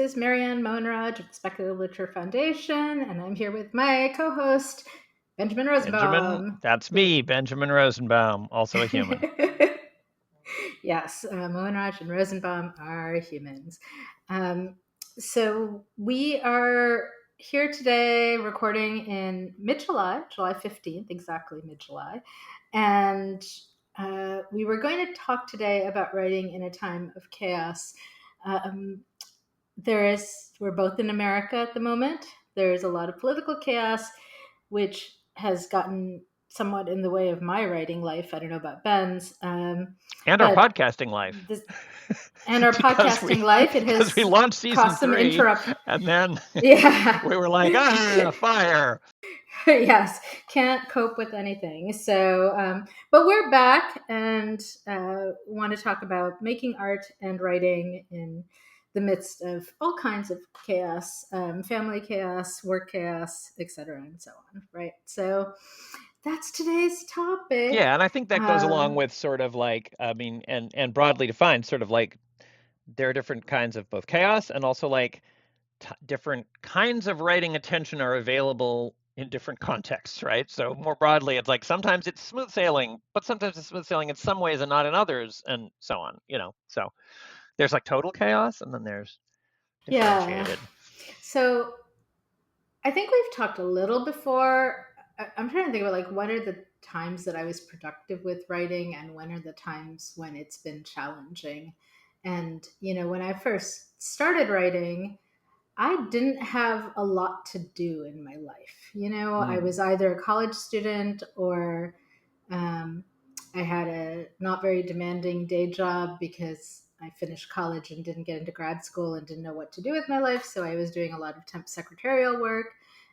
is Marianne Mohanraj of the Speculative Literature Foundation, and I'm here with my co-host, Benjamin Rosenbaum. That's me, Benjamin Rosenbaum, also a human. Yes, Mohanraj and Rosenbaum are humans. So we are here today recording in mid-July, July 15th, exactly mid-July. And we were going to talk today about writing in a time of chaos. We're both in America at the moment. There is a lot of political chaos, which has gotten somewhat in the way of my writing life. I don't know about Ben's. And our But podcasting life. And our because podcasting life, it because we has launched season caused some 3, interrupt. and then Yeah. we were like, fire. Yes, can't cope with anything. So, but we're back and want to talk about making art and writing in the midst of all kinds of chaos, family chaos, work chaos, etc., and so on. Right. So that's today's topic. Yeah, and I think that goes along with sort of like, and broadly defined, sort of like there are different kinds of both chaos and also like different kinds of writing attention are available in different contexts, right? So more broadly, it's like sometimes it's smooth sailing, but sometimes it's smooth sailing in some ways and not in others, and so on, So there's like total chaos, and then there's differentiated. Yeah. So I think we've talked a little before. I'm trying to think about like when are the times that I was productive with writing and when are the times when it's been challenging. And, when I first started writing, I didn't have a lot to do in my life. I was either a college student or um, I had a not very demanding day job because I finished college and didn't get into grad school and didn't know what to do with my life. So I was doing a lot of temp secretarial work.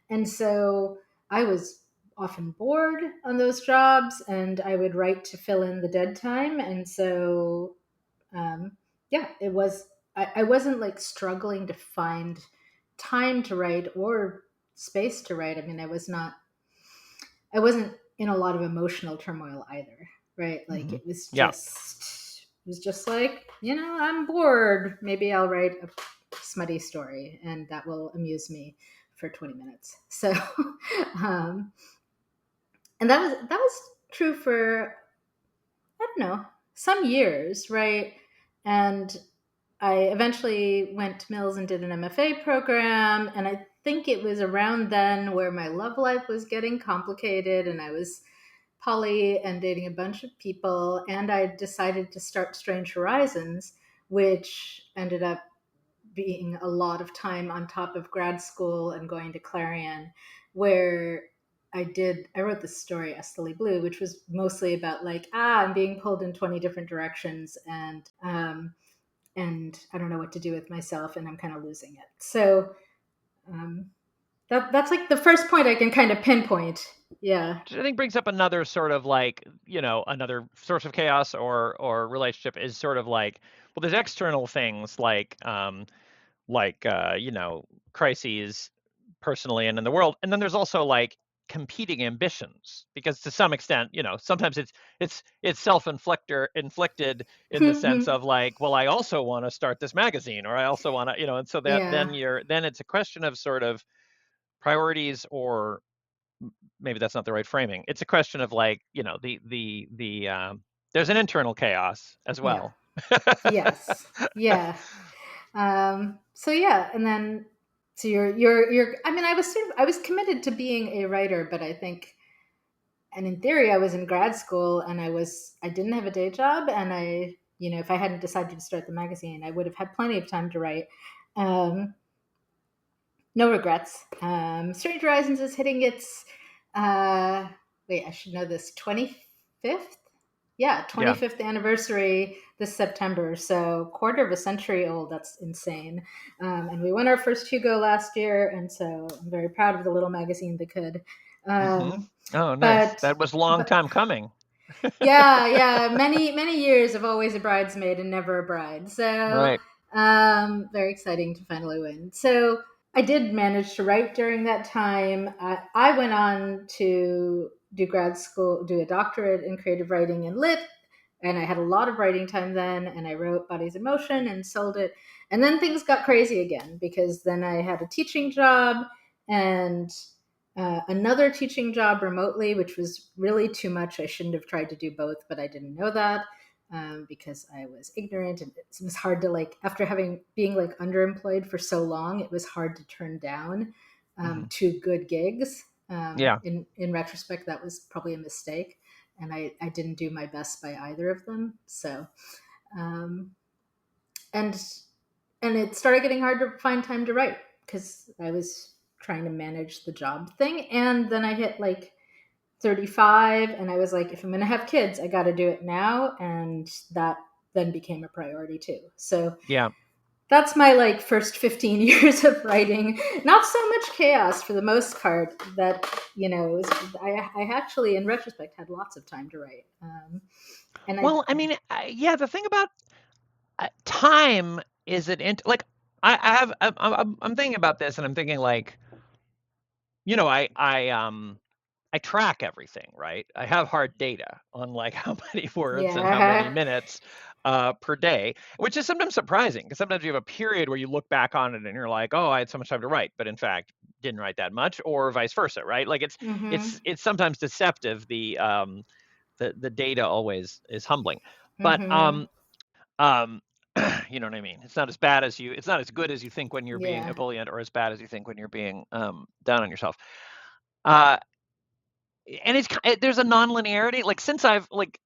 And so I was often bored on those jobs and I would write to fill in the dead time. And so, yeah, I wasn't like struggling to find time to write or space to write. I mean, I wasn't in a lot of emotional turmoil either, right? Like it was just like, I'm bored. Maybe I'll write a smutty story and that will amuse me for 20 minutes. So, um, and that was true for, I don't know, some years, right? And I eventually went to Mills and did an MFA program. And I think it was around then where my love life was getting complicated and I was poly and dating a bunch of people. And I decided to start Strange Horizons, which ended up being a lot of time on top of grad school and going to Clarion, where I wrote this story, Estely Blue, which was mostly about like, I'm being pulled in 20 different directions and I don't know what to do with myself and I'm kind of losing it. So that's like the first point I can kind of pinpoint. Yeah. Which I think brings up another sort of like, another source of chaos or relationship is sort of like, well, there's external things like crises personally and in the world, and then there's also like competing ambitions, because to some extent, sometimes it's inflicted in the sense of like, well, I also want to start this magazine, or I also want to, and so that Yeah. then it's a question of sort of priorities, or maybe that's not the right framing. It's a question of like, there's an internal chaos as Yeah. well. Yes. Yeah. So yeah, and then so you're I mean, I was committed to being a writer, but I think, and in theory I was in grad school and I didn't have a day job, and if I hadn't decided to start the magazine, I would have had plenty of time to write. Um, no regrets. Strange Horizons is hitting its wait, I should know this, 25th? Yeah, 25th anniversary this September. So quarter of a century old. That's insane. And we won our first Hugo last year, and so I'm very proud of the little magazine that could. Oh, nice. But That was a long time coming. yeah, many years of always a bridesmaid and never a bride. So Right. very exciting to finally win. So I did manage to write during that time. I went on to do grad school, do a doctorate in creative writing and lit and I had a lot of writing time then, and I wrote Bodies in Motion and sold it. And then things got crazy again because then I had a teaching job and another teaching job remotely, which was really too much. I shouldn't have tried to do both, but I didn't know that because I was ignorant, and it was hard to like after having being like underemployed for so long, it was hard to turn down Hmm. two good gigs. Yeah. In retrospect, that was probably a mistake, and I didn't do my best by either of them. So um, and and it started getting hard to find time to write because I was trying to manage the job thing, and then I hit like 35 and I was like, if I'm going to have kids, I got to do it now, and that then became a priority too. So Yeah. that's my like first 15 years of writing. Not so much chaos for the most part. That it was, I actually in retrospect had lots of time to write. And I Well, I mean, yeah, the thing about time is like I have I'm thinking about this and I'm thinking like, I track everything, right? I have hard data on like how many words and how many yeah. minutes per day, which is sometimes surprising because sometimes you have a period where you look back on it and you're like, oh, I had so much time to write, but in fact didn't write that much, or vice versa, right? Like Mhm. it's sometimes deceptive. The data always is humbling, but Mhm. um, you know what I mean? It's not as good as you think when you're being Yeah. ebullient, or as bad as you think when you're being down on yourself. Uh, and there's a nonlinearity. Like since I've like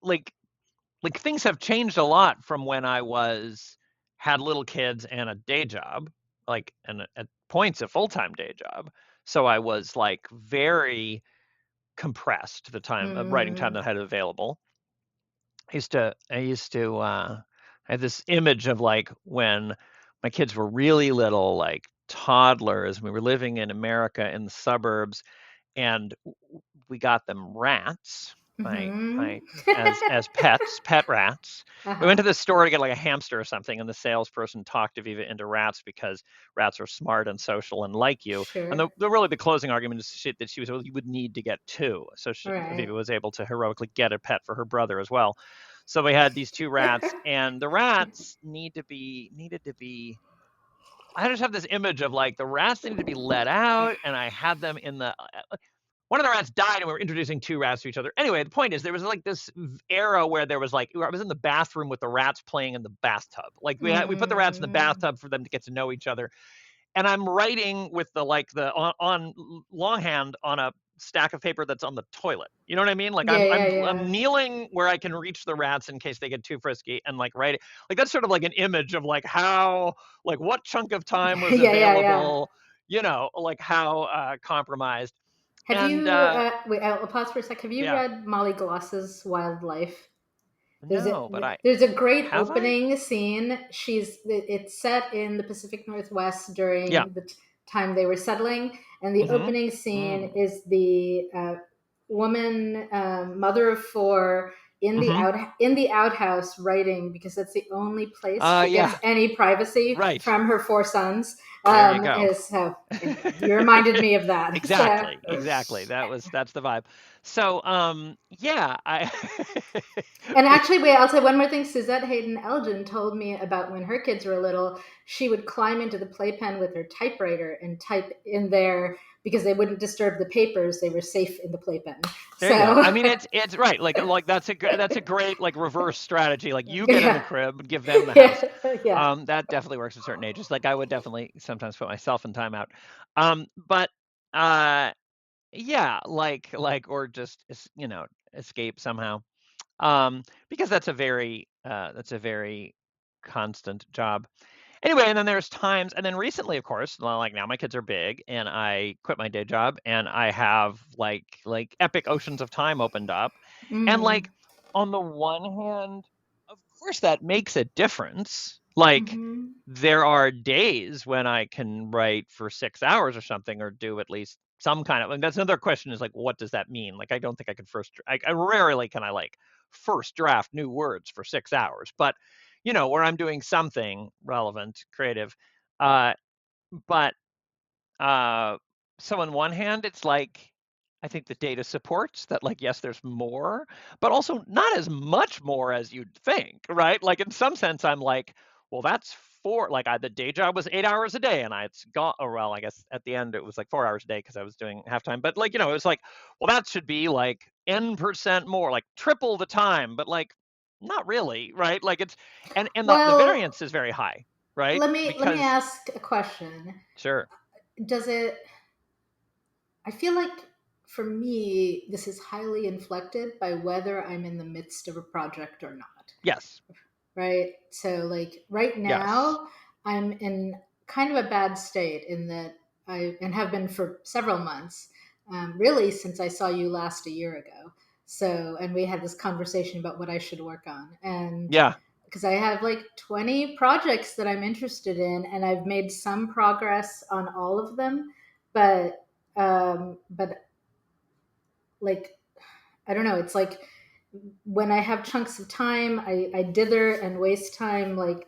things have changed a lot from when I was had little kids and a day job, like and at points a full-time day job. So I was like very compressed the time of writing time Mm. that I had available. I had this image of like when my kids were really little, like toddlers, and we were living in America in the suburbs, and we got them rats, Mhm. my as pets, pet rats. We went uh-huh. to the store to get like a hamster or something, and the salesperson talked Aviva into rats because rats are smart and social and like you. And Sure. really the closing argument is that she was, well, you would need to get two. So All Aviva right. was able to heroically get a pet for her brother as well. So we had these two rats, and the rats needed to be. I just have this image of like the rats needed to be let out, and I had them in the one of the rats died and we were introducing two rats to each other. Anyway, the point is there was like this era where there was like I was in the bathroom with the rats playing in the bathtub. Like we put the rats in the Mm. bathtub for them to get to know each other. And I'm writing with the like the on longhand on a stack of paper that's on the toilet. You know what I mean? Like Yeah, yeah, I'm yeah. kneeling where I can reach the rats in case they get too frisky, and like writing. Like that's sort of like an image of like how like what chunk of time was Yeah, yeah, yeah. available, like how compromised. Have And you wait, I'll pause for a sec. Have you yeah. read Molly Gloss's Wildlife? No, but There's a great have I? opening scene. It's set in the Pacific Northwest Yeah. during the time they were settling, and the Mm-hmm. opening scene Mm. is the woman, mother of four, Mm-hmm. in the outhouse writing because that's the only place she gets Yeah. any privacy Right. from her four sons. There you go. Is so anyway, you reminded me of that. So Exactly. Exactly. That's the vibe. So, yeah, I And actually, wait, I'll say one more thing. Suzette Hayden Elgin told me about when her kids were little, she would climb into the playpen with her typewriter and type in there because they wouldn't disturb the papers. They were safe in the playpen. there you go. So, I mean, it's right. Like that's a great like reverse strategy. Like you get in the yeah, crib, give them the house. yeah, yeah. That definitely works at certain ages. Like I would definitely sometimes put myself in timeout. But uh, yeah, or just escape somehow. Because that's a very constant job. Anyway, and then there's times, and then recently, of course, like now my kids are big, and I quit my day job, and I have like epic oceans of time opened up, and Mm, like on the one hand, of course, that makes a difference. Like mm-hmm, there are days when I can write for 6 hours or something, or do at least some kind of. And that's another question: is like, what does that mean? Like, I don't think I could I rarely can I like first draft new words for 6 hours, but where I'm doing something relevant, creative. Uh, but uh, so on one hand, it's like I think the data supports that, like, yes, there's more, but also not as much more as you'd think, right? Like, in some sense, I'm like, well, that's four. Like, the day job was 8 hours a day, and it's gone. Oh, well, I guess at the end it was like 4 hours a day because I was doing halftime. But like, it was like, well, that should be like n% more, like triple the time. But like, not really, right? Like and the Well, variance is very high, right? let me Because ask a question. sure, Does it I feel like for me this is highly inflected by whether I'm in the midst of a project or not. yes, Right? So, like, right yes, now, I'm in kind of a bad state in that and have been for several months, really since I saw you last a year ago. So, and we had this conversation about what I should work on. And yeah, because I have like 20 projects that I'm interested in, and I've made some progress on all of them, but like, I don't know. It's like when I have chunks of time, I dither and waste time. Like,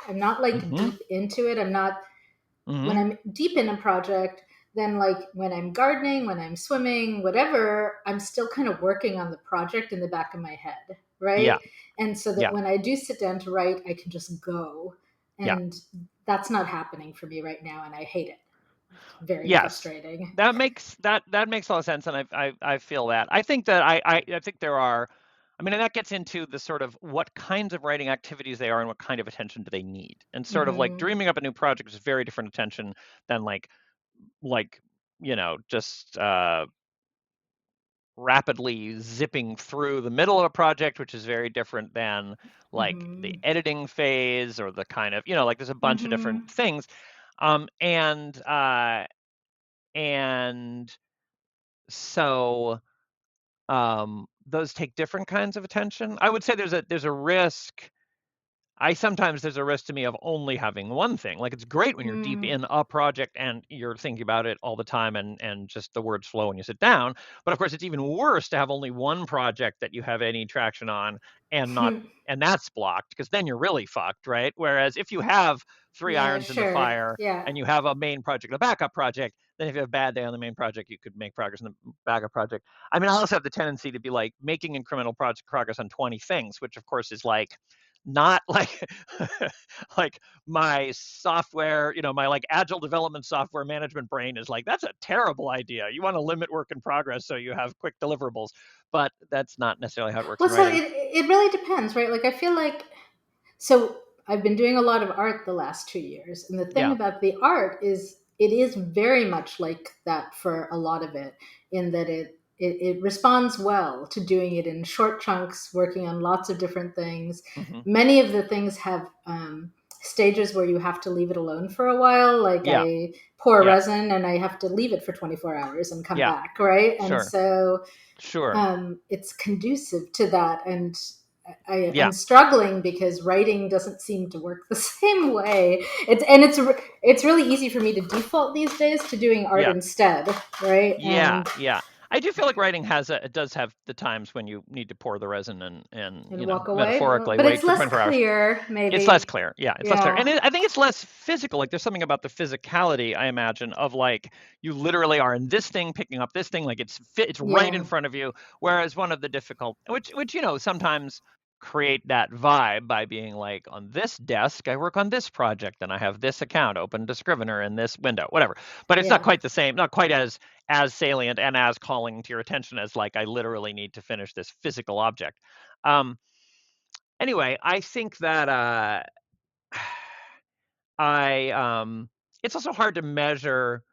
I'm not like mm-hmm, deep into it. I'm not, when mm-hmm, I'm deep in a project, then like when I'm gardening, when I'm swimming, whatever, I'm still kind of working on the project in the back of my head. yeah, Right. And so that yeah. when I do sit down to write, I can just go. Yeah. And that's not happening for me right now. And I hate it. It's very Yes. frustrating. That makes a lot of sense, and I feel that. I think that I think there are. I mean, and that gets into the sort of what kinds of writing activities they are and what kind of attention do they need. And sort of like Hmm. dreaming up a new project is very different attention than like just rapidly zipping through the middle of a project, which is very different than like the Hmm. editing phase or the kind of like there's a bunch of different Hmm. things. And so those take different kinds of attention. I would say there's a risk. I sometimes there's a risk to me of only having one thing. Like it's great when you're deep Mm. in a project and you're thinking about it all the time and just the words flow when you sit down. But of course, it's even worse to have only one project that you have any traction on and not and that's blocked because then you're really fucked, right? Whereas if you have three Yeah, irons in the sure. fire Yeah. and you have a main project, and a backup project, then if you have a bad day on the main project, you could make progress in the backup project. I mean, I also have the tendency to be like making incremental project progress on 20 things, which of course is like not like like my software, my like agile development software management brain is like, that's a terrible idea. You want to limit work in progress so you have quick deliverables, but that's not necessarily how it works Well, in so writing. it really depends, right? Like I feel like, so I've been doing a lot of art the last 2 years, and the thing Yeah. about the art is it is very much like that for a lot of it, in that it responds well to doing it in short chunks, working on lots of different things. Hmm. Many of the things have stages where you have to leave it alone for a while. Like Yeah. I pour Yeah. resin and I have to leave it for 24 hours and come Yeah. back, right? And Sure. so Sure. it's conducive to that. And I'm Yeah. struggling because writing doesn't seem to work the same way. It's really easy for me to default these days to doing art Yeah. instead, right? Yeah, yeah. I do feel like writing it does have the times when you need to pour the resin and And walk away, metaphorically but wait it's for less 24 hours. clear, It's less maybe. clear. Yeah, it's less clear. And Yeah, I think it's less physical. Like there's something about the physicality, I imagine, of like you literally are in this thing, picking up this thing, like it's right in yeah, front of you. Whereas one of the difficult, which sometimes create that vibe by being like on this desk, I work on this project and I have this account open to Scrivener in this window, whatever. But it's not yeah. quite the same, not quite as salient and as calling to your attention as like I literally need to finish this physical object. Um, anyway, I think that I it's also hard to measure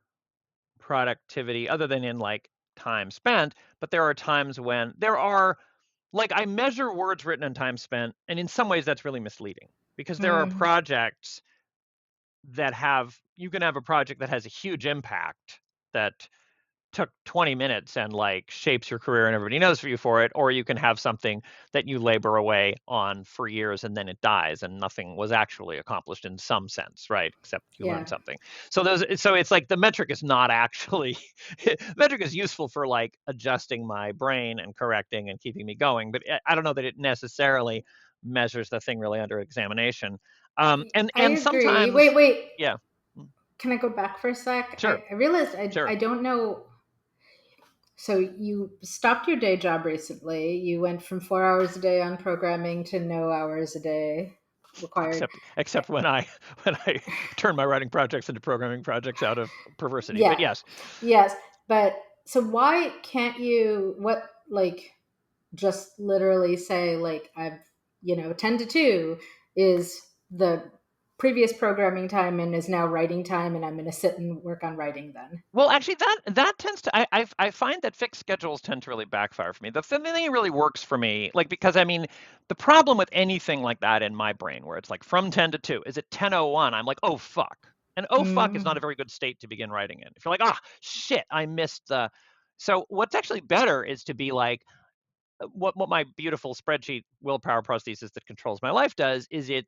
productivity other than in like time spent, but there are times when there are like I measure words written and time spent, and in some ways that's really misleading because there are Mm, projects that have you can have a project that has a huge impact that took 20 minutes and like shapes your career and everybody knows you for it, or you can have something that you labor away on for years and then it dies and nothing was actually accomplished in some sense, right? Except you yeah. learned something. So it's like the metric is not actually metric is useful for like adjusting my brain and correcting and keeping me going, but I don't know that it necessarily measures the thing really under examination. I And agree. sometimes, Wait. yeah, mm, Can I go back for a sec? sure, I realized sure. I don't know. So you stopped your day job recently. You went from 4 hours a day on programming to no hours a day required. Except when I when I turn my writing projects into programming projects out of perversity. But Yeah, yes. yes. But so why can't you, what, like, just literally say, like, I've, 10 to 2 is the previous programming time and is now writing time, and I'm going to sit and work on writing then. Well, actually, that tends to I find that fixed schedules tend to really backfire for me. The thing that really works for me, like because I mean, the problem with anything like that in my brain, where it's like from 10 to 2, is it 10:01? I'm like, oh fuck, and oh fuck is not a Mm, very good state to begin writing in. If you're like, ah, shit, I missed the. So what's actually better is to be like, what my beautiful spreadsheet willpower prosthesis that controls my life does is it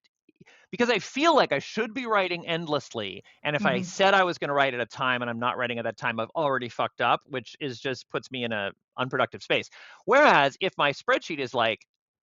because I feel like I should be writing endlessly. And if I mhm. said I was going to write at a time and I'm not writing at that time, I've already fucked up, which is just puts me in a unproductive space. Whereas if my spreadsheet is like,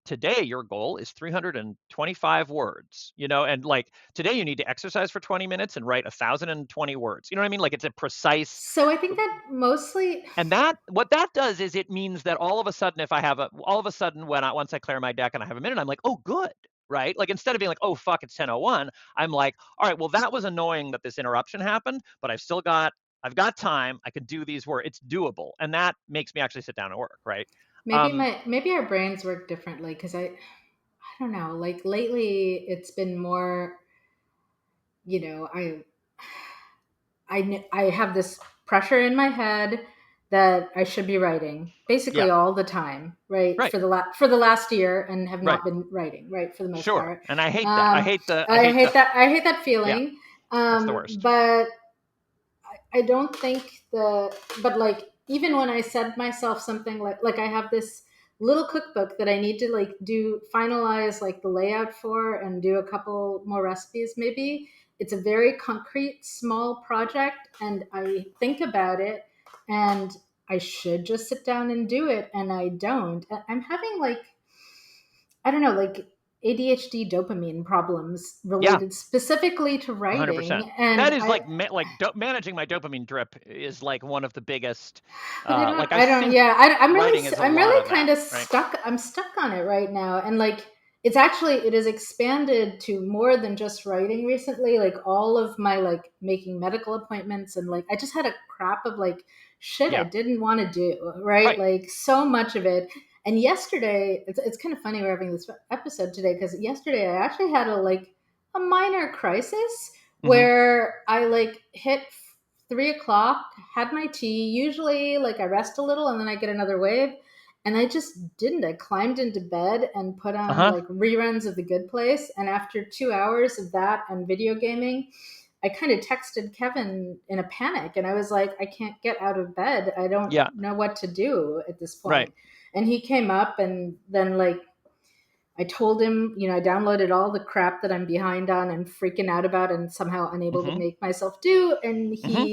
today your goal is 325 words, and like today you need to exercise for 20 minutes and write 1,020 words. You know what I mean? Like it's a precise. So I think that mostly, And that what that does is it means that all of a sudden, if I have a all of a sudden when I once I clear my deck and I have a minute, I'm like, oh good, right? Like instead of being like, oh fuck, it's 10:01, I'm like, all right, well that was annoying that this interruption happened, but I've got time, I can do these work, it's doable. And that makes me actually sit down and work, right? Um, maybe our brains work differently, because I don't know, like lately it's been more, you know, I have this pressure in my head that I should be writing yeah, basically all the time, right? right, For the last year, and have right. not been writing, right, for the most Sure. part. And I hate that. I I hate the hate that. I hate that yeah, feeling. that's the worst. But I don't think but like, even when I set myself something like I have this little cookbook that I need to like do finalize like the layout for and do a couple more recipes maybe. It's a very concrete small project, and I think about it, and I should just sit down and do it, and I don't. I'm having like, I don't know, like ADHD dopamine problems Yeah, related specifically to 100%. writing, That and is like managing my dopamine drip is like one of the biggest. But Like I I don't, think yeah, writing is a I'm lot really of kind that, of right? stuck. I'm stuck on it right now. And like, it has expanded to more than just writing recently. Like all of my, like, making medical appointments, and like, I just had a crap of like shit I Yeah, didn't want to do, right? right. Like so much of it. And yesterday, it's kind of funny we're having this episode today, because yesterday I actually had a minor crisis Hmm. where I like hit 3 o'clock, had my tea. Usually, like, I rest a little and then I get another wave. And I just didn't. I climbed into bed and put Uh on huh. like reruns of The Good Place. And after 2 hours of that and video gaming, I kind of texted Kevin in a panic. And I was like, I can't get out of bed. I don't Yeah. know what to do at this Right. point. And he came up, and then, like, I told him, I downloaded all the crap that I'm behind on and freaking out about and somehow unable to Hmm. make myself do. And Hmm.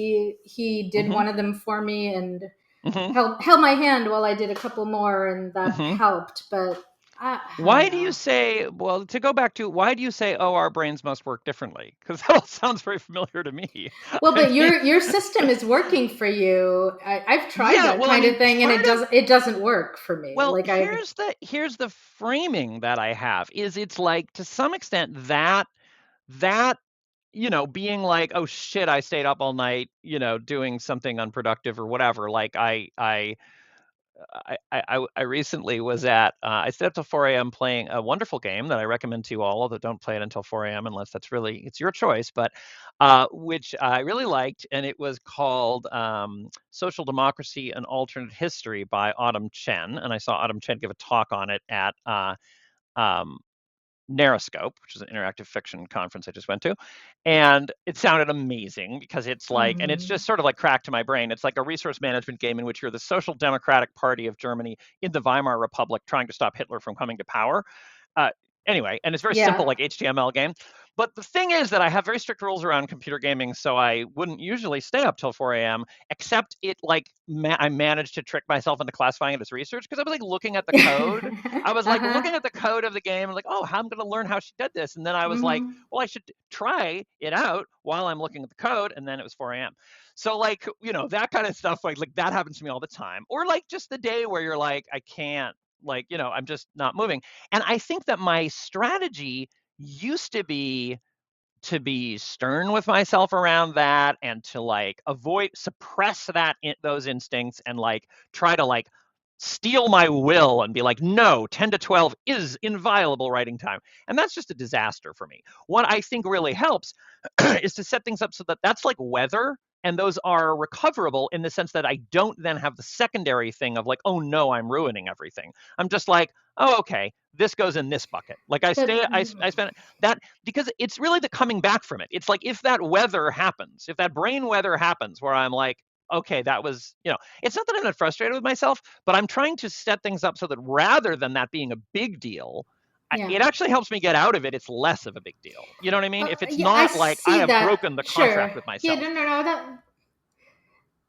he did Hmm. one of them for me and Hmm. held my hand while I did a couple more, and that Hmm. helped. But I don't Why do you know. say? Well, to go back to why do you say? Oh, our brains must work differently? Because that all sounds very familiar to me. Well, I but mean, your system is working for you. I've tried yeah. that Well, I kind of mean, thing, and part of it doesn't work for me. well, Like, I here's the framing that I have is it's like to some extent that being like, oh shit, I stayed up all night, doing something unproductive or whatever. Like I recently was at I stayed up till 4 a.m. playing a wonderful game that I recommend to you all, although don't play it until 4 a.m. unless it's your choice, but which I really liked, and it was called Social Democracy and Alternate History by Autumn Chen, and I saw Autumn Chen give a talk on it at um, Narrowscope, which is an interactive fiction conference I just went to. And it sounded amazing because it's like, and it's mhm. just sort of like cracked to my brain. It's like a resource management game in which you're the Social Democratic Party of Germany in the Weimar Republic trying to stop Hitler from coming to power. anyway, and it's very simple, Yeah. like HTML game. But the thing is that I have very strict rules around computer gaming, so I wouldn't usually stay up till 4 a.m. Except it like I managed to trick myself into classifying it as research because I was like looking at the code. I was like Uh-huh. looking at the code of the game and like, oh, how I'm going to learn how she did this, and then I was like, Hmm. well, I should try it out while I'm looking at the code, and then it was 4 a.m. So like that kind of stuff like that happens to me all the time, or like just the day where you're like, I can't, like I'm just not moving. And I think that my strategy used to be stern with myself around that and to like avoid suppress those instincts and like try to like steal my will and be like, no, 10 to 12 is inviolable writing time. And that's just a disaster for me. What I think really helps is to set things up so that that's like weather, and those are recoverable in the sense that I don't then have the secondary thing of like, oh no, I'm ruining everything. I'm just like, oh, okay, this goes in this bucket. Like But I spend that, because it's really the coming back from it. It's like if that weather happens, if that brain weather happens where I'm like, okay, that was, it's not that I'm not frustrated with myself, but I'm trying to set things up so that rather than that being a big deal, yeah. it actually helps me get out of it. It's less of a big deal. You know what I mean? If it's Yeah, I not like I see have that. broken the contract Sure. with Yeah, myself. no, no, no. That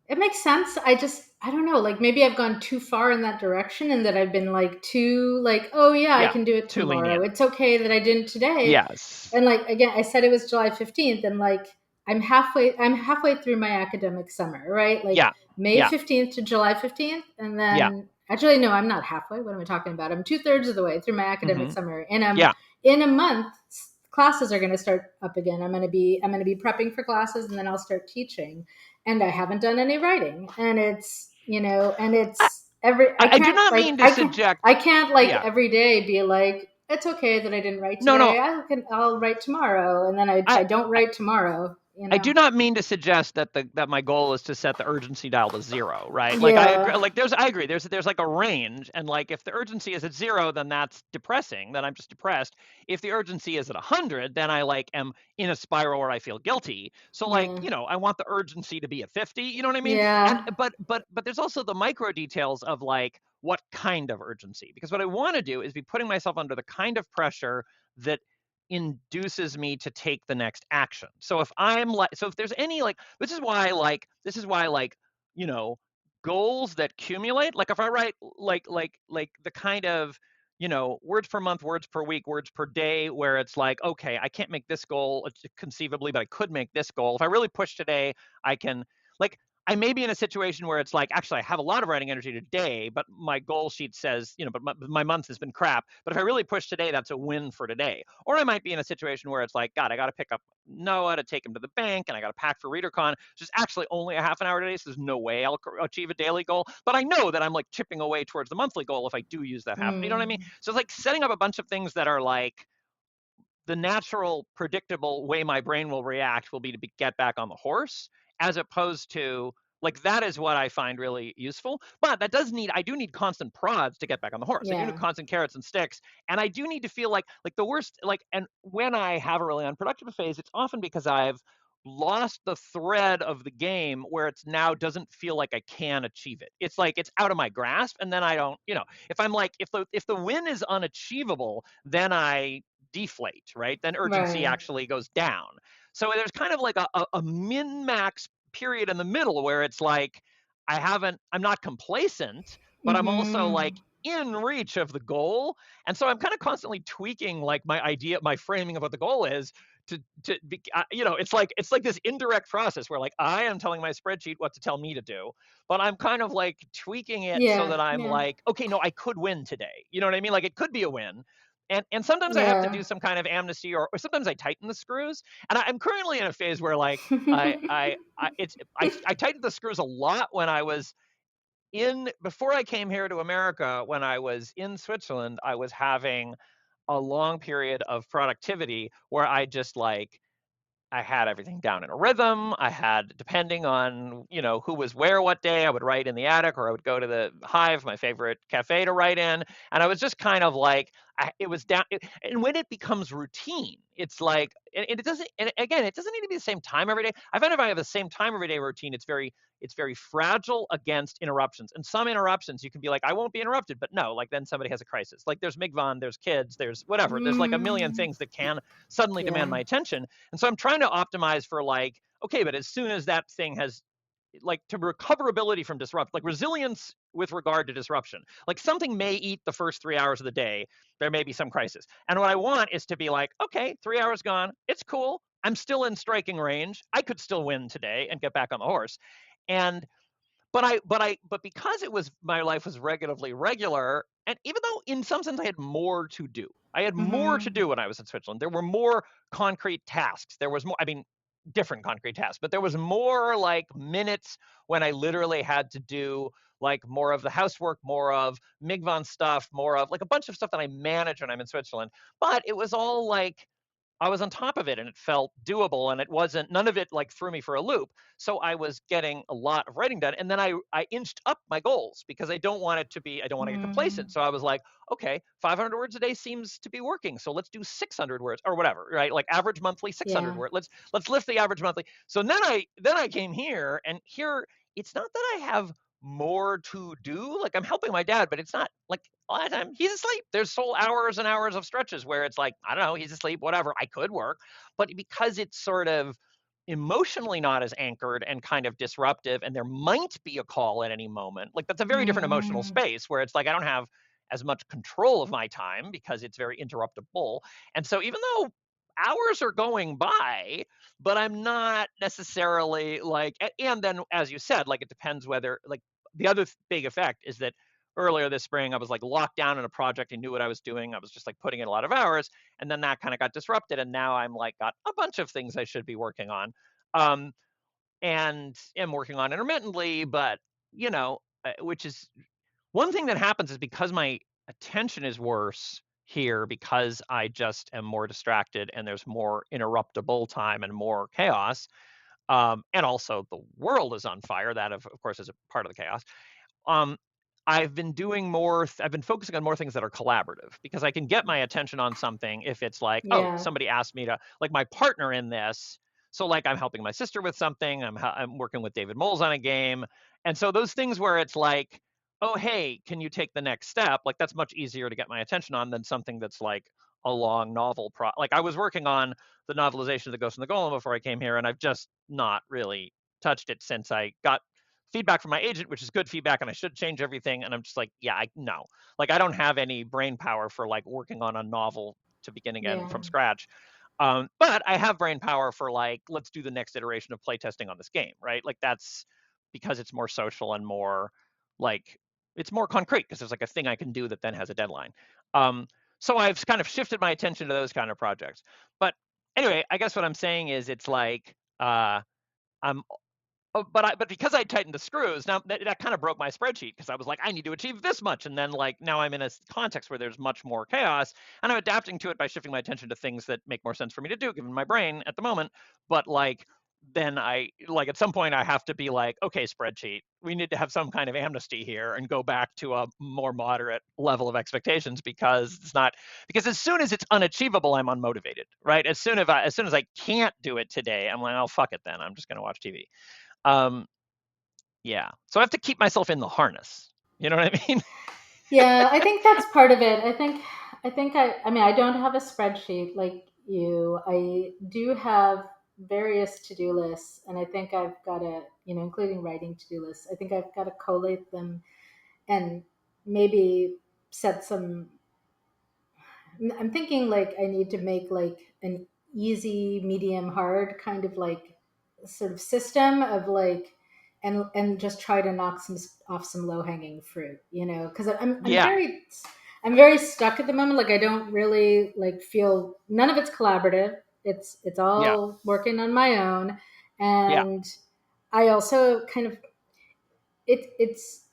it makes sense. I don't know, like maybe I've gone too far in that direction and that I've been like too like, oh yeah, I Yeah, can do it too tomorrow. lenient. It's okay that I didn't today. Yes. And like again, I said it was July 15th and like I'm halfway through my academic summer, right? Like Yeah. May Yeah. 15th to July 15th and Yeah. then actually no, I'm not halfway. What am I talking about? I'm two-thirds of the way through my academic Hmm. summer. And Yeah. in a month classes are going to start up again. I'm going to be prepping for classes and then I'll start teaching, and I haven't done any writing. And and I, it's every I do not mean to I subject. can't like Yeah. every day be like, it's okay that I didn't write No, no. today. I'll write tomorrow, and then I, I don't I write tomorrow. I do not mean to suggest that that my goal is to set the urgency dial to 0, right? Like I agree, Yeah, like I agree. There's like a range, and like if the urgency is at 0, then that's depressing. Then I'm just depressed. If the urgency is at 100, then I like am in a spiral where I feel guilty. So like yeah, I want the urgency to be at 50. You know what I mean? And yeah, but there's also the micro details of like what kind of urgency, because what I want to do is be putting myself under the kind of pressure that induces me to take the next action. So if there's any like this is why you know goals that accumulate, like if I write like the kind of words per month, words per week, words per day, where it's like, okay, I can't make this goal conceivably, but I could make this goal. If I really push today, I can, like, I may be in a situation where it's like, actually, I have a lot of writing energy today, but my goal sheet says, but my month has been crap. But if I really push today, that's a win for today. Or I might be in a situation where it's like, God, I got to pick up Noah to take him to the bank, and I got to pack for ReaderCon. It's just actually only a half an hour today, so there's no way I'll achieve a daily goal. But I know that I'm like chipping away towards the monthly goal if I do use that half. You know what I mean? mm, So it's like setting up a bunch of things that are like the natural, predictable way my brain will react will be to get back on the horse, as opposed to like that is what I find really useful. But I do need constant prods to get back on the horse. I do need yeah, constant carrots and sticks, and I do need to feel like the worst. Like, and when I have a really unproductive phase, it's often because I've lost the thread of the game where it's now doesn't feel like I can achieve it. It's like it's out of my grasp, and then I don't. If I'm like if the win is unachievable, then I deflate, right? Then urgency right, actually goes down. So there's kind of like a min max period in the middle where it's like I'm not complacent, but I'm also mm-hmm, like in reach of the goal. And so I'm kind of constantly tweaking like my framing of what the goal is to be, it's like this indirect process where like I am telling my spreadsheet what to tell me to do, but I'm kind of like tweaking it so yeah, that I'm yeah, like, okay, no, I could win today. You know what I mean? Like it could be a win, and sometimes I have to yeah, do some kind of amnesty, or sometimes I tighten the screws. And I'm currently in a phase where like I tightened the screws a lot when I was in before I came here to America. When I was in Switzerland, I was having a long period of productivity where I had everything down in a rhythm. I had, depending on, who was where what day, I would write in the attic or I would go to the Hive, my favorite cafe, to write in. And I was just kind of like, it was down. And when it becomes routine, it's like, and it doesn't. And again, it doesn't need to be the same time every day. I find if I have the same time every day routine, it's very fragile against interruptions. And some interruptions, you can be like, I won't be interrupted, but no, like then somebody has a crisis. Like there's Migvan, there's kids, there's whatever. There's like a million Mm, things that can suddenly demand yeah. my attention. And so I'm trying to optimize for like, okay, but as soon as that thing has like to recoverability from disrupt, like resilience with regard to disruption. Like something may eat the first 3 hours of the day. There may be some crisis. And what I want is to be like, okay, 3 hours gone. It's cool. I'm still in striking range. I could still win today and get back on the horse. And but because it was my life was relatively regular, and even though in some sense I had more to do, I had more to Hmm. do when I was in Switzerland. There were more concrete tasks. There was more, I mean, different concrete tasks, but there was more like minutes when I literally had to do like more of the housework, more of Migvan stuff, more of like a bunch of stuff that I manage when I'm in Switzerland. But it was all like I was on top of it and it felt doable and it wasn't none of it like threw me for a loop. So I was getting a lot of writing done. And then I inched up my goals because I don't want to get complacent. Mm, So I was like, okay, 500 words a day seems to be working. So let's do 600 words or whatever, right? Like average monthly 600 yeah. words. Let's lift the average monthly. So then I came here, and here it's not that I have more to do. Like I'm helping my dad, but it's not like a lot of time he's asleep. There's whole hours and hours of stretches where it's like, I don't know, he's asleep, whatever. I could work. But because it's sort of emotionally not as anchored and kind of disruptive, and there might be a call at any moment, like that's a very different emotional Mm, space where it's like I don't have as much control of my time because it's very interruptible. And so even though hours are going by, but I'm not necessarily like, and then as you said, like it depends whether, like, the other big effect is that earlier this spring I was like locked down in a project. I knew what I was doing. I was just like putting in a lot of hours, and then that kind of got disrupted, and now I'm like got a bunch of things I should be working on, um, and am working on intermittently. But which is one thing that happens is because my attention is worse here, because I just am more distracted and there's more interruptible time and more chaos. And also the world is on fire. That of course is a part of the chaos. um, I've been focusing on more things that are collaborative because I can get my attention on something if it's like, oh, yeah. somebody asked me to, like my partner in this. So like I'm helping my sister with something. I'm working with David Moles on a game, and so those things where it's like, oh hey, can you take the next step? Like that's much easier to get my attention on than something that's like a long novel like I was working on the novelization of The Ghost and the Golem before I came here, and I've just not really touched it since I got feedback from my agent, which is good feedback, and I should change everything. And I'm just like, yeah, I no, like I don't have any brain power for like working on a novel to begin again Yeah. from scratch. But I have brain power for like, let's do the next iteration of playtesting on this game, right? Like that's because it's more social and more like it's more concrete because there's like a thing I can do that then has a deadline. Um, so I've kind of shifted my attention to those kind of projects. But anyway, I guess what I'm saying is it's like I'm but because I tightened the screws, now that kind of broke my spreadsheet because I was like, I need to achieve this much, and then like now I'm in a context where there's much more chaos, and I'm adapting to it by shifting my attention to things that make more sense for me to do, given my brain at the moment. But like then I like at some point I have to be like, okay, spreadsheet, we need to have some kind of amnesty here and go back to a more moderate level of expectations because it's not because as soon as it's unachievable, I'm unmotivated, right? As soon as I can't do it today, I'm like, oh fuck it, then I'm just gonna watch TV. Um, yeah. So I have to keep myself in the harness. You know what I mean? Yeah, I think that's part of it. I mean, I don't have a spreadsheet like you. I do have various to-do lists, and I think I've got to, including writing to-do lists. I think I've got to collate them and maybe set some. I'm thinking like I need to make like an easy, medium, hard kind of like sort of system of like, and just try to knock some off some low hanging fruit, because Yeah. I'm very stuck at the moment. Like I don't really like feel none of it's collaborative. It's Yeah. all working on my own, Yeah. and I also kind of it's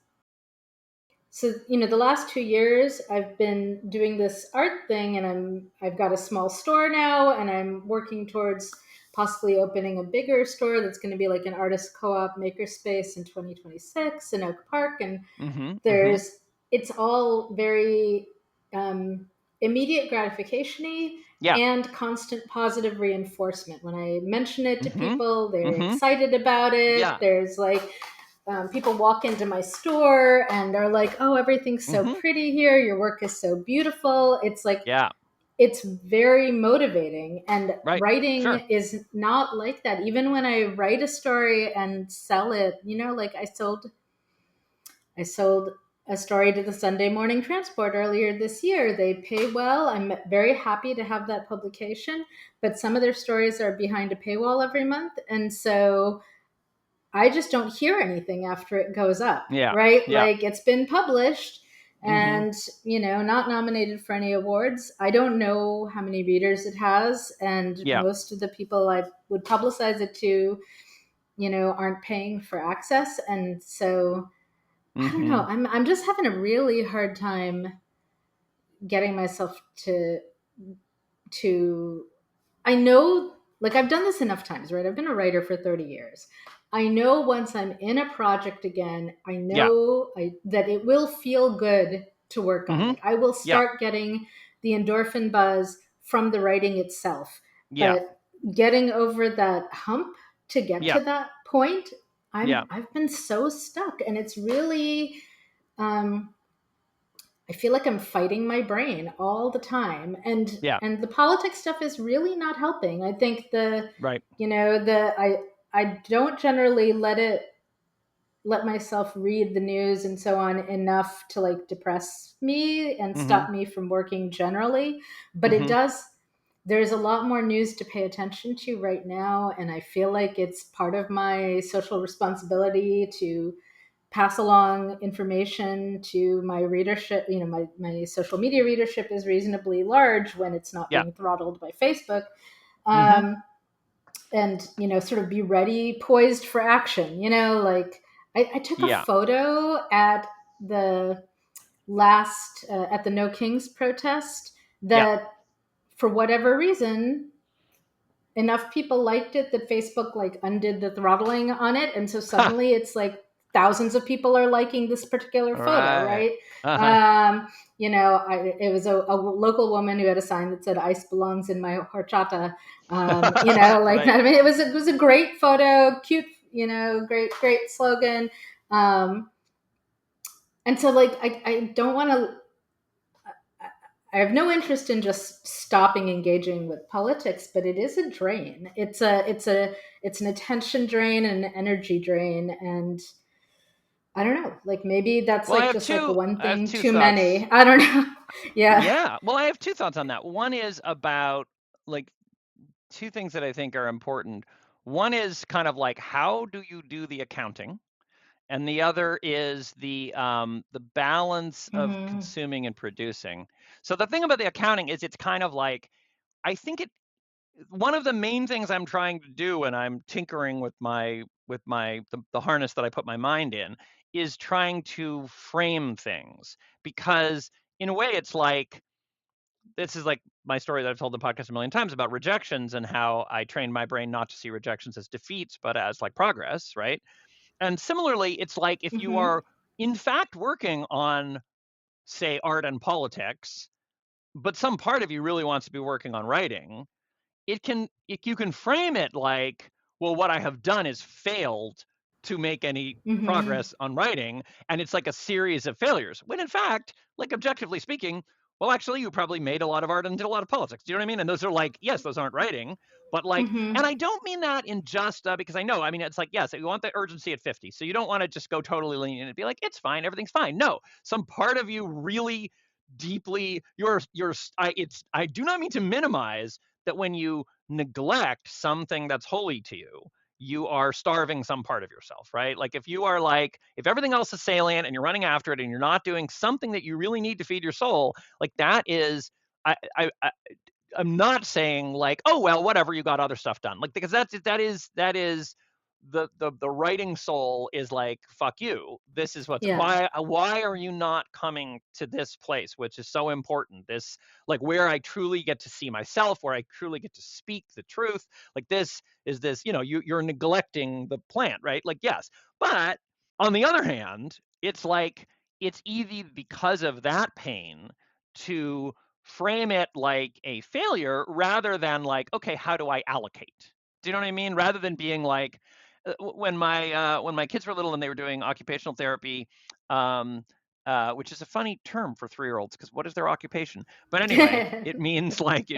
so the last 2 years I've been doing this art thing, and I've got a small store now, and I'm working towards possibly opening a bigger store that's going to be like an artist co-op makerspace in 2026 in Oak Park. And Mm-hmm. Mm-hmm. there's it's all very um, immediate gratification Yeah. and constant positive reinforcement. When I mention it to Mm-hmm. people, they're Mm-hmm. excited about it. Yeah. There's like people walk into my store and are like, "Oh, everything's so Mm-hmm. pretty here. Your work is so beautiful." It's like Yeah. it's very motivating. And Right. writing Sure. is not like that. Even when I write a story and sell it, like I sold a story to the Sunday Morning Transport earlier this year. They pay well. I'm very happy to have that publication, but some of their stories are behind a paywall every month. And so I just don't hear anything after it goes up, Yeah. right? Yeah. Like it's been published Mm-hmm. and, not nominated for any awards. I don't know how many readers it has. And Yeah. most of the people I would publicize it to, aren't paying for access. And so I don't know. Mm-hmm. I'm just having a really hard time getting myself to I know, like, I've done this enough times, right? I've been a writer for 30 years. I know once I'm in a project again, I Yeah. know that it will feel good to work on. Mm-hmm. Like, I will Yeah. start getting the endorphin buzz from the writing itself. Yeah. But getting over that hump to get Yeah. to that point, Yeah. I've been so stuck, and it's really um, I feel like I'm fighting my brain all the time, and Yeah. the politics stuff is really not helping. I think Right. I don't generally let myself read the news and so on enough to like depress me and Mm-hmm. stop me from working generally, but it Mm-hmm. does. There's a lot more news to pay attention to right now, and I feel like it's part of my social responsibility to pass along information to my readership. My social media readership is reasonably large when it's not Yeah. being throttled by Facebook. Mm-hmm. Um, and, sort of be ready, poised for action. Like I took a Yeah. photo at the at the No Kings protest Yeah. that for whatever reason enough people liked it that Facebook like undid the throttling on it, and so Ha. suddenly it's like thousands of people are liking this particular All photo, right. right? Uh-huh. It was a local woman who had a sign that said "Ice belongs in my horchata." Like Right. that. I mean, it was a great photo, cute, great slogan, um, and so like I don't want to. I have no interest in just stopping engaging with politics, but it is a drain. It's an attention drain and an energy drain, and I don't know. Like maybe that's Well, like just like one I have thing two too thoughts. many. I don't know. Yeah. Yeah. Well, I have two thoughts on that. One is about like two things that I think are important. One is kind of like how do you do the accounting? And the other is the balance of Hmm. consuming and producing. So the thing about the accounting is it's kind of like I think it one of the main things I'm trying to do when I'm tinkering with the harness that I put my mind in is trying to frame things because in a way it's like this is like my story that I've told the podcast a million times about rejections and how I trained my brain not to see rejections as defeats but as like progress, right? And similarly, it's like if you Hmm. are in fact working on say art and politics, but some part of you really wants to be working on writing, you can frame it like, well, what I have done is failed to make any Hmm. progress on writing, and it's like a series of failures. When in fact, like objectively speaking, well, actually, you probably made a lot of art and did a lot of politics. Do you know what I mean? And those are like, yes, those aren't writing, but like, and Hmm. I don't mean that in just because I know, I mean, it's like, yes, you want the urgency at 50, so you don't want to just go totally lenient and be like, it's fine, everything's fine. No, some part of you really deeply, I do not mean to minimize that when you neglect something that's holy to you, you are starving some part of yourself, right? Like if you are like, if everything else is salient and you're running after it and you're not doing something that you really need to feed your soul, like that is, I'm not saying like, oh well, whatever, you got other stuff done. Like because that is the writing soul is like, fuck you. This is Yeah. why are you not coming to this place, which is so important? This like where I truly get to see myself, where I truly get to speak the truth. Like this is this, you're neglecting the plant, right? Like, yes. But on the other hand, it's like it's easy because of that pain to frame it like a failure rather than like, okay, how do I allocate? Do you know what I mean? Rather than being like, when my kids were little and they were doing occupational therapy, um, which is a funny term for 3-year-olds because what is their occupation? But anyway, it means like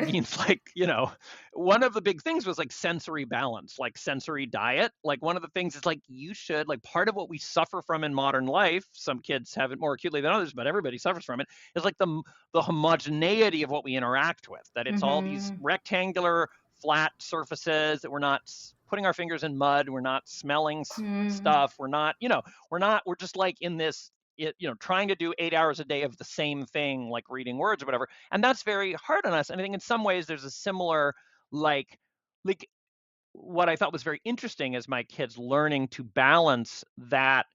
one of the big things was like sensory balance, like sensory diet. Like one of the things is like you should like part of what we suffer from in modern life. Some kids have it more acutely than others, but everybody suffers from it. Is like the homogeneity of what we interact with. That it's all these Mhm. rectangular flat surfaces, that we're not putting our fingers in mud, we're not smelling Mhm. stuff, we're just like in this trying to do 8 hours a day of the same thing, like reading words or whatever, and that's very hard on us. And I think in some ways there's a similar like like what I thought was very interesting is my kids learning to balance that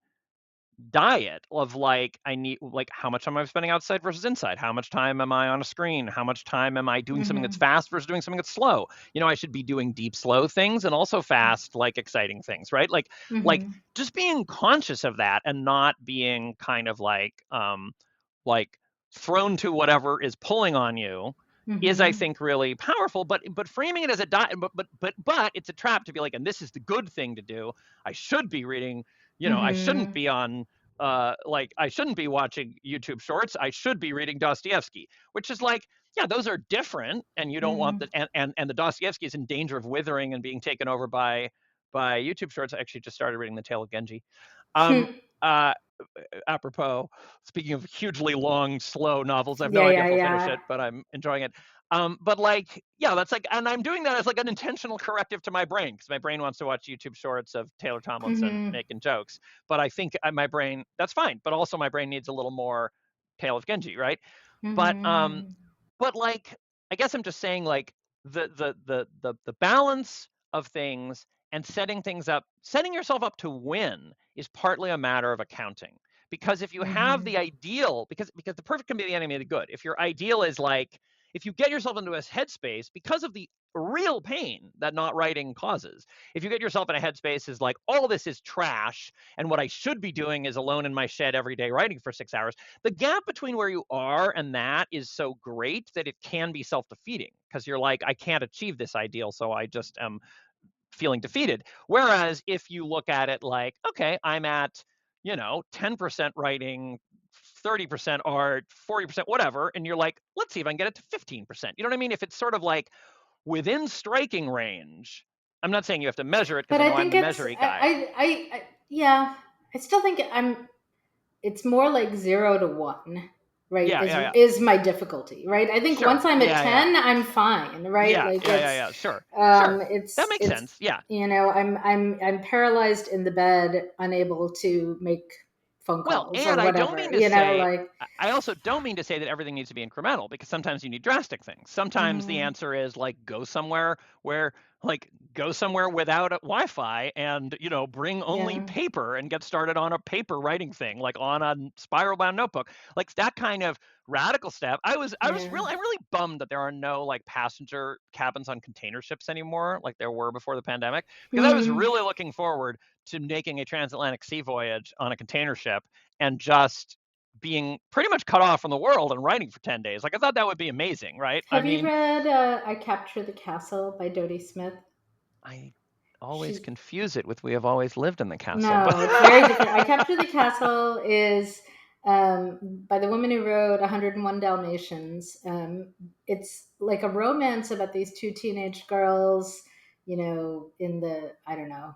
diet of like I need like how much time am I spending outside versus inside? How much time am I on a screen? How much time am I doing something that's Mhm. fast versus doing something that's slow? I should be doing deep slow things and also fast like exciting things, right? Like Mhm. just being conscious of that and not being kind of like thrown to whatever is pulling on you is I Mhm. think really powerful, but framing it as a diet, but it's a trap to be like, and this is the good thing to do. I should be reading, I shouldn't Mhm. be on like I shouldn't be watching YouTube shorts. I should be reading Dostoevsky, which is like, yeah, those are different, and you don't want Mhm. that. And the Dostoevsky is in danger of withering and being taken over by YouTube shorts. I actually just started reading The Tale of Genji. Um, uh, Apropos, speaking of hugely long, slow novels, I have no Yeah, idea yeah, if I'll finish yeah. it, but I'm enjoying it. But like, yeah, that's like, and I'm doing that as like an intentional corrective to my brain because my brain wants to watch YouTube shorts of Taylor Tomlinson Mhm. making jokes. But I think my brain, that's fine. But also my brain needs a little more Tale of Genji, right? But Mhm. but like I guess I'm just saying like the balance of things and setting yourself up to win is partly a matter of accounting. Because if you have Mhm. the ideal, because the perfect can be the enemy of the good. If your ideal is like if you get yourself into a headspace because of the real pain that not writing causes. If you get yourself in a headspace is like all this is trash and what I should be doing is alone in my shed every day writing for 6 hours, the gap between where you are and that is so great that it can be self-defeating because you're like, I can't achieve this ideal, so I just am feeling defeated. Whereas if you look at it like, okay, I'm at, 10% writing, 30% art, 40%, whatever, and you're like, let's see if I can get it to 15%. You know what I mean? If it's sort of like within striking range, I'm not saying you have to measure it because But I I know I'm think the it's measury guy. yeah. I still think it's more like 0 to 1, right? Yeah, is yeah, yeah. is my difficulty, right? I think once Sure. I'm at Yeah, yeah. 10 I'm fine, right? Yeah, Like yeah, yeah, it's yeah. Sure. Sure. That makes it's sense. Yeah. I'm paralyzed in the bed, unable to make phone Well, calls or and I don't whatever, mean to say, like. I also don't mean to say that everything needs to be incremental because sometimes you need drastic things. Sometimes the Mhm. answer is like go somewhere without a Wi-Fi and bring only Yeah. paper and get started on a paper writing thing like on a spiral bound notebook. Like that kind of radical step. Yeah. I'm really bummed that there are no like passenger cabins on container ships anymore like there were before the pandemic because I was Mm. really looking forward to making a transatlantic sea voyage on a container ship and just being pretty much cut off from the world and writing for 10 days. Like I thought that would be amazing, right? I Have you mean, read I Capture the Castle by Dodie Smith? I always She's confuse it with We Have Always Lived in the Castle, but No, it's very different. I Capture the Castle is by the woman who wrote 101 Dalmatians. It's like a romance about these two teenage girls, in the, I don't know,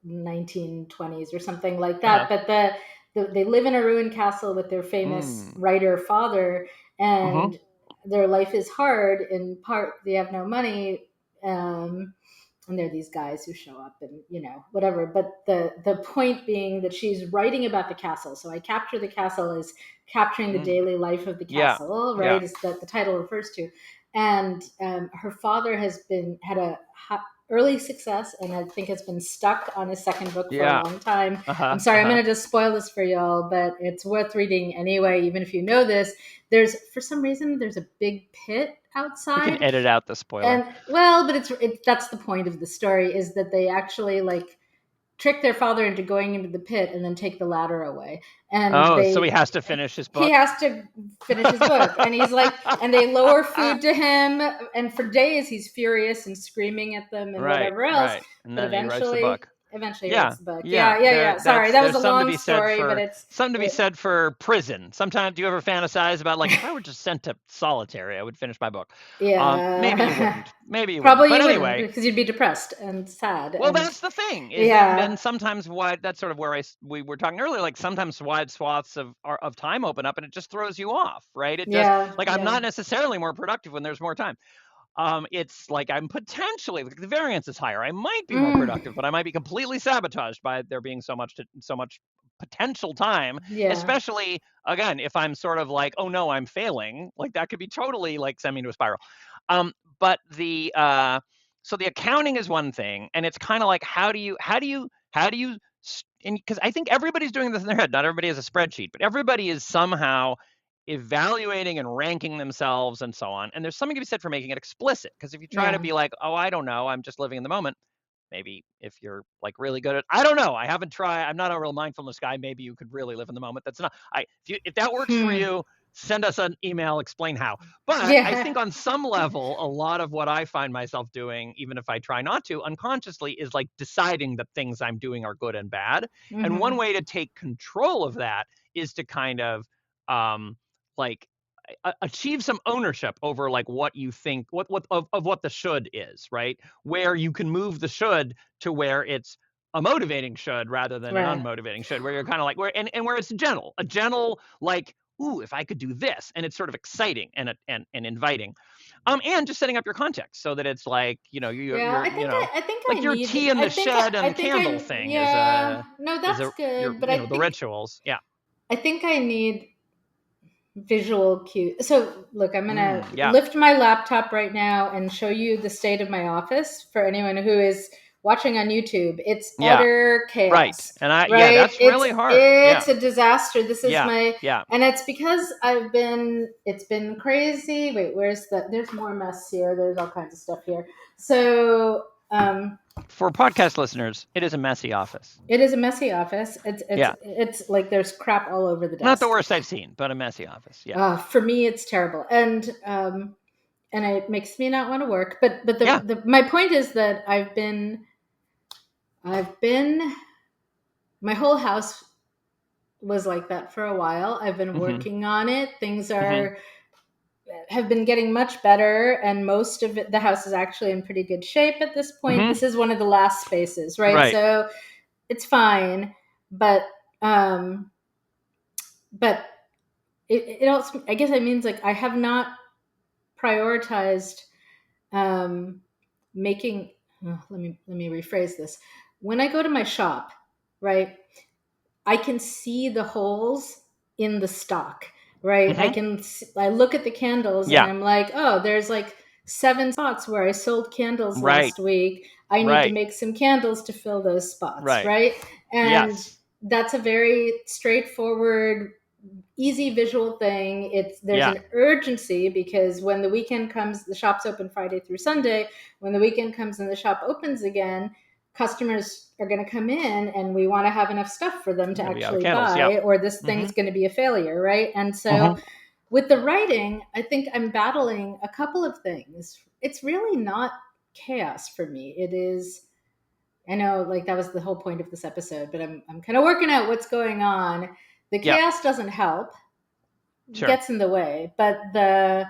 1920s or something like uh-huh. that. But they live in a ruined castle with their famous Mm. writer father, Mm-hmm. and their life is hard. In part, they have no money. And there are these guys who show up and whatever, but the point being that she's writing about the castle. So I Capture the Castle is capturing the Mm. daily life of the Yeah. castle, Yeah. right, is that the title refers to. And her father had a early success, and I think has been stuck on his second book for a Yeah. long time. I'm Uh-huh. sorry, I'm Uh-huh. going to just spoil this for y'all, but it's worth reading anyway, even if you know this. For some reason there's a big pit We can outside. edit out the spoiler. And well, but that's the point of the story, is that they actually, like, trick their father into going into the pit and then take the ladder away. And Oh, so he they has to finish his he book. has to finish his book, and he's like, and they lower food to him, and for days he's furious and screaming at them and Right, whatever else. right. And But then he writes the book. eventually he writes Yeah, the book. yeah. Yeah, yeah, yeah. Sorry, that was There's a something to long be said story, but for it's it, prison. Sometimes do you ever fantasize about like if I were just sent to solitary, I would finish my book. Maybe you yeah. wouldn't. Maybe you wouldn't. Probably But you wouldn't, anyway, because you'd be depressed and sad well, and that's the thing is, and yeah, then sometimes why that's sort of where we were talking earlier. Like sometimes wide swaths of time open up, and it just throws you off, right? It just yeah, like I'm yeah. not necessarily more productive when there's more time. It's like I'm potentially like the variance is higher. I might be more Mm, productive, but I might be completely sabotaged by there being so much potential time. yeah, Especially again, if I'm sort of like, oh no, I'm failing. Like that could be totally like send me into a spiral. But the so the accounting is one thing, and it's kind of like how do you and because I think everybody's doing this in their head. Not everybody has a spreadsheet, but everybody is somehow evaluating and ranking themselves and so on. And there's something to be said for making it explicit. Because if you try to yeah. be like, oh, I don't know, I'm just living in the moment, maybe if you're like really good at, I don't know, I haven't tried, I'm not a real mindfulness guy, maybe you could really live in the moment. That's not, if that works for Hmm. you, send us an email, explain how. But I Yeah. think on some level, a lot of what I find myself doing, even if I try not to unconsciously, is like deciding that things I'm doing are good and bad. And one Hmm. way to take control of that is to kind of um like achieve some ownership over like what you think of what the should is, right? Where you can move the should to where it's a motivating should rather than an Right. unmotivating should, where you're kind of like where and where it's a gentle like, ooh, if I could do this, and it's sort of exciting and inviting. And just setting up your context so that it's like, Yeah, I think I like your need tea in the shed I and think candle I thing yeah, no, is that's a good, but the rituals. Yeah. I think I need visual cues. So, look, I'm going to Yeah. lift my laptop right now and show you the state of my office for anyone who is watching on YouTube. It's Yeah. utter Right. chaos, And yeah, right? that's really hard. Yeah. It's a disaster. This is Yeah. my Yeah. and it's because it's been crazy. Wait, there's more mess here. There's all kinds of stuff here. So, For podcast listeners, it is a messy office. it is a messy office. Yeah. It's like there's crap all over the Not the desk. worst I've seen, but a messy office. Yeah. For me, it's terrible, and it makes me not want to work. But Yeah. my point is that I've been my whole house was like that for a while. I've been Mm-hmm. working on it. Things Mm-hmm. are have been getting much better, and most of it, the house is actually in pretty good shape at this point. Mm-hmm. This is one of the last spaces, right? Right. So it's fine, but um, but it also, I guess it means like I have not prioritized um, making. Let me rephrase this. When I go to my shop, right, I can see the holes in the stock. Right, Mm-hmm. I look at the candles and Yeah. I'm like, oh, there's like 7 spots where I sold candles Right. last week. I need to Right. make some candles to fill those spots, Right. right? And Yes. that's a very straightforward, easy visual thing. There's Yeah. an urgency because when the weekend comes, the shop's open Friday through Sunday. When the weekend comes and the shop opens again, customers are going to come in and we want to have enough stuff for them You're to gonna be out of actually candles. Yeah. buy, or this Mm-hmm. thing's going to be a failure, right? And so Mm-hmm. with the writing, I think I'm battling a couple of things. It's really not chaos for me. It is, I know, like that was the whole point of this episode, but I'm kind of working out what's going on. The Yeah. chaos doesn't help, Sure. gets in the way, but the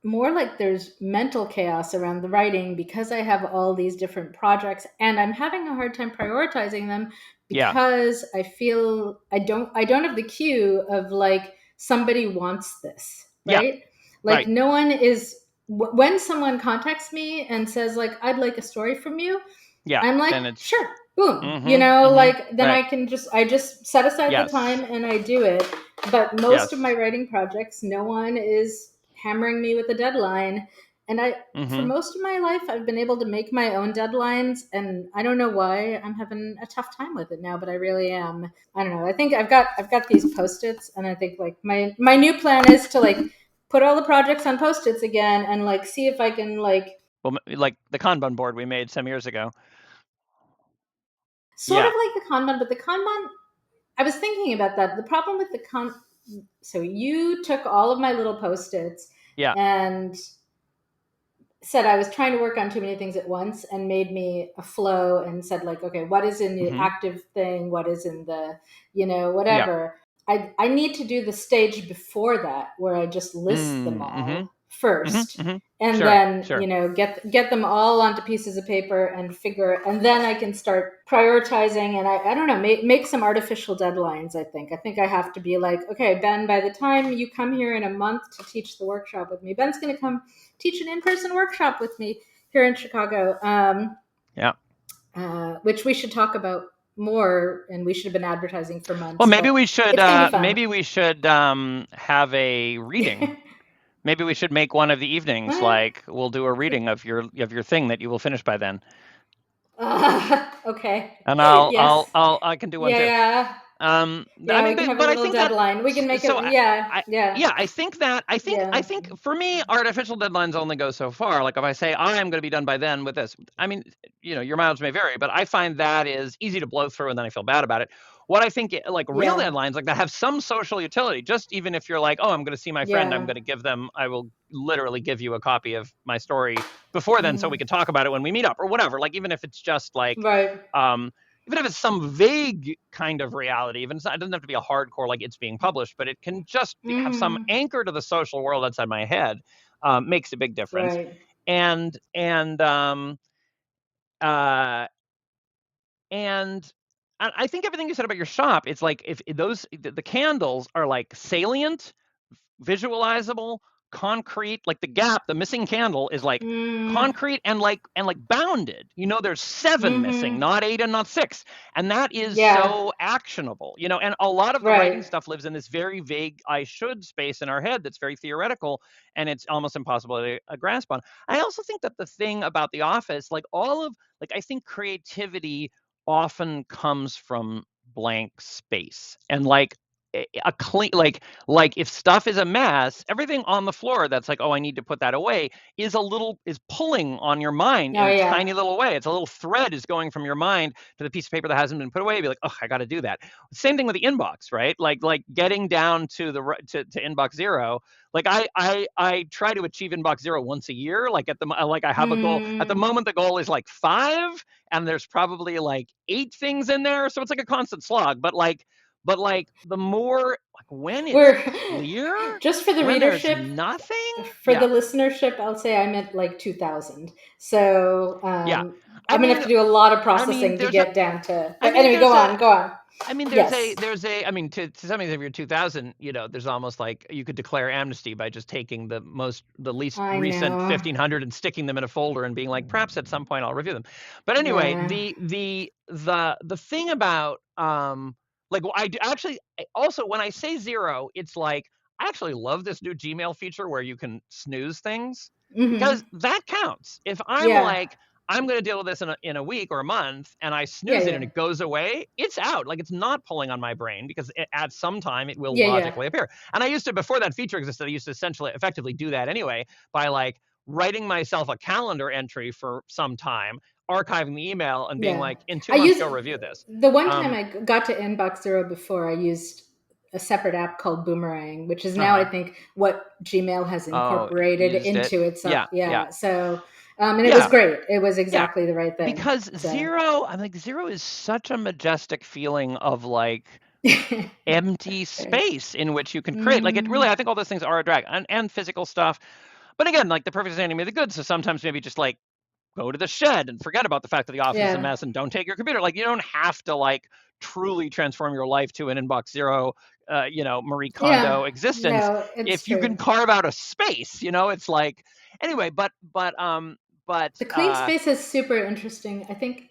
more like there's mental chaos around the writing because I have all these different projects and I'm having a hard time prioritizing them Yeah. because I feel I don't have the cue of like somebody wants this, Yeah. right? Like Right. no one is when someone contacts me and says like I'd like a story from you, Yeah. I'm like, Then it's. sure, boom. Mm-hmm. Mm-hmm. Like then Right. I just set aside the Yes. time and I do it. But most of my Yes. writing projects, no one is hammering me with a deadline. And for Mm-hmm. most of my life, I've been able to make my own deadlines. And I don't know why I'm having a tough time with it now, but I really am. I don't know. I think I've got these post-its and I think like my new plan is to like put all the projects on post-its again and like see if I can like Well, like the Kanban board we made some years ago. sort of Yeah. like the Kanban, but the Kanban, I was thinking about that. The problem with the so you took all of my little post-its Yeah. and said I was trying to work on too many things at once and made me a flow and said like, okay, what is in the Hmm. active thing? What is in the, Yeah. whatever. I need to do the stage before that where I just list them Mm-hmm. all Hmm. first Hmm. and Sure. then, Sure. get them all onto pieces of paper and and then I can start prioritizing and I don't know, make some artificial deadlines. I think I have to be like, okay, Ben, by the time you come here in a month to teach the workshop with me, Ben's going to come teach an in-person workshop with me here in Chicago, Yeah. which we should talk about more, and we should have been advertising for Well, months, but it's going to be fun. maybe we should have a reading. Maybe we should make one of the evenings like we'll do a reading of your thing that you will finish by then. Okay. And Yes. I can do one Yeah, too. yeah. I Yeah, mean, we can have a but I little think that deadline. We can make so it. Yeah, I yeah, yeah, I think that I yeah, think for me, artificial deadlines only go so far. Like if I say I am going to be done by then with this, I mean, your mileage may vary, but I find that is easy to blow through, and then I feel bad about it. What I think, like real yeah, deadlines, like that have some social utility, just even if you're like, oh, I'm going to see my friend, I'm yeah. going to give them, I will literally give you a copy of my story before then, so we Mm, can talk about it when we meet up or whatever. Like even if it's just like, right. um, even if it's some vague kind of reality, even it doesn't have to be a hardcore like it's being published, but it can just have some Mm, anchor to the social world outside my head, makes a big difference. right. And and uh, and I think everything you said about your shop, it's like if those the candles are like salient, visualizable, concrete. Like the gap, the missing candle is like Mm, concrete and like bounded. There's seven missing, mm-hmm. not eight and not six. And that is Yeah, so actionable. And a lot of the writing right. stuff lives in this very vague I should space in our head that's very theoretical and it's almost impossible to grasp on. I also think that the thing about The Office, like all of like I think creativity often comes from blank space and like a clean like if stuff is a mess, everything on the floor that's like, oh, I need to put that away is pulling on your mind in Oh, a yeah. tiny little way. It's a little thread is going from your mind to the piece of paper that hasn't been put away. Be like, oh, I got to do that. Same thing with the inbox, right? Like getting down to to inbox zero. Like I try to achieve inbox zero once a year. Like like I have a goal. At the Mm, moment, the goal is like 5, and there's probably like 8 things in there, so it's like a constant slog. But the more like when it's we're clear, just for the when there's readership, nothing, for yeah, the listenership, I'll say I'm at like 2,000. So yeah. I I'm gonna have mean, to do a lot of I mean, processing to there's a, get down to. I But mean, anyway, go there's a, on, go on. I mean, Yes, I mean, to some extent, if you're 2000, there's almost like you could declare amnesty by just taking the least I recent know. 1500 and sticking them in a folder and being like, perhaps at some point I'll review them. But anyway, Yeah. the thing about, like, well, actually, also when I say zero, it's like, I actually love this new Gmail feature where you can snooze things because Mm-hmm. that counts. If I'm Yeah. like, I'm going to deal with this in a week or a month, and I Yeah. snooze it Yeah. and it goes away, it's out. Like it's not pulling on my brain because at some time it will Yeah. Yeah. logically appear. And I used to, before that feature existed, I used to essentially effectively do that anyway by like writing myself a calendar entry for some time, archiving the email, and being Yeah. like, in two I months, use go review this. the one time Um, I got to inbox zero before, I used a separate app called Boomerang, which is uh now I huh. think what Gmail has Oh, incorporated used it. into itself. Yeah, yeah, Yeah. So, and it was yeah, great. It was yeah. exactly the right thing. Because So. I'm like, zero is such a majestic feeling of like empty Right. space in which you can create. Like it really, Mm, I think all those things are a drag and physical stuff. But again, like the perfect is the enemy of the good. So sometimes maybe just like go to the shed and forget about the fact that the office is a yeah. mess and don't take your computer. Like you don't have to like truly transform your life to an inbox zero, Marie Yeah. Kondo existence. No, it's If you true. can carve out a space, it's like anyway. But The clean space is super interesting. I think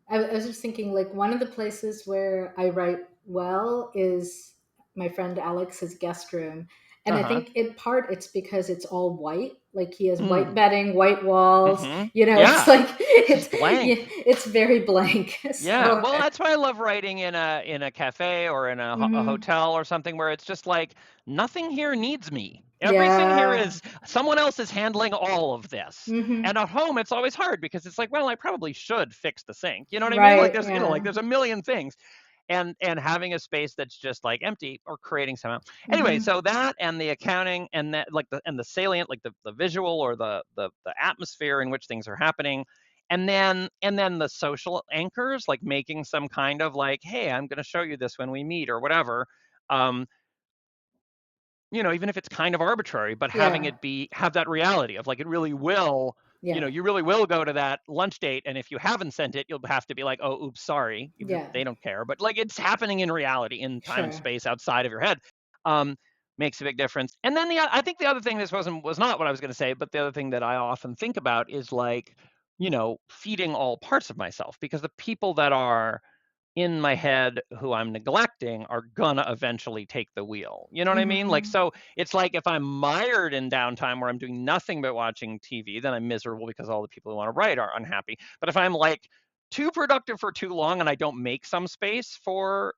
I was just thinking like one of the places where I write well is my friend Alex's guest room. And I uh-huh. think in part it's because it's all white. Like he has white Mm, bedding, white walls. mm-hmm. It's Yeah, like it's just yeah, blank. it's very blank. Yeah, So well, that's why I love writing in a cafe or in a mhm. hotel or something where it's just like nothing here needs me. Everything here Yeah. is someone else is handling all of this. Hmm. And at home, it's always hard because it's like, well, I probably should fix the sink. You know what I mean? Like Right. there's, Yeah. like there's a million things. And having a space that's just like empty or creating somehow. Anyway, Hmm. so that and the accounting and that like the salient, like the visual or the atmosphere in which things are happening. And then the social anchors, like making some kind of like, hey, I'm gonna show you this when we meet or whatever. Um, even if it's kind of arbitrary, but having Yeah. it have that reality of like it really will, Yeah. you really will go to that lunch date. And if you haven't sent it, you'll have to be like, oh, oops, sorry, even if Yeah. they don't care. But like it's happening in reality in time, Sure. space outside of your head. Um, Makes a big difference. And then I think the other thing, this was not what I was going to say, but the other thing that I often think about is like, feeding all parts of myself, because the people that are in my head who I'm neglecting are gonna eventually take the wheel. You know what I mean? Like, Hmm. so it's like if I'm mired in downtime where I'm doing nothing but watching TV, then I'm miserable because all the people who want to write are unhappy. But if I'm like too productive for too long and I don't make some space for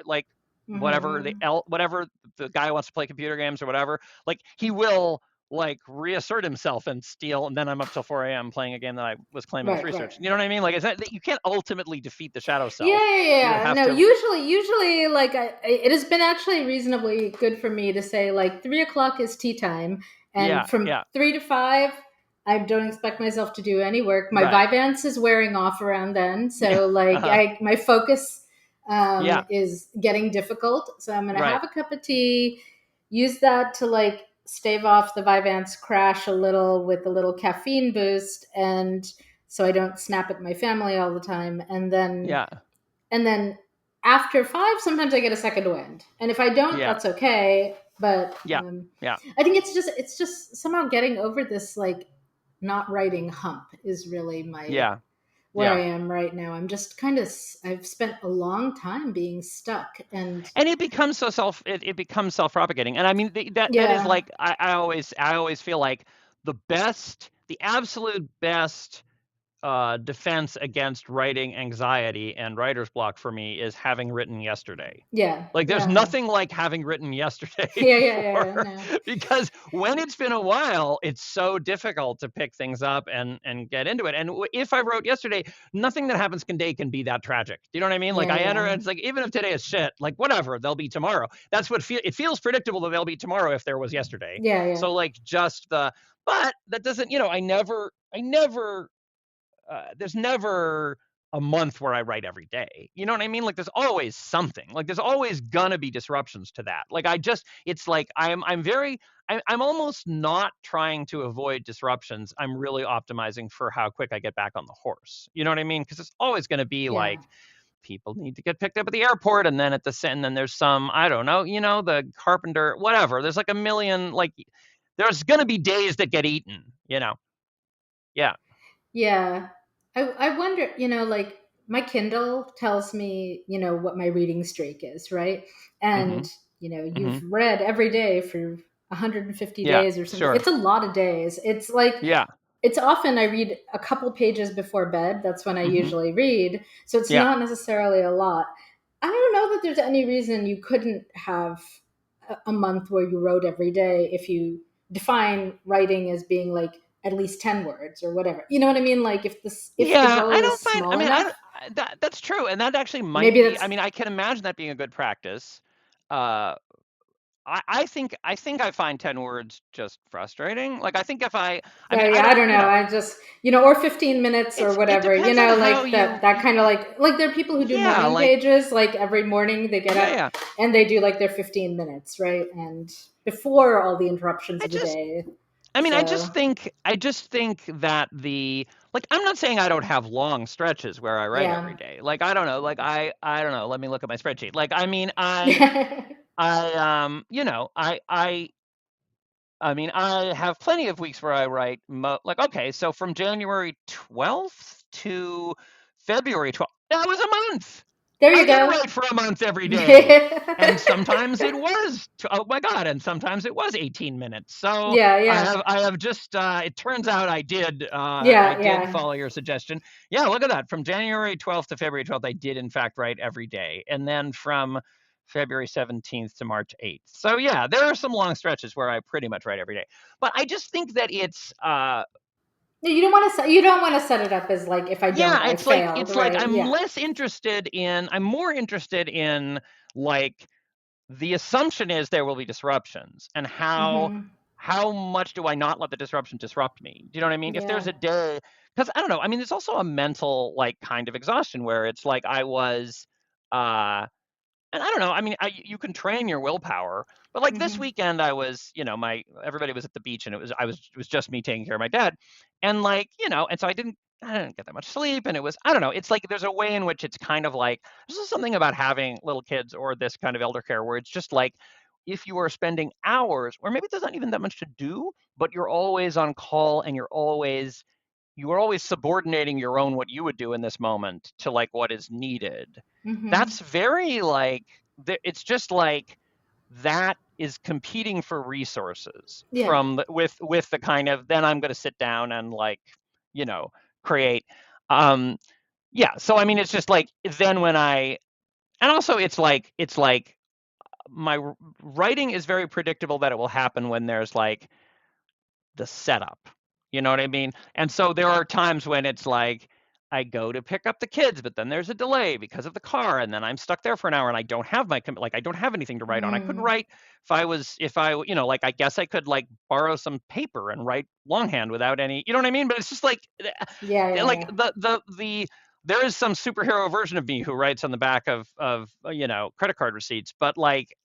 like Hmm. whatever the guy wants to play computer games or whatever, like he will like reassert himself and steal, and then I'm up till 4 a.m. playing a game that I was claiming was Right. Right. research. You know what I mean? Like, is that you can't ultimately defeat the shadow Yeah, self. yeah, You yeah. have No, to, usually, like it has been actually reasonably good for me to say like 3 o'clock is tea time, and yeah, from yeah, 3 to 5, I don't expect myself to do any work. My right, Vyvanse is wearing off around then, yeah, so like uh-huh, my focus yeah, is getting difficult. So I'm gonna right, have a cup of tea, use that to like stave off the Vyvanse crash a little with a little caffeine boost, and so I don't snap at my family all the time, yeah, and then after 5 sometimes I get a second wind, and if I don't, yeah, that's okay. But yeah, yeah, I think it's just somehow getting over this like not writing hump is really my yeah, where I yeah. am right now. I'm just kind of I've spent a long time being stuck, and And it becomes it becomes self-propagating. And I mean that is yeah, like I always feel like the absolute best defense against writing anxiety and writer's block for me is having written yesterday. yeah, Like there's yeah, nothing like having written yesterday yeah, yeah, for yeah, no, because when it's been a while, it's so difficult to pick things up and get into it. And if I wrote yesterday, nothing that happens today can be that tragic. Do you know what I mean? Like yeah, I enter yeah, and it's like even if today is shit, like whatever, there'll be tomorrow. That's what it feels predictable that there'll be tomorrow if there was yesterday. yeah, yeah, So like just the but that doesn't, I never there's never a month where I write every day. You know what I mean? Like there's always something. Like there's always gonna be disruptions to that. Like it's like I'm almost not trying to avoid disruptions. I'm really optimizing for how quick I get back on the horse. You know what I mean? Because it's always going to be yeah. like people need to get picked up at the airport, and then and then there's some, I don't know, the carpenter, whatever. There's like a million, like there's going to be days that get eaten. Yeah. Yeah. I wonder, like my Kindle tells me, what my reading streak is, right? Mm-hmm. And, Mm-hmm. you've read every day for 150 Yeah, days or something. sure. It's a lot of days. It's like, Yeah. it's often I read a couple pages before bed. That's when I Mm-hmm. usually read. So it's Yeah. not necessarily a lot. I don't know that there's any reason you couldn't have a month where you wrote every day if you define writing as being like at least 10 words or whatever. You know what I mean? Like if the Yeah, goal I is don't find I small mean, enough, that's true, and that actually might maybe be, I that's mean, I can imagine that being a good practice. Uh, I think I find 10 words just frustrating. Like, I think I mean, I yeah, I don't, don't know. I just or 15 minutes or it whatever. depends on how Like that kind of like there are people who do yeah, morning like, pages. Like every morning they get yeah, up yeah. and they do like their 15 minutes, right? And before all the interruptions I of the just day. I mean, So I just think that like I'm not saying I don't have long stretches where I write every yeah. day. Like I don't know, like I don't know, let me look at my spreadsheet. Like I mean, I mean, I have plenty of weeks where I write like okay, so from January 12th to February 12th, that was a month. There I you did go. write for a month every day. And Yeah, sometimes it was, oh my God, and sometimes it was 18 minutes. So yeah. I have just, it turns out I Yeah, did yeah. follow your suggestion. Yeah, look at that. From January 12th to February 12th, I did in fact write every day. And then from February 17th to March 8th. So yeah, there are some long stretches where I pretty much write every day. But I just think that it's You don't want to. You don't want to set it up as like, if I don't, yeah, I failed, it's like right? I'm Yeah. less interested in I'm more interested in like the assumption is there will be disruptions and Hmm. how much do I not let the disruption disrupt me? Do you know what I mean? If Yeah. there's a day, because I don't know, I mean, there's also a mental like kind of exhaustion where it's like I was and I don't know. I mean, you can train your willpower, but like this Hmm. weekend, I was, my everybody was at the beach, and it was just me taking care of my dad, and like and so I didn't get that much sleep, and it was I don't know. It's like there's a way in which it's kind of like there's just something about having little kids or this kind of elder care where it's just like if you are spending hours, or maybe there's not even that much to do, but you're always on call and you are always subordinating your own what you would do in this moment to like what is needed. Hmm. That's very like it's just like that is competing for resources Yeah. with the kind of then I'm going to sit down and like you know create um yeah, so I mean it's just like then when I and also it's like my writing is very predictable that it will happen when there's like the setup. You know what I mean? And so there are times when it's like I go to pick up the kids, but then there's a delay because of the car, and then I'm stuck there for an hour, and I don't have like I don't have anything to write on. I could Mm. write if I like I guess I could like borrow some paper and write longhand without any, you know what I mean? But it's just like Yeah. Yeah. like Yeah. the there is some superhero version of me who writes on the back of credit card receipts, but like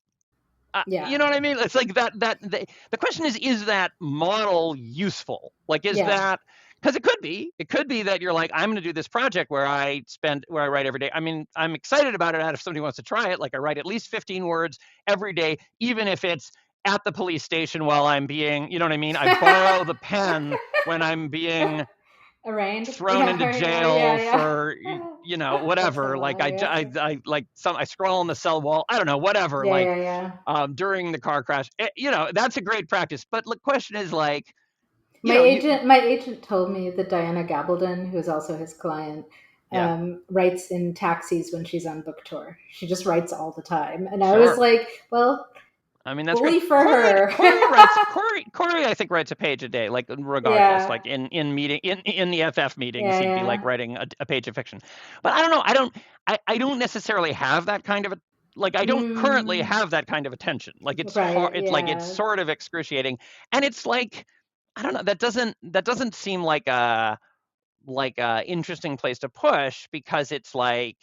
Yeah. you know what I mean? It's like the question is that model useful? Like, is Yeah. that because it could be that you're like, I'm going to do this project where I write every day. I mean, I'm excited about it. If somebody wants to try it, like I write at least 15 words every day, even if it's at the police station while I'm being, you know what I mean? I borrow the pen when I'm being Arraigned. thrown Yeah. into Yeah. jail for Yeah. That's whatever. Like hilarious. I scroll on the cell wall. I don't know, whatever. Yeah. Like Yeah. Yeah. during the car crash. That's a great practice. But the question is like, My you agent told me that Diana Gabaldon, who is also his client, yeah, writes in taxis when she's on book tour. She just writes all the time, and I was sure. like, "Well, I mean, that's great. bully for her." Corey I think writes a page a day, like regardless, Yeah, like in meeting in the FF meetings, yeah, he'd be like yeah. writing a page of fiction. But I don't know. I don't necessarily have that kind of a like I don't currently Mm, have that kind of attention. Like it's hard. right. It's like it's Yeah. sort of excruciating, and it's like I don't know. That doesn't seem like a interesting place to push because it's like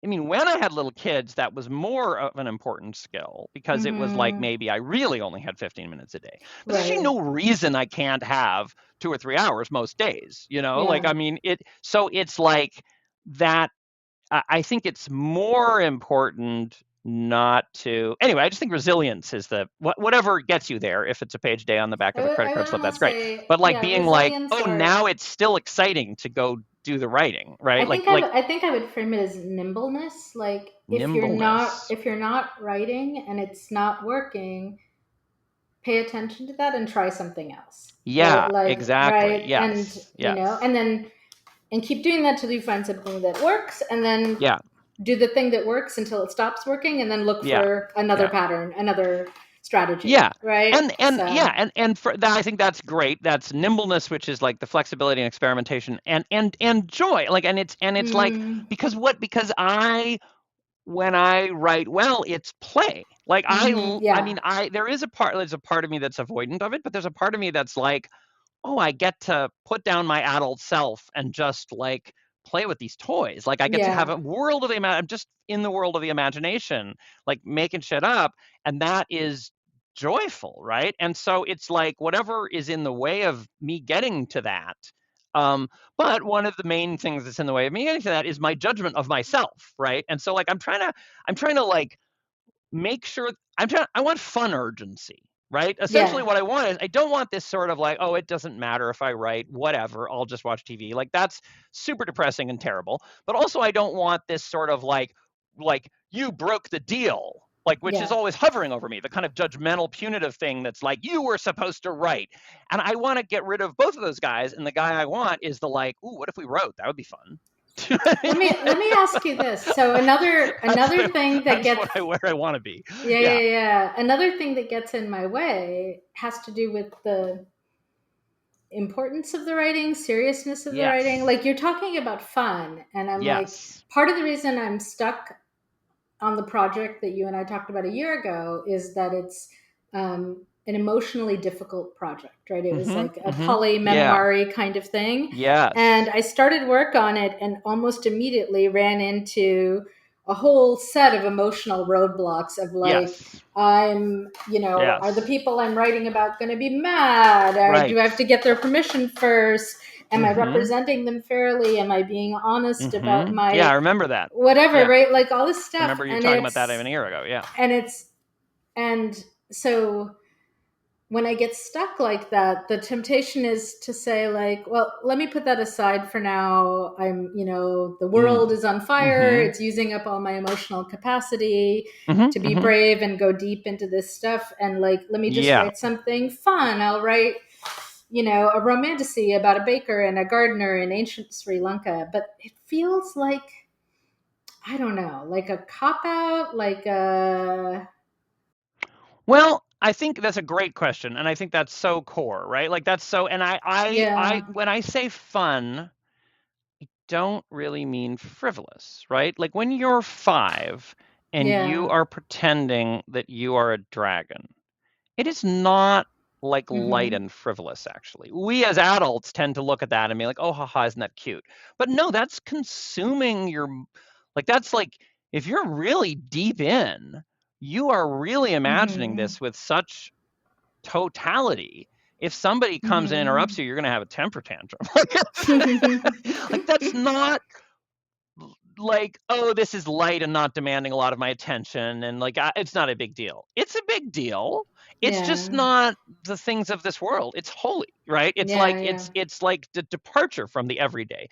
I mean, when I had little kids, that was more of an important skill because it was like Mm-hmm. maybe I really only had 15 minutes a day. But there's actually Right. no reason I can't have 2 or 3 hours most days, Like, Yeah. I mean, so it's like that. I think it's more important not to. Anyway, I just think resilience is whatever gets you there. If it's a page a day on the back of a credit I card would slip, that's almost great. say, But like yeah, being like, resilience, oh, or now it's still exciting to go do the writing, right? I think I would frame it as nimbleness. Like, nimbleness. if you're not writing and it's not working, pay attention to that and try something else, right? Yeah, Like, exactly. right. And Yes, yes. and then and keep doing that till you find something that works, and then Yeah, do the thing that works until it stops working, and then look yeah, for another yeah, pattern, another strategy, yeah. right? And So, yeah, and for that, I think that's great. That's nimbleness, which is like the flexibility and experimentation, and joy. Like, and it's like mm, because I when I write well, it's play. Like I yeah, mean, there's a part of me that's avoidant of it, but there's a part of me that's like oh, I get to put down my adult self and just like play with these toys. Like I get to have yeah, a world of I'm just in the world of the imagination, like making shit up, and that is joyful, right? And so it's like whatever is in the way of me getting to that. Um, but one of the main things that's in the way of me getting to that is my judgment of myself, right? And so like I'm trying to like make sure I want fun urgency, right? Essentially yeah, what I want is I don't want this sort of like, oh, it doesn't matter if I write whatever, I'll just watch TV. Like that's super depressing and terrible. But also I don't want this sort of like you broke the deal. Like which is yeah, always hovering over me, the kind of judgmental punitive thing that's like you were supposed to write. And I want to get rid of both of those guys and the guy I want is the like, ooh, what if we wrote? That would be fun. Do you know what I Let me mean? ask you this. So another thing that That's gets, what I where I want to be. yeah, Yeah. yeah, yeah. Another thing that gets in my way has to do with the importance of the writing, seriousness of the writing. Yes. Like you're talking about fun, and I'm like, Yes. part of the reason I'm stuck on the project that you and I talked about a year ago is that it's an emotionally difficult project, right? It was Mm-hmm. like a Mm-hmm. poly Yeah. memoir kind of thing. And Yes. I started work on it and almost immediately ran into a whole set of emotional roadblocks of like, Yes. are the Yes. people I'm writing about going to be mad? Or do I Right. have to get their permission first? Am I Mm-hmm. representing them fairly? Am I being honest about Mm-hmm. Yeah, my I remember that. whatever, Yeah. right? Like all this I stuff. remember you talking about that even a year ago. Yeah. And it's, and so when I get stuck like that, the temptation is to say, like, well, let me put that aside for now. The world Mm. is on fire. Mm-hmm. It's using up all my emotional capacity to Mm-hmm. be Mm-hmm. brave and go deep into this stuff. And like, let me just Yeah. write something fun. I'll write, a romantasy about a baker and a gardener in ancient Sri Lanka. But it feels like, I don't know, like a cop out, like a, Well, I think that's a great question, and I think that's so core, right? Like that's so, and yeah, when I say fun, don't really mean frivolous, right? Like when you're 5 and you yeah. are pretending that you are a dragon, it is not like light Mm-hmm. and frivolous, actually. We as adults tend to look at that and be like, oh, haha, isn't that cute? But no, that's consuming your, like, that's like, if you're really deep in, you are really imagining Mm-hmm. this with such totality. If somebody comes and interrupts Mm-hmm. you, you're going to have a temper tantrum. Like, that's not like, oh, this is light and not demanding a lot of my attention, and like it's not a big deal. It's a big deal. It's just Yeah. not the things of this world. It's holy, right? It's Yeah, like yeah. it's like the departure from the everyday.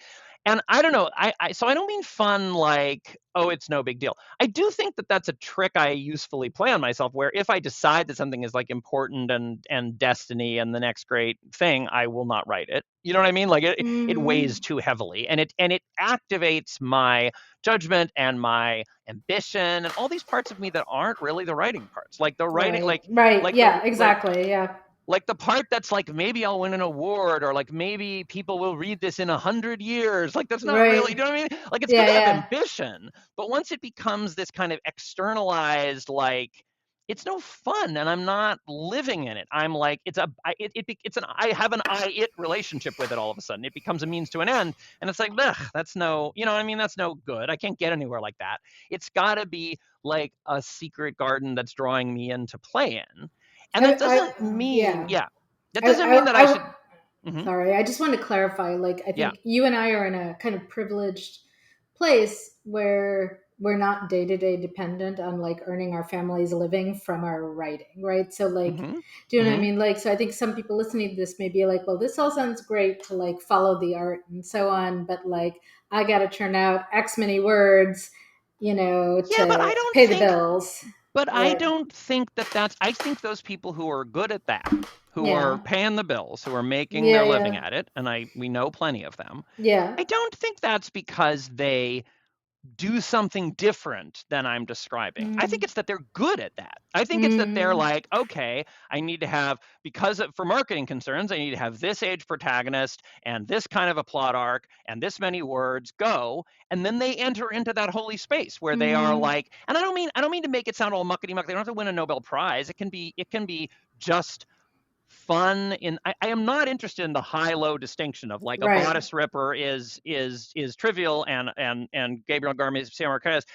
And I don't know. So I don't mean fun like, oh, it's no big deal. I do think that that's a trick I usefully play on myself, where if I decide that something is like important and destiny and the next great thing, I will not write it. You know what I mean? Like it weighs Mm-hmm. too heavily, and it activates my judgment and my ambition and all these parts of me that aren't really the writing parts. Like the writing, Right. Right. like the Yeah, exactly. Yeah. like the part that's like maybe I'll win an award, or like maybe people will read this in 100 years. Like that's not really, Right. you know what I mean? Like it's good Yeah, to have yeah. ambition, but once it becomes this kind of externalized, like it's no fun, and I'm not living in it. I'm like it's an I have an I it relationship with it. All of a sudden, it becomes a means to an end, and it's like, ugh, that's no, you know what I mean? That's no good. I can't get anywhere like that. It's got to be like a secret garden that's drawing me in to play in, and that doesn't mean, Yeah. yeah, that I, doesn't mean that I I, should. Hmm. Sorry, I just want to clarify. Like, I Yeah. think you and I are in a kind of privileged place where we're not day to day dependent on like earning our family's living from our writing, right? So, like, Hmm. do you know what I Hmm. mean? Like, so I think some people listening to this may be like, well, this all sounds great to like follow the art and so on, but like, I got to turn out X many words, Yeah, to pay the bills. but I Or, don't think that that's. I think those people who are good at that, who are yeah, paying the bills, who are making yeah, their living yeah, at it, and we know plenty of them. yeah. I don't think that's because they do something different than I'm describing. I think Mm, it's that they're good at that. I think it's that they're mm, like, okay, I need to have, for marketing concerns, I need to have this age protagonist and this kind of a plot arc and this many words go. And then they enter into that holy space where they are mm, like, and I don't mean to make it sound all muckety muck. They don't have to win a Nobel Prize. It can be just fun. I am not interested in the high low distinction of like a right. bodice ripper is trivial, and Gabriel Garcia Marquez.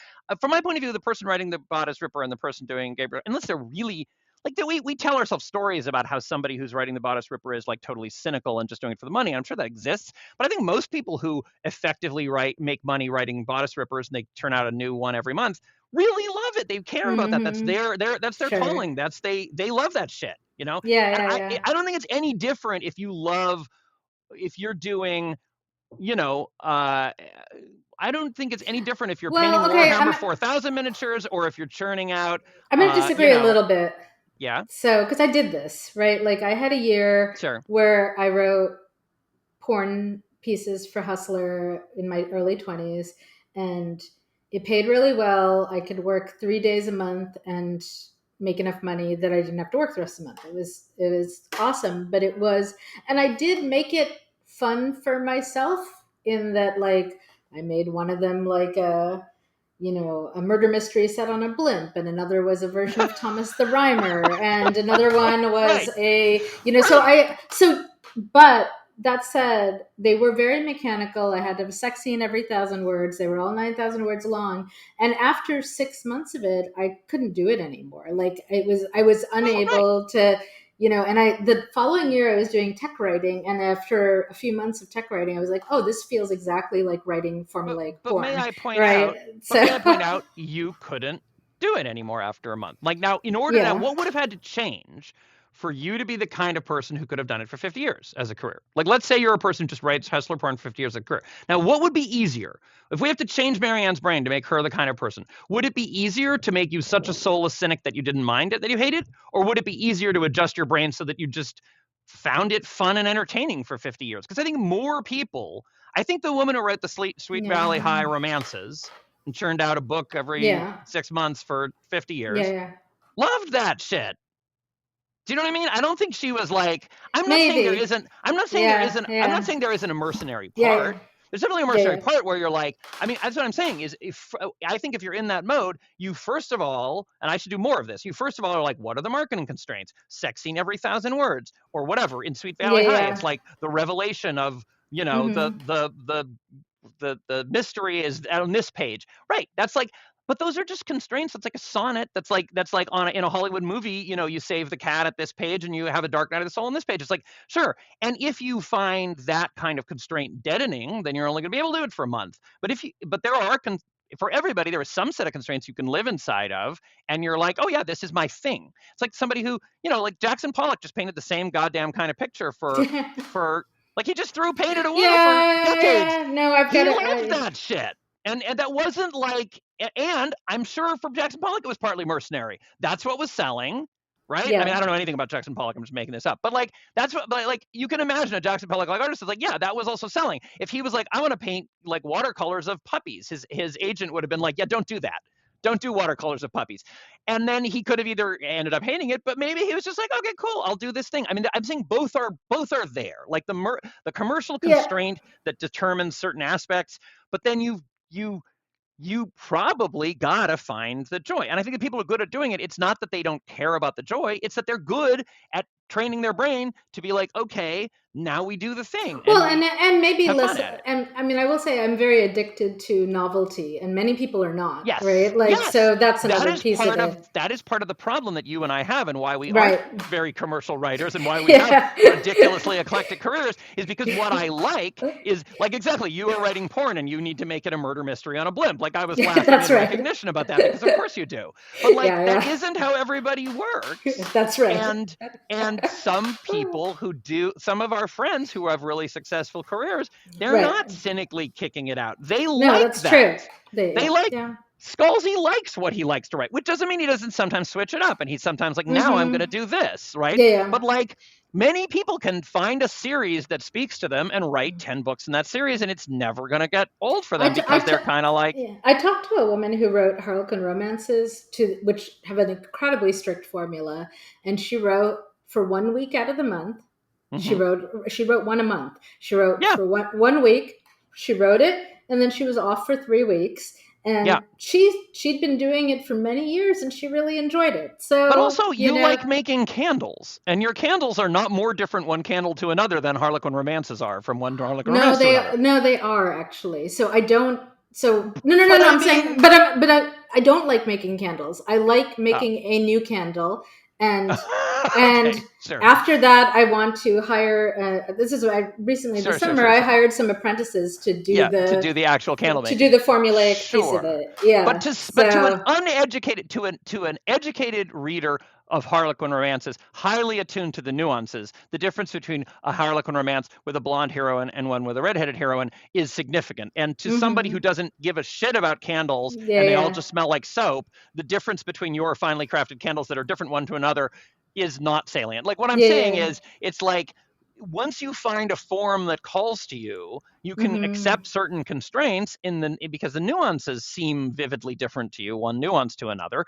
From my point of view, the person writing the bodice ripper and the person doing Gabriel, unless they're really like that, we tell ourselves stories about how somebody who's writing the bodice ripper is like totally cynical and just doing it for the money. I'm sure that exists, but I think most people who effectively make money writing bodice rippers, and they turn out a new one every month, really love it. They care about that. That's Mm-hmm. their Sure. calling. They love that shit, you know. Yeah, And yeah, I yeah. I don't think it's any different if you're doing, you know, I don't think it's any different if you're painting Well, okay, Warhammer 4,000 miniatures, or if you're churning out, I'm going to you disagree a know, little bit. yeah, So, because I did this, right? Like, I had a year sure, where I wrote porn pieces for Hustler in my early 20s, and it paid really well. I could work 3 days a month and make enough money that I didn't have to work the rest of the month. It was awesome, but it was, and I did make it fun for myself in that, like, I made one of them like a murder mystery set on a blimp, and another was a version of Thomas the Rhymer, and another one was Right, right. but that said, they were very mechanical. I had to have a sex scene every 1,000 words. They were all 9,000 words long. And after 6 months of it, I couldn't do it anymore. Like, I was Well, right. unable to, and the following year I was doing tech writing. And after a few months of tech writing, I was like, oh, this feels exactly like writing But formulaic but may porn. I point Right. out, but So, may I point out you couldn't do it anymore after a month. Like now, yeah. what would have had to change for you to be the kind of person who could have done it for 50 years as a career? Like let's say you're a person who just writes hustler porn for 50 years as a career. Now, what would be easier? If we have to change Marianne's brain to make her the kind of person, would it be easier to make you such a soulless cynic that you didn't mind it, that you hated? Or would it be easier to adjust your brain so that you just found it fun and entertaining for 50 years? Because I think more people I think the woman who wrote the Sweet Valley High Yeah. romances and churned out a book every Yeah. 6 months for 50 Yeah. years Yeah. loved that shit. Do you know what I mean? I don't think she was like, Maybe. Yeah. I'm not Yeah. saying there isn't a mercenary Yeah. part. Yeah. There's definitely a Yeah. mercenary Yeah. part where you're like, I mean, that's what I'm saying is if I think if you're in that mode, you first of all, and I should do more of this, you first of all are like, what are the marketing constraints? Sex scene every 1,000 words or whatever. In Sweet Yeah. Valley High, it's Yeah. like the revelation of, Mm-hmm. the mystery is on this page. Right. That's like but those are just constraints. That's like a sonnet. That's like in a Hollywood movie, you save the cat at this page and you have a Dark Night of the Soul on this page. It's like, sure. And if you find that kind of constraint deadening, then you're only going to be able to do it for a month. But there are for everybody, there is some set of constraints you can live inside of, and you're like, oh yeah, this is my thing. It's like somebody who, like Jackson Pollock just painted the same goddamn kind of picture for like he just threw painted a wall for Yeah. decades. Yeah. No, I've got He it. loved that shit. And that wasn't like and I'm sure for Jackson Pollock it was partly mercenary. That's what was selling, right? I mean, I Yeah. don't know anything about Jackson Pollock. I'm just making this up. But like that's what but like you can imagine a Jackson Pollock like artist is like, yeah, that was also selling. If he was like, I want to paint like watercolors of puppies, his agent would have been like, yeah, don't do that. Don't do watercolors of puppies. And then he could have either ended up hating it, but maybe he was just like, okay, cool, I'll do this thing. I mean, I'm saying both are there. Like the commercial Yeah. constraint that determines certain aspects, but then you you probably gotta find the joy. And I think if people are good at doing it, it's not that they don't care about the joy, it's that they're good at training their brain to be like, okay, now we do the thing and Well, and we and maybe have fun less. at it. And I mean, I will say I'm very addicted to novelty, and many people are not. Yes. Right. Like, Yes. so that's That another is piece of part of it. the problem that you and I have and why we aren't Right. very commercial writers and why we have Yeah. ridiculously eclectic careers is because what I like is like exactly you are writing porn and you need to make it a murder mystery on a blimp. Like I was Yeah. laughing That's in right. recognition about that because of course you do. But like that Yeah. isn't how everybody works. Yeah. That's right. And some people who do some of our friends who have really successful careers, they're Right. not cynically kicking it out. They No, like that's true. that. They Yeah. like Yeah. Scalzi likes what he likes to write, which doesn't mean he doesn't sometimes switch it up and he's sometimes like, now I'm going to Mm-hmm. do this, right? Yeah. Yeah. But like many people can find a series that speaks to them and write 10 books in that series and it's never going to get old for I, them t- I, because t- they're kind of like, yeah. I talked to a woman who wrote Harlequin romances, which have an incredibly strict formula, and she wrote for 1 week out of the month. mm-hmm, She wrote one a month. She wrote yeah, for one week. She wrote it, and then she was off for 3 weeks. yeah. And she'd been doing it for many years, and she really enjoyed it. But So, also, you like making candles, and your candles are not more different one candle to another than Harlequin romances are from one Harlequin romance to another. no, they are actually. So I don't. So no, no, no, But no. I I'm saying, mean, I don't like making candles. I like oh, making a new candle, and okay, sure, after that, I want to hire. This is what I recently sure, this sure, summer sure, I sure. hired some apprentices Yeah, to do the actual candle to do making. the formulaic piece of Sure. it. Yeah. But to an So. uneducated to an educated reader of Harlequin romances, highly attuned to the nuances, the difference between a Harlequin romance with a blonde heroine and one with a redheaded heroine is significant. And to somebody who Hmm. doesn't give a shit about candles Yeah. and they all Yeah. just smell like soap, the difference between your finely crafted candles that are different one to another is not salient. Like what I'm Yeah. saying Yeah. is it's like once you find a form that calls to you, you can Mm-hmm. accept certain constraints in the because the nuances seem vividly different to you, one nuance to another.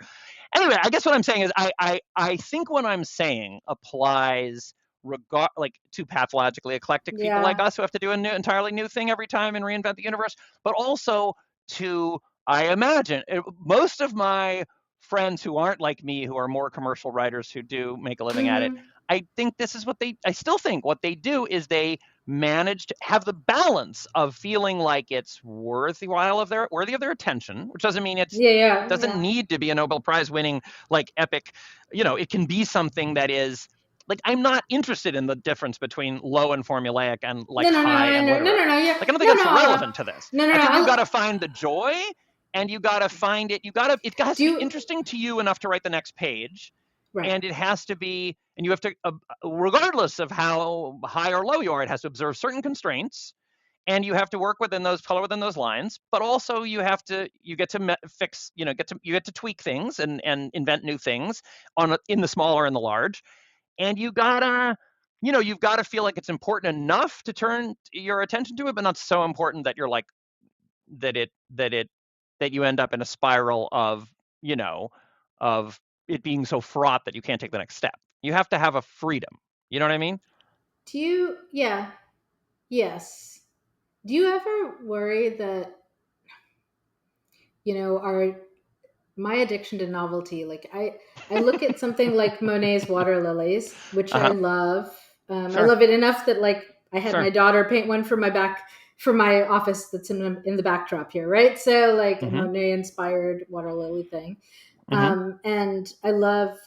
Anyway, I guess what I'm saying is I think what I'm saying applies like to pathologically eclectic people like Yeah. us who have to do a entirely new thing every time and reinvent the universe, but also to, I imagine, most of my friends who aren't like me, who are more commercial writers who do make a living at it, Mm-hmm. I think this is what I still think what they do is they manage to have the balance of feeling like it's worthy of their attention, which doesn't mean Yeah, yeah, doesn't yeah. need to be a Nobel Prize winning like epic, it can be something that is like, I'm not interested in the difference between low and formulaic and No, like no, no, high I and know. No, no, literary. no. Yeah. Like, I don't think No, that's no. relevant to this. No, no, I no. think you've got to find the joy, and you got to find it. It has Do to be you? interesting to you enough to write the next page. Right. And it has to be, and you have to, regardless of how high or low you are, it has to observe certain constraints, and you have to work within those, follow within those lines, but also you get to fix, you get to tweak things and invent new things in the small or in the large. And you've got to feel like it's important enough to turn your attention to it, but not so important that you're like, that you end up in a spiral of, you know of it being so fraught that you can't take the next step. You have to have a freedom. You know what I mean? Do you? Yeah. Yes. Do you ever worry that our my addiction to novelty? Like I look at something like Monet's Water Lilies, which I Uh-huh. love. I Sure. love it enough that like I had my Sure. daughter paint one for my office that's in the backdrop here, right? So like a Mm-hmm. Monet inspired water lily thing. Mm-hmm. And I love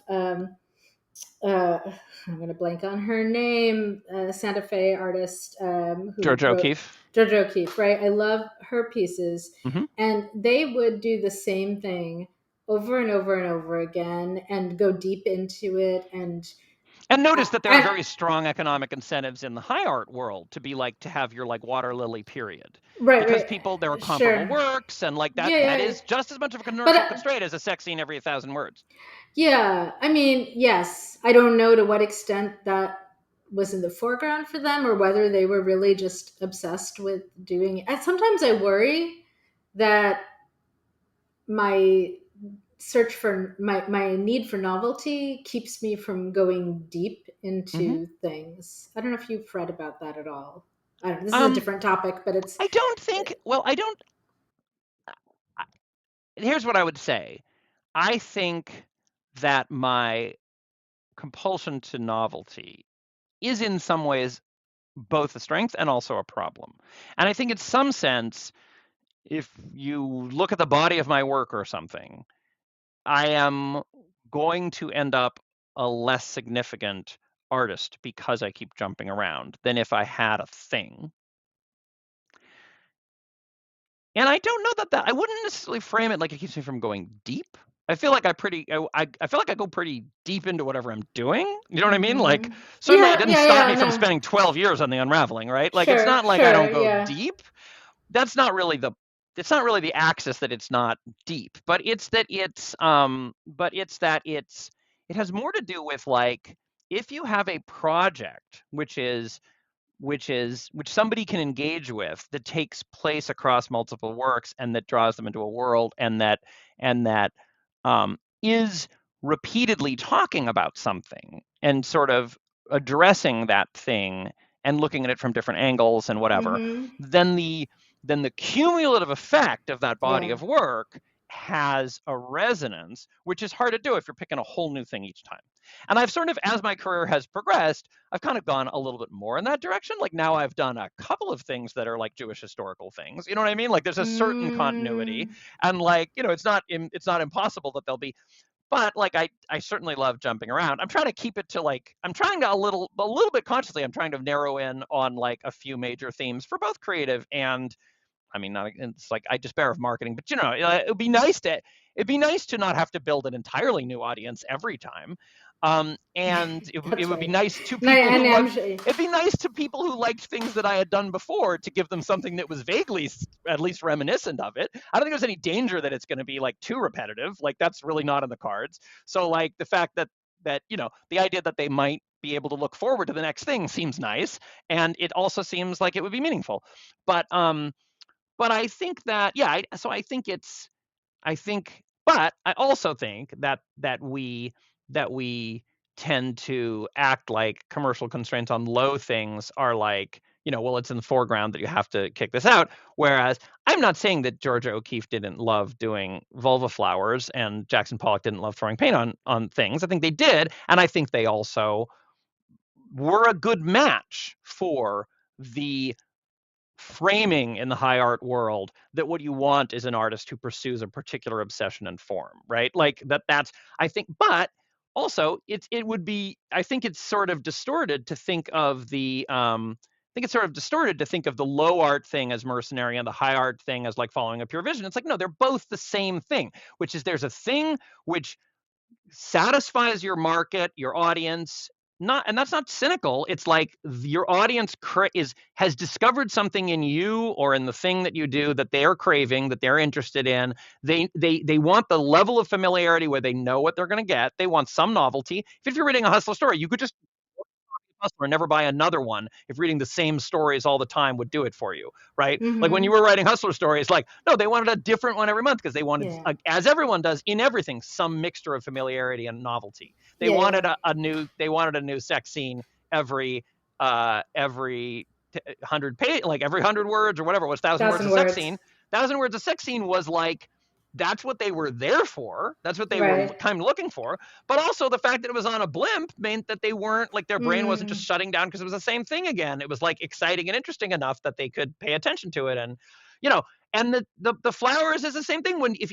uh, I'm going to blank on her name, Santa Fe artist who George wrote O'Keeffe. JoJo O'Keeffe, right? I love her pieces. Mm-hmm. And they would do the same thing over and over and over again and go deep into it. And notice that there are And very strong economic incentives in the high art world to be like, to have your like water lily period, right, because right. people, there are comparable Sure. works, and like that Yeah, that yeah. is just as much of a But commercial constraint as a sex scene every 1,000 words. yeah, I mean, yes, I don't know to what extent that was in the foreground for them or whether they were really just obsessed with doing it. And sometimes I worry that my my need for novelty keeps me from going deep Mm-hmm. into things. I don't know if you've read about that at all. I don't, this is a um different topic, but it's I don't think, well, I don't I- here's what I would say. I think that my compulsion to novelty is in some ways both a strength and also a problem. And I think in some sense, if you look at the body of my work or something, I am going to end up a less significant artist because I keep jumping around than if I had a thing. And I don't know that I wouldn't necessarily frame it like it keeps me from going deep. I feel like I feel like I go pretty deep into whatever I'm doing. You know what I mean? Like, certainly it yeah, didn't yeah, stop yeah, me from no. spending 12 years on The Unraveling, right? Like, it's Sure, not like I don't sure, go yeah. deep. That's not really it's not really the axis that it's not deep, but it has more to do with like, if you have a project which somebody can engage with, that takes place across multiple works and that draws them into a world, and that is repeatedly talking about something and sort of addressing that thing and looking at it from different angles and whatever, Mm-hmm. then the cumulative effect of that body Yeah. of work has a resonance, which is hard to do if you're picking a whole new thing each time. And I've sort of, as my career has progressed, I've kind of gone a little bit more in that direction. Like, now I've done a couple of things that are like Jewish historical things. You know what I mean? Like, there's a certain continuity, Mm, and like, it's not impossible that there'll be. But like, I certainly love jumping around. I'm trying to keep it to like, I'm trying to a little bit consciously. I'm trying to narrow in on like a few major themes for both creative and, I mean, not, it's like I despair of marketing, but it'd be nice to not have to build an entirely new audience every time. And it that's would be right. nice to And, I, people and who I'm love. sure. It'd be nice to people who liked things that I had done before, to give them something that was vaguely, at least reminiscent of it. I don't think there's any danger that it's going to be like too repetitive. Like, that's really not in the cards. So like, the fact that the idea that they might be able to look forward to the next thing seems nice, and it also seems like it would be meaningful. But I think that, yeah, so I think it's, I think, but I also think that we tend to act like commercial constraints on low things are like, well, it's in the foreground that you have to kick this out. Whereas I'm not saying that Georgia O'Keeffe didn't love doing vulva flowers and Jackson Pollock didn't love throwing paint on things. I think they did, and I think they also were a good match for the framing in the high art world that what you want is an artist who pursues a particular obsession and form, right? Like that's, I think, but also it would be, I think it's sort of distorted to think of the I think it's sort of distorted to think of the low art thing as mercenary and the high art thing as like following a pure vision. It's like, no, they're both the same thing, which is there's a thing which satisfies your market, your audience. Not, and that's not cynical. It's like your audience has discovered something in you or in the thing that you do that they're craving, that they're interested in. They want the level of familiarity where they know what they're going to get. They want some novelty. If you're reading a hustler story, you could just hustler and never buy another one if reading the same stories all the time would do it for you, right? Like when you Mm-hmm. were writing hustler stories, like, no, they wanted a different one every month because they wanted, Yeah. as everyone does in everything, some mixture of familiarity and novelty. They Yeah. wanted Yeah. a new sex scene every 100 page, like every 100 words or whatever it was, 1,000 words Thousand of sex words. scene. 1,000 words of sex scene was like, that's what they were there for. That's what they were Right. kind of looking for. But also the fact that it was on a blimp meant that they weren't like, their brain wasn't just Mm. shutting down because it was the same thing again. It was like exciting and interesting enough that they could pay attention to it. And you know, and the flowers is the same thing. When if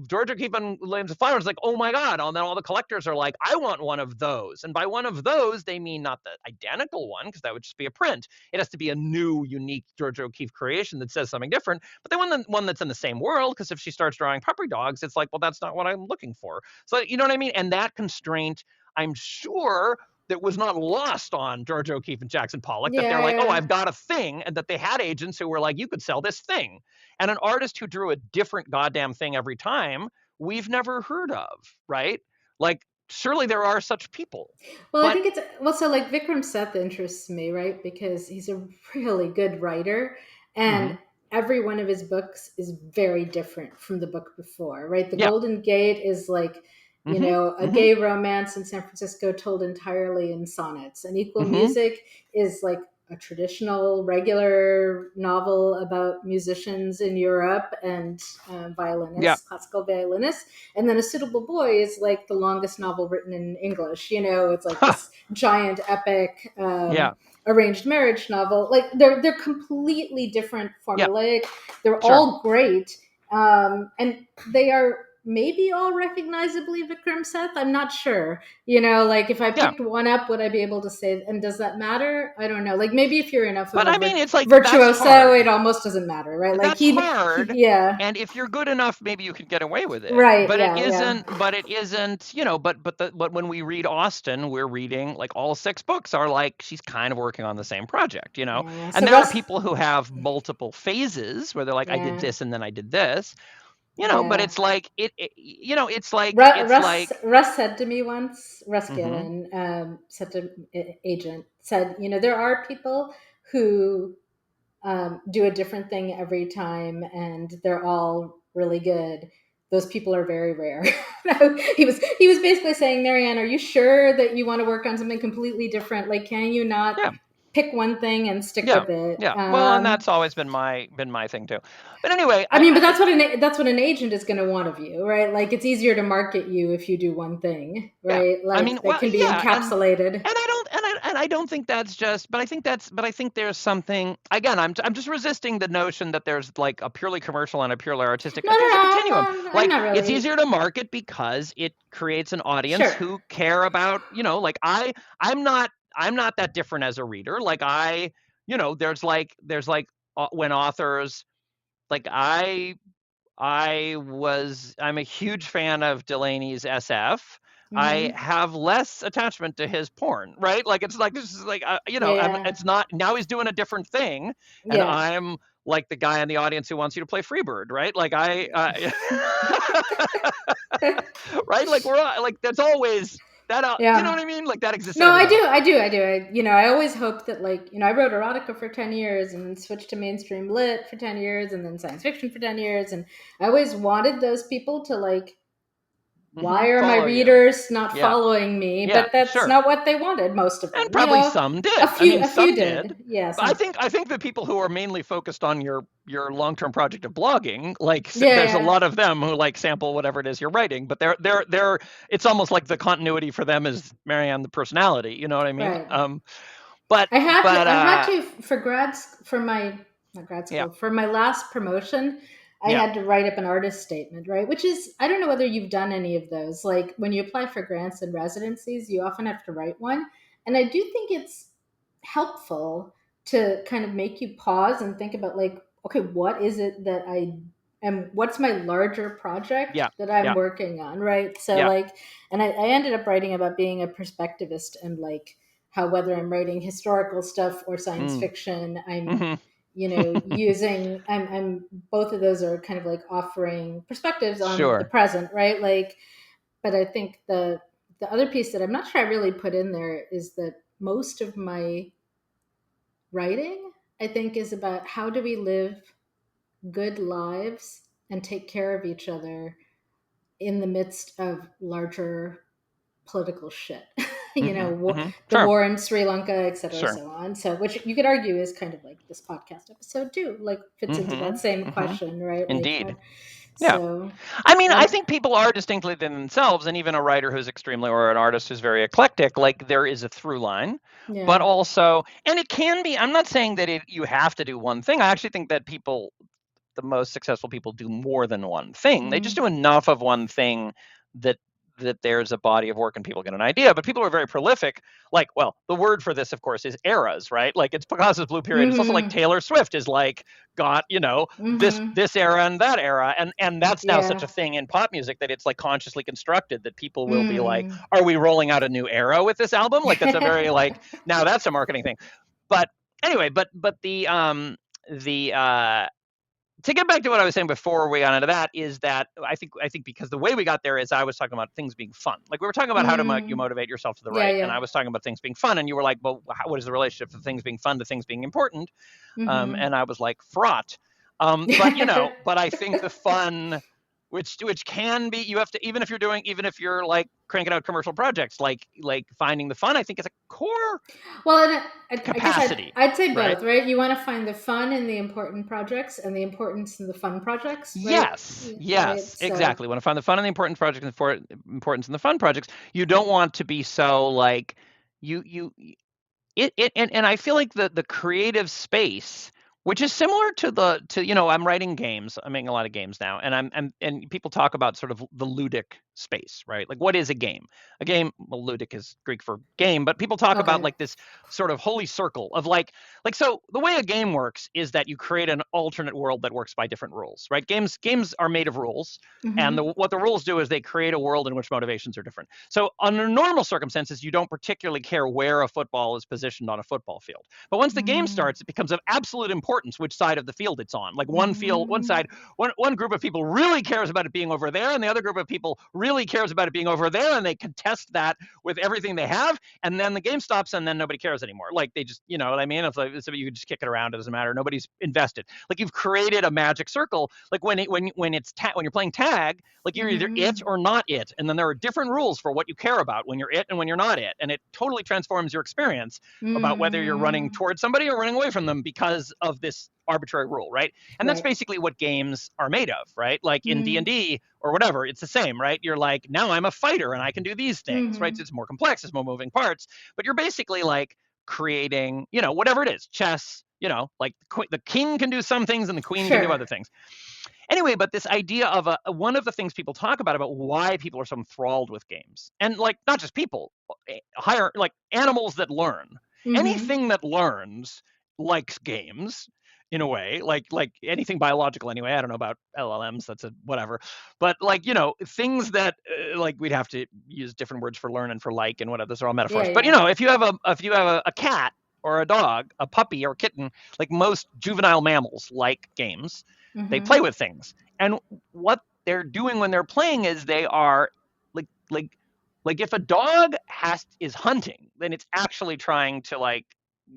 George O'Keeffe unlabels the flowers, like, oh my god, and then all the collectors are like, I want one of those. And by one of those, they mean not the identical one, because that would just be a print. It has to be a new, unique George O'Keeffe creation that says something different. But they want the one that's in the same world, because if she starts drawing puppy dogs, it's like, well, that's not what I'm looking for. So you know what I mean? And that constraint, I'm sure, that was not lost on George O'Keeffe and Jackson Pollock, that they're Yeah. like, oh, Yeah. I've got a thing, and that they had agents who were like, you could sell this thing. And an artist who drew a different goddamn thing every time, we've never heard of, right? Like, surely there are such people. Well, I But think it's well. So like Vikram Seth interests me, right? Because he's a really good writer, and mm-hmm, every one of his books is very different from the book before, right? The yeah, Golden Gate is like, mm-hmm, a mm-hmm, gay romance in San Francisco told entirely in sonnets. And Equal mm-hmm, Music is like a traditional, regular novel about musicians in Europe and yeah, violinists, classical violinists. And then A Suitable Boy is like the longest novel written in English. It's like ha, this giant epic yeah, arranged marriage novel. Like they're completely different yeah, formulaic. They're sure, all great, and they are maybe all recognizably Vikram Seth. I'm not sure. Like if I yeah. picked one up, would I be able to say? And does that matter? I don't know. Like maybe if you're enough of But a I mean, it's like, that's virtuoso, it hard. almost doesn't matter, right? Like That's hard. yeah, And if you're good enough, maybe you can get away with it. right, But it yeah, yeah, isn't, but it isn't, but when we read Austen, we're reading like all 6 books are like, she's kind of working on the same project. yeah. And So there are Russ, people who have multiple phases where they're like, I did yeah, this and then I did this, but yeah. it's like Russ said to me once, Russ mm-hmm, Gillen, said to agent, said, there are people who do a different thing every time, and they're all really good. Those people are very rare. He was basically saying, Marianne, are you sure that you want to work on something completely different? Like, can you not yeah. pick one thing and stick Yeah, with it? yeah. Well, and that's always been my thing too. But anyway, I mean, but that's what an agent is going to want of you, right? Like it's easier to market you if you do one thing, yeah. right? I mean, Like that well, can be yeah, and encapsulated. I don't think that's just, but I think there's something, again, I'm just resisting the notion that there's like a purely commercial and a purely artistic. No, no, There's a continuum. no, I'm Like not it's really easier to market because it creates an audience sure. who care about, like I'm not that different as a reader. Like there's like when authors, like I'm a huge fan of Delaney's SF. I Hmm. have less attachment to his porn, right? Like it's like, this is like, Yeah, yeah, it's not, now he's doing a different thing, and yeah. I'm like the guy in the audience who wants you to play Freebird, right? Like right? Like we're all, like that's always. That you know Yeah. what I mean? Like that exists in No, I everybody. do. I always hope that, like, I wrote erotica for 10 years and then switched to mainstream lit for 10 years and then science fiction for 10 years. And I always wanted those people to, like, why are my Follow you. readers not Yeah. following me? Yeah, But that's sure. not what they wanted, most of And them. probably some A did. I few, mean, a few some did. did. Yeah, But some. I think the people who are mainly focused on your long-term project of blogging, like Yeah, there's a yeah. lot of them who like sample whatever it is you're writing, but they're it's almost like the continuity for them is Marianne the personality, you know what I mean? Right. But but I had to for for my not grad yeah. school for my last promotion. I Yeah. had to write up an artist statement, right? Which is, I don't know whether you've done any of those. Like when you apply for grants and residencies, you often have to write one, and I do think it's helpful to kind of make you pause and think about, like, okay, what is it that I am? What's my larger project Yeah. that I'm Yeah. working on, right? So Yeah. like, and I ended up writing about being a perspectivist and like how, whether I'm writing historical stuff or science Mm. fiction, I'm, Hmm. using, I'm both of those are kind of like offering perspectives on the Sure. present, right? Like, but I think the other piece that I'm not sure I really put in there is that most of my writing, I think, is about how do we live good lives and take care of each other in the midst of larger political shit. Hmm. Hmm. The Sure. war in Sri Lanka, et cetera, Sure. so on. So, which you could argue is kind of like this podcast episode too, like fits into Hmm. that same Hmm. question, right? Like, Indeed. Yeah. so, I mean, I um, think people are distinctly within themselves, and even a writer who's extremely, or an artist who's very eclectic, like there is a through line, but yeah. also, and it can be, I'm not saying that you have to do one thing. I actually think that people, the most successful people, do more than one thing. They just Mm-hmm. do enough of one thing that there's a body of work and people get an idea. But people who are very prolific, like, well, the word for this, of course, is eras, right? Like it's Picasso's blue period. It's also like Mm-hmm. Taylor Swift is like got, Mm-hmm. this era and that era. And that's now such Yeah. a thing in pop music that it's like consciously constructed that people will be like, Mm. are we rolling out a new era with this album? Like that's a very like, now that's a marketing thing. But anyway, but the to get back to what I was saying before we got into that is that I think because the way we got there is I was talking about things being fun. Like we were talking about how to you Mm. motivate yourself to the Yeah, right, and yeah. I was talking about things being fun, and you were like, well, what is the relationship of things being fun to things being important? Mm-hmm. And I was like, fraught. But but I think the fun, which can be, you have to, even if you're like cranking out commercial projects, like finding the fun, I think is a core Well, and I guess capacity, I'd say right? both, right? You want to find the fun in the important projects and the importance in the fun projects, right? Yes, Right. yes, So, exactly. When I find the fun in the important project and for importance in the fun projects, you don't want to be so like you and I feel like the creative space, which is similar to I'm writing games. I'm making a lot of games now, and and people talk about sort of the ludic space, right? Like what is a game? A game, well, ludic is Greek for game, but people talk about okay. like this sort of holy circle of like so the way a game works is that you create an alternate world that works by different rules, right? Games are made of rules, and Mm-hmm. what the rules do is they create a world in which motivations are different. So under normal circumstances, you don't particularly care where a football is positioned on a football field. But once the game Mm-hmm. starts, it becomes of absolute importance which side of the field it's on. Like one Mm-hmm. side, one group of people really cares about it being over there, and the other group of people really cares about it being over there, and they contest that with everything they have. And then the game stops, and then nobody cares anymore. Like they just, you know what I mean? It's like you just kick it around; it doesn't matter. Nobody's invested. Like you've created a magic circle. Like when you're playing tag, like you're either it Mm-hmm. or not it, and then there are different rules for what you care about when you're it and when you're not it, and it totally transforms your experience about whether you're running Mm-hmm. towards somebody or running away from them because of this arbitrary rule, right? And that's Right. basically what games are made of, right? Like in Mm-hmm. D&D or whatever, it's the same, right? You're like, now I'm a fighter and I can do these things, right? Mm-hmm. So it's more complex, it's more moving parts, but you're basically like creating, whatever it is, chess, like the king can do some things and the queen can do Sure. other things. Anyway, but this idea of one of the things people talk about why people are so enthralled with games, and like not just people, higher like animals that learn, Mm-hmm. anything that learns likes games in a way, like anything biological anyway. I don't know about LLMs, that's a whatever, but like things that like we'd have to use different words for learn and for like and whatever. Those are all Yeah, metaphors. But yeah. if you have a cat or a dog, a puppy or a kitten, like most juvenile mammals like games, they play Mm-hmm. with things. And what they're doing when they're playing is they are like Like if a dog is hunting, then it's actually trying to like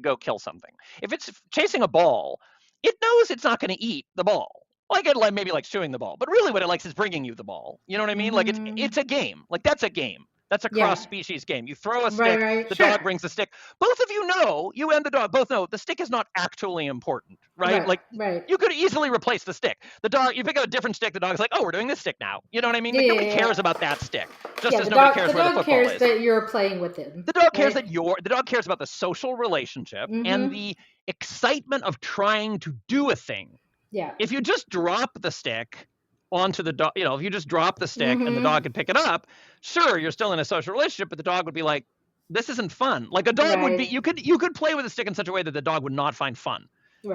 go kill something. If it's chasing a ball, it knows it's not going to eat the ball. Like it like maybe like chewing the ball, but really what it likes is bringing you the ball. You know what I mean? Like it's Mhm. a game. Like that's a game. That's a cross Yeah. species game. You throw a Right, stick, right. the Sure. dog brings the stick. Both of you know, you and the dog both know the stick is not actually important, right? Right, Like right. you could easily replace the stick. The dog, you pick up a different stick, the dog's like, oh, we're doing this stick now. You know what I mean? Yeah, Like yeah, nobody yeah, cares yeah. about that stick, just Yeah, as nobody cares the where the dog football cares is. that you're playing with him, The dog cares right? that the dog cares about the social relationship and Mhm. the excitement of trying to do a thing. Yeah. If you just drop the stick onto the dog, if you just drop the stick and the dog Mhm. can pick it up, sure, you're still in a social relationship, but the dog would be like, this isn't fun. Like a dog would be, Right. you could play with a stick in such a way that the dog would not find fun.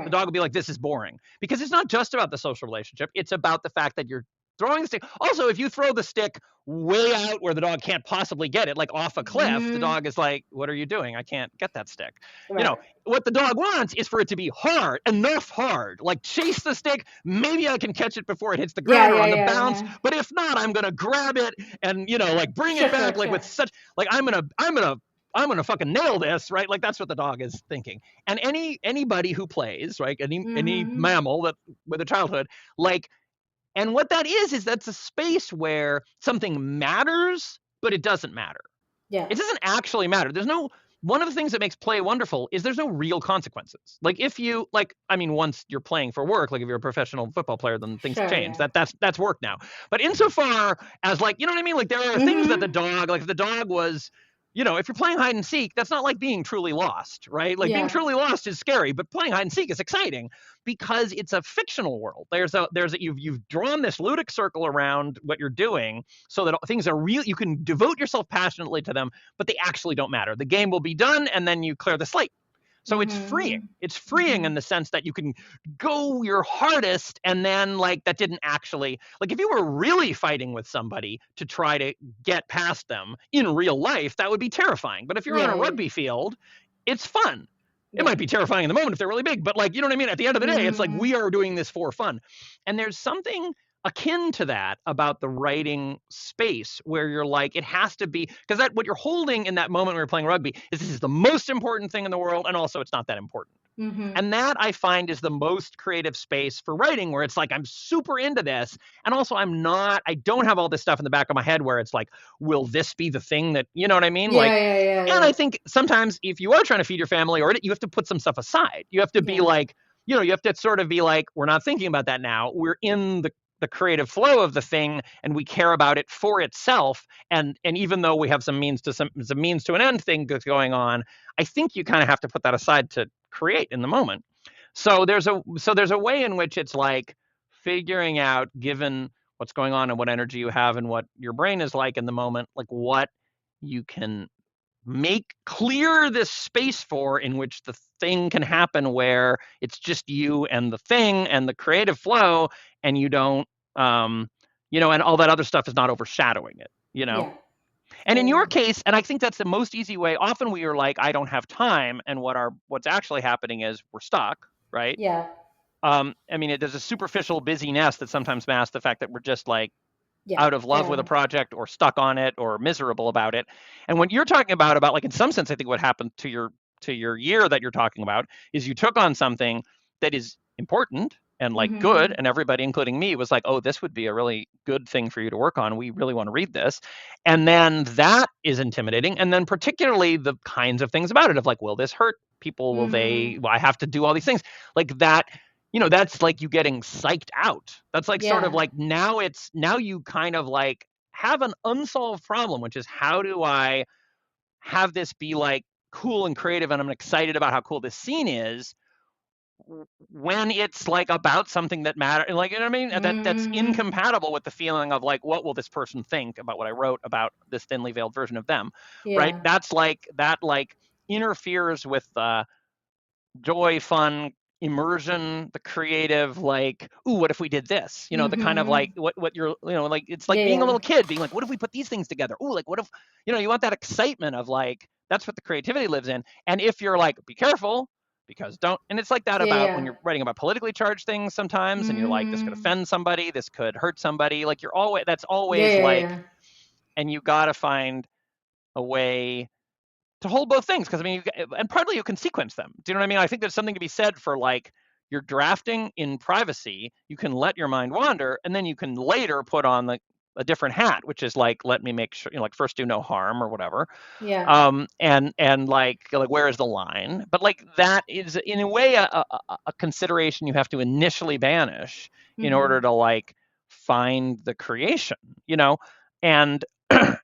The Right. dog would be like, this is boring. Because it's not just about the social relationship, it's about the fact that you're throwing the stick. Also, if you throw the stick way out where the dog can't possibly get it, like off a cliff, the Mhm. dog is like, what are you doing? I can't get that stick. You Right. know, what the dog wants is for it to be hard, enough hard. Like chase the stick, maybe I can catch it before it hits the Yeah, ground or yeah, on the yeah, bounce, yeah. but if not, I'm gonna grab it and like bring Sure, it sure, back like sure. with such like I'm gonna fucking nail this, right? Like that's what the dog is thinking. And anybody who plays, right? Any Mhm. mammal that with a childhood, like, and what that is that's a space where something matters, but it doesn't matter. Yeah. It doesn't actually matter. There's no One of the things that makes play wonderful is there's no real consequences. Like if you like, I mean, once you're playing for work, like if you're a professional football player, then things Sure, change. yeah. That's work now. But insofar as like, you know what I mean? Like there are things that the Mhm. dog, like if the dog was, if you're playing hide and seek, that's not like being truly lost, right? Like being Yeah. truly lost is scary, but playing hide and seek is exciting because it's a fictional world. You've drawn this ludic circle around what you're doing so that things are real. You can devote yourself passionately to them, but they actually don't matter. The game will be done and then you clear the slate. So it's freeing. Mhm. It's freeing in Mhm. the sense that you can go your hardest and then like that didn't actually like if you were really fighting with somebody to try to get past them in real life, that would be terrifying. But if you're on a Yeah. rugby field, it's fun. It Yeah. might be terrifying in the moment if they're really big, but like, you know what I mean? At the end of the day, it's like we Mhm. are doing this for fun. And there's something akin to that about the writing space where you're like, it has to be because that what you're holding in that moment when you're playing rugby is this is the most important thing in the world, and also it's not that important. Mhm. And that I find is the most creative space for writing where it's like I'm super into this. And also I don't have all this stuff in the back of my head where it's like, will this be the thing that, you know what I mean? Yeah, Like, yeah, yeah, and I yeah. think sometimes if you are trying to feed your family or you have to put some stuff aside. You have to be Yeah. like, you have to sort of be like, we're not thinking about that now. We're in the creative flow of the thing and we care about it for itself. And even though we have some means to an end thing that's going on, I think you kind of have to put that aside to create in the moment. So there's a way in which it's like figuring out, given what's going on and what energy you have and what your brain is like in the moment, like what you can make clear this space for in which the thing can happen where it's just you and the thing and the creative flow and you don't and all that other stuff is not overshadowing it. Yeah. And in your Yeah. case, and I think that's the most easy way, often we are like, I don't have time, and what's actually happening is we're stuck, right? Yeah. I mean, there's a superficial busyness that sometimes masks the fact that we're just like Yeah. out of love Fair with a enough. project or stuck on it or miserable about it. And what you're talking about like in some sense, I think what happened to your year that you're talking about is you took on something that is important and like good, Mhm. and everybody including me was like, oh, this would be a really good thing for you to work on, we really want to read this. And then that is intimidating, and then particularly the kinds of things about it of like, will this hurt people, Mhm. I have to do all these things like that. That's like you getting psyched out. That's like sort of Yeah. like now you kind of like have an unsolved problem, which is how do I have this be like cool and creative and I'm excited about how cool this scene is when it's like about something that matters, like, you know what I mean? That's Mhm. incompatible with the feeling of like, what will this person think about what I wrote about this thinly veiled version of them, right? Yeah. That's like that like interferes with joy, fun, immersion, the creative, like, ooh, what if we did this? The kind of like Mhm. what you're, like it's like Yeah, being a yeah. little kid being like, what if we put these things together? Ooh, like what if, you want that excitement of like, that's what the creativity lives in. And if you're like, be careful, because don't, and it's like that Yeah, about when yeah. you're writing about politically charged things sometimes, and you're like, this could Mhm. offend somebody, this could hurt somebody. Like that's Yeah, always yeah, like, yeah. and you gotta find a way to hold both things, because I mean, and partly you can sequence them. Do you know what I mean? I think there's something to be said for like you're drafting in privacy. You can let your mind wander, and then you can later put on a different hat, which is like, let me make sure, like first do no harm or whatever. Yeah. And like where is the line? But like that is in a way a consideration you have to initially banish in Mm-hmm. order to like find the creation, you know, and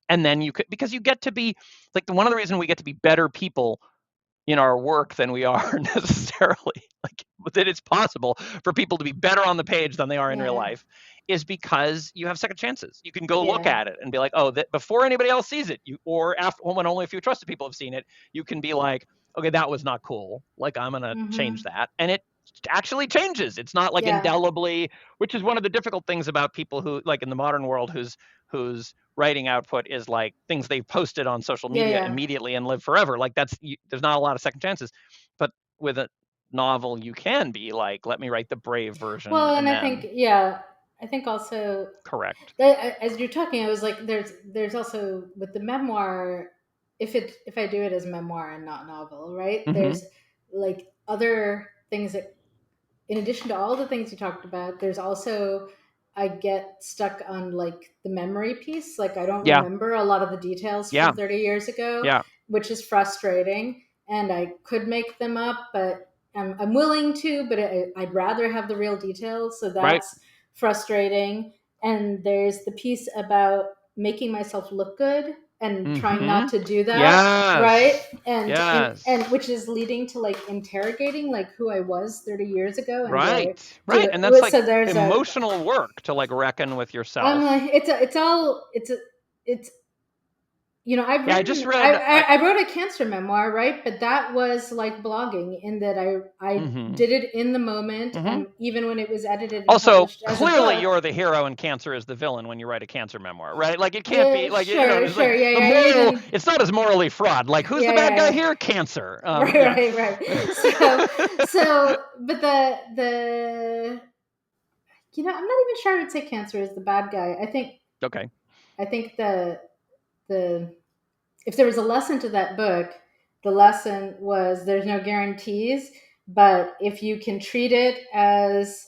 and then you could, because you get to be like, one of the reasons we get to be better people in our work than we are necessarily, like that it's possible for people to be better on the page than they are in real Yeah. life, is because you have second chances. You can go look Yeah. at it and be like, oh, that before anybody else sees it, you, or after, when only a few trusted people have seen it, you can be like, okay, that was not cool, like I'm gonna change Mm-hmm. that, and it actually changes. It's not like Yeah. indelibly, which is one of the difficult things about people who, like in the modern world, whose writing output is like things they've posted on social Yeah. media Yeah. immediately and live forever. Like that's, there's not a lot of second chances. But with a novel, you can be like, let me write the brave version Well, and and I think, then yeah, I think also correct. that, as you're talking, I was like, there's also with the memoir, if I do it as memoir and not novel, right? Mm-hmm. There's like other things that, in addition to all the things you talked about, there's also, I get stuck on like the memory piece. Like I don't Yeah. remember a lot of the details from Yeah. 30 years ago, Yeah. which is frustrating. And I could make them up, but I'm willing to, but I'd rather have the real details. So Right. that's frustrating. And there's the piece about making myself look good and trying Mm-hmm. not to do that, right? Yes. And Yes. which is leading to like interrogating like who I was 30 years ago, and Right. do Right. And that's so like there's a, emotional work to like reckon with I'm yourself. like, it's I've Yeah. I just written, read. I wrote a cancer memoir, right? But that was like blogging in that I Mm-hmm. did it in the moment, Mm-hmm. and even when it was edited and Also, published as a clearly book. you're the hero and cancer is the villain when you write a cancer memoir, right? Like it can't be Yeah, like, sure, it's like sure, yeah, the yeah. moral, Even it's not as morally fraught. Like who's yeah, the bad guy yeah, here? Cancer. right, Yeah. right, right. But the I'm not even sure I would say cancer is the bad guy. Okay. I think the if there was a lesson to that book, the lesson was there's no guarantees, but if you can treat it as,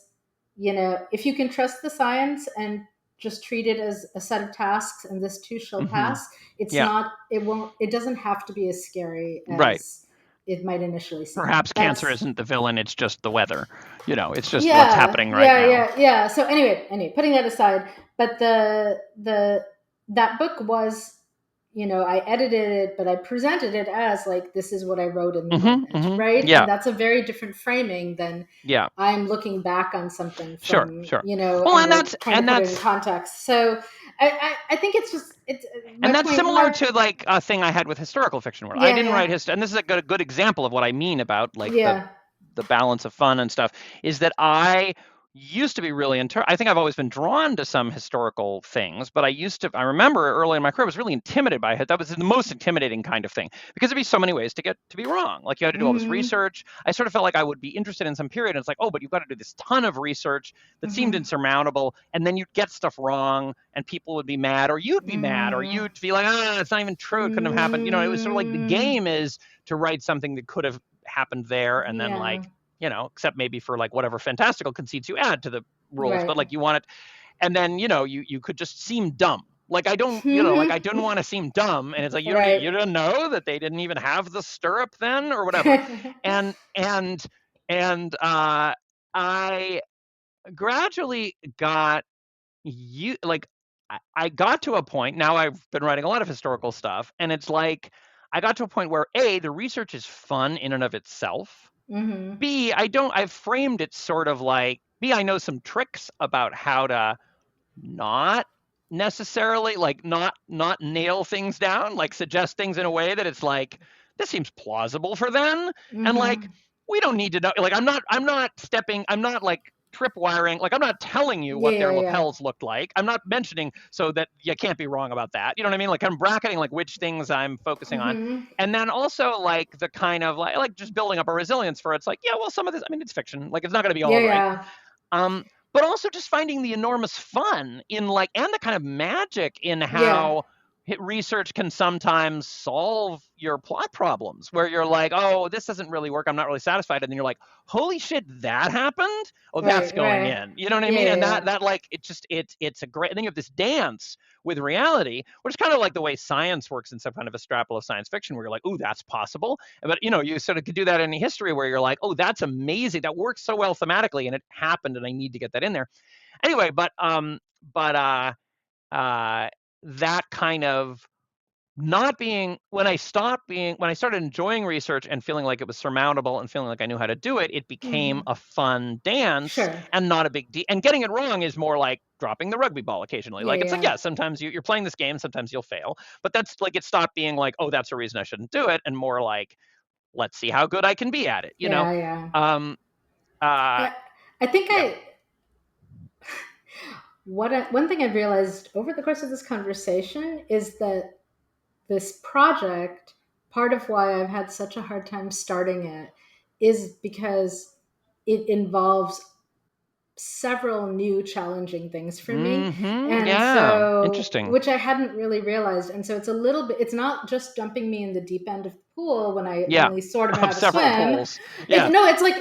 if you can trust the science and just treat it as a set of tasks and this too shall Mm-hmm. pass, it's Yeah. not, it doesn't have to be as scary Right. as it might initially seem. Perhaps cancer That's isn't the villain. It's just the weather. It's just what's yeah, happening right yeah, now. yeah, yeah. So anyway, putting that aside, but the that book was, I edited it, but I presented it as like this is what I wrote in the Mm-hmm. moment, Mm-hmm. right? And Yeah. that's a very different framing than Yeah. I'm looking back on something Sure. from, Sure. Well, and and like that's trying to and put it in that's context. So I think it's just it's my And that's point. similar My to like a thing I had with historical fiction where I Yeah, didn't yeah, write history. And this is a good example of what I mean about like yeah. the balance of fun and stuff, is that I used to be really I think I've always been drawn to some historical things, but I remember early in my career I was really intimidated by it. That was the most intimidating kind of thing because there'd be so many ways to get to be wrong. Like you had to do all this Mm-hmm. research. I sort of felt like I would be interested in some period and it's like, oh, but you've got to do this ton of research that seemed Mm-hmm. insurmountable, and then you'd get stuff wrong and people would be mad, or you'd be mad, or Mm-hmm. you'd be like, ah, it's not even true, it couldn't have happened. It was sort of like the Mm-hmm. game is to write something that could have happened there, and then Yeah. like, except maybe for like whatever fantastical conceits you add to the rules, but Right. like you want it, and then you could just seem dumb. Like I don't, like I didn't want to seem dumb, and it's like Right. you don't know that they didn't even have the stirrup then or whatever, and and and I gradually got you like I got to a point. Now I've been writing a lot of historical stuff, and it's like I got to a point where A, the research is fun in and of itself. Mm-hmm. B, I've framed it sort of like B, I know some tricks about how to not necessarily like not nail things down, like suggest things in a way that it's like this seems plausible for them, and like Mm-hmm. we don't need to know, like I'm not like tripwiring, like I'm not telling you Yeah, what their yeah, yeah. lapels looked like, I'm not mentioning so that you can't be wrong about that, you know what I mean, like I'm bracketing like which things I'm focusing on, Mm-hmm. and then also like the kind of like just building up a resilience for it's like, yeah, well, some of this, I mean, it's fiction, like it's not going to be Yeah, all right, yeah. um, but also just finding the enormous fun in like, and the kind of magic in Yeah. how research can sometimes solve your plot problems where you're like, oh, this doesn't really work. I'm not really satisfied. And then you're like, holy shit, that happened. Oh, that's Right, going right. in. You know what I Yeah, mean? yeah, And yeah. that like, it just, it's a great, I think of this dance with reality, which is kind of like the way science works in some kind of a strapple of science fiction where you're like, oh, that's possible. But, you sort of could do that in history where you're like, oh, that's amazing. That works so well thematically and it happened and I need to get that in there. Anyway, but, uh, that kind of not being when I started enjoying research and feeling like it was surmountable and feeling like I knew how to do it, it became Hmm. a fun dance Sure. and not a big deal. And getting it wrong is more like dropping the rugby ball occasionally. Yeah, Like it's like, yeah, yeah, sometimes you're playing this game, sometimes you'll fail, but that's like it stopped being like, oh, that's a reason I shouldn't do it, and more like, let's see how good I can be at it. yeah, yeah. Um, uh, I, I think yeah. one thing I've realized over the course of this conversation is that this project, part of why I've had such a hard time starting it is because it involves several new challenging things for me. And Yeah. so, Interesting. which I hadn't really realized. And so it's a little bit, it's not just dumping me in the deep end of the pool when I Yeah. only sort of know Of how to several swim. poles. Yeah.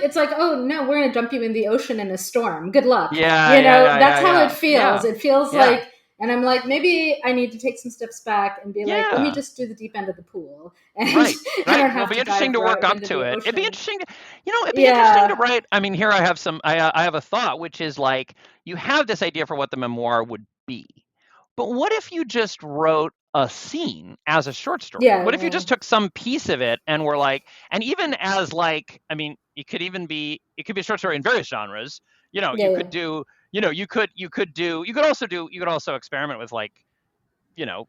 It's like, oh no, we're going to dump you in the ocean in a storm. Good luck. Yeah. Yeah. Yeah. That's Yeah. how it Yeah. feels. Yeah. It feels Yeah. like, and I'm like, maybe I need to take some steps back and be like, let me Yeah. just do the deep end of the pool and Right, I right. don't It'll have be to interesting dive to work right up into to the it. It'd be ocean. interesting to, it'd be interesting to Yeah. write. I mean, here I have some, I have a thought, which is like, you have this idea for what the memoir would be. But what if you just wrote a scene as a short story? Yeah. What if you Yeah. just took some piece of it and were like, and even as like, I mean, it could be a short story in various genres. Yeah. You Yeah. could do, you could also experiment with like, you know,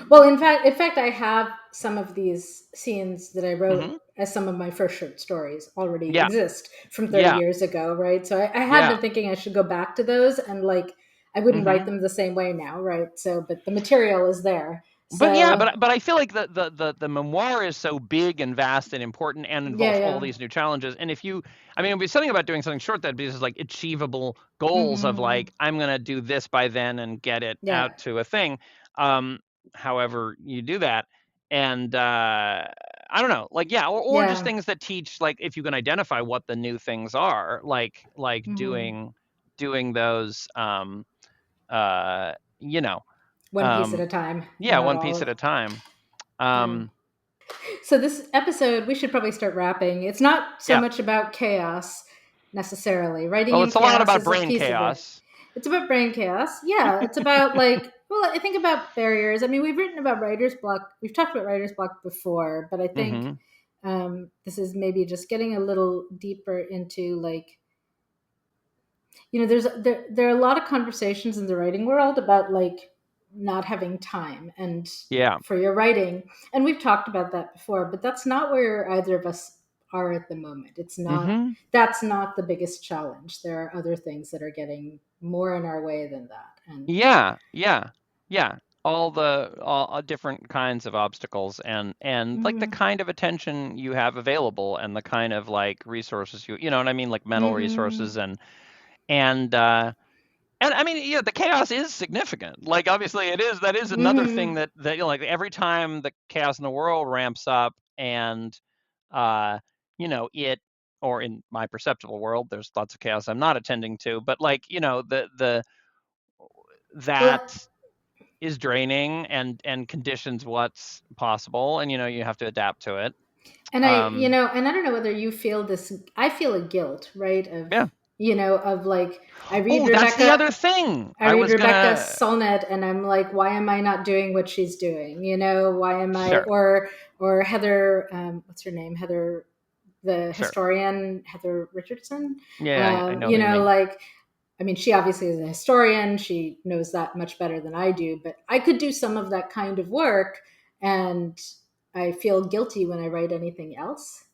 Well, in fact, I have some of these scenes that I wrote hmm as some of my first short stories already yeah, exist from 30 yeah, years ago, right? So I had yeah. been thinking I should go back to those and like I wouldn't write hmm them the same way now, right? So, but the material is there. But yeah, So, but I feel like the memoir is so big and vast and important and yeah, involves all yeah. these new challenges. And if you, I mean, it'd be something about doing something short that be just like achievable goals of Hmm. like, I'm gonna do this by then and get it Yeah. out to a thing. Um, However you do that. And I don't know, like yeah, or just Yeah. things that teach like if you can identify what the new things are, like Hmm. doing those uh you know, One piece at um a time, yeah, not one all piece of. at a time. Yeah. Um, So this episode, we should probably start wrapping. It's not so yeah. much about chaos necessarily. Writing Well, in it's a lot chaos about is a brain piece of it. chaos. It's about brain chaos. Yeah, it's about like, well, I think about barriers. I mean, we've written about writer's block. We've talked about writer's block before, but I think hmm this is maybe just getting a little deeper into like, there are a lot of conversations in the writing world about like not having time and Yeah. for your writing, and we've talked about that before, but that's not where either of us are at the moment. It's not hmm That's not the biggest challenge. There are other things that are getting more in our way than that. And Yeah. Yeah. Yeah. All different kinds of obstacles and like the mm-hmm, kind of attention you have available and the kind of like resources you know what I mean, like mental mm-hmm, resources and and I mean, yeah, the chaos is significant. Like obviously it is, that is another thing mm-hmm. that like every time the chaos in the world ramps up and uh it, or in my perceptible world there's lots of chaos I'm not attending to, but like the that Well, is draining and conditions what's possible, and you have to adapt to it. and um and I don't know whether you feel this. I feel a guilt, right? yeah. Of like, Oh, that's the other thing I I read was Rebecca gonna. Solnit and I'm like, why am I not doing what she's doing? Why am I, Sure, or Heather, what's her name? Heather, the sure. historian, Heather Richardson. Yeah, I know who you mean. Like, I mean, she obviously is a historian. She knows that much better than I do, but I could do some of that kind of work. And I feel guilty when I write anything else,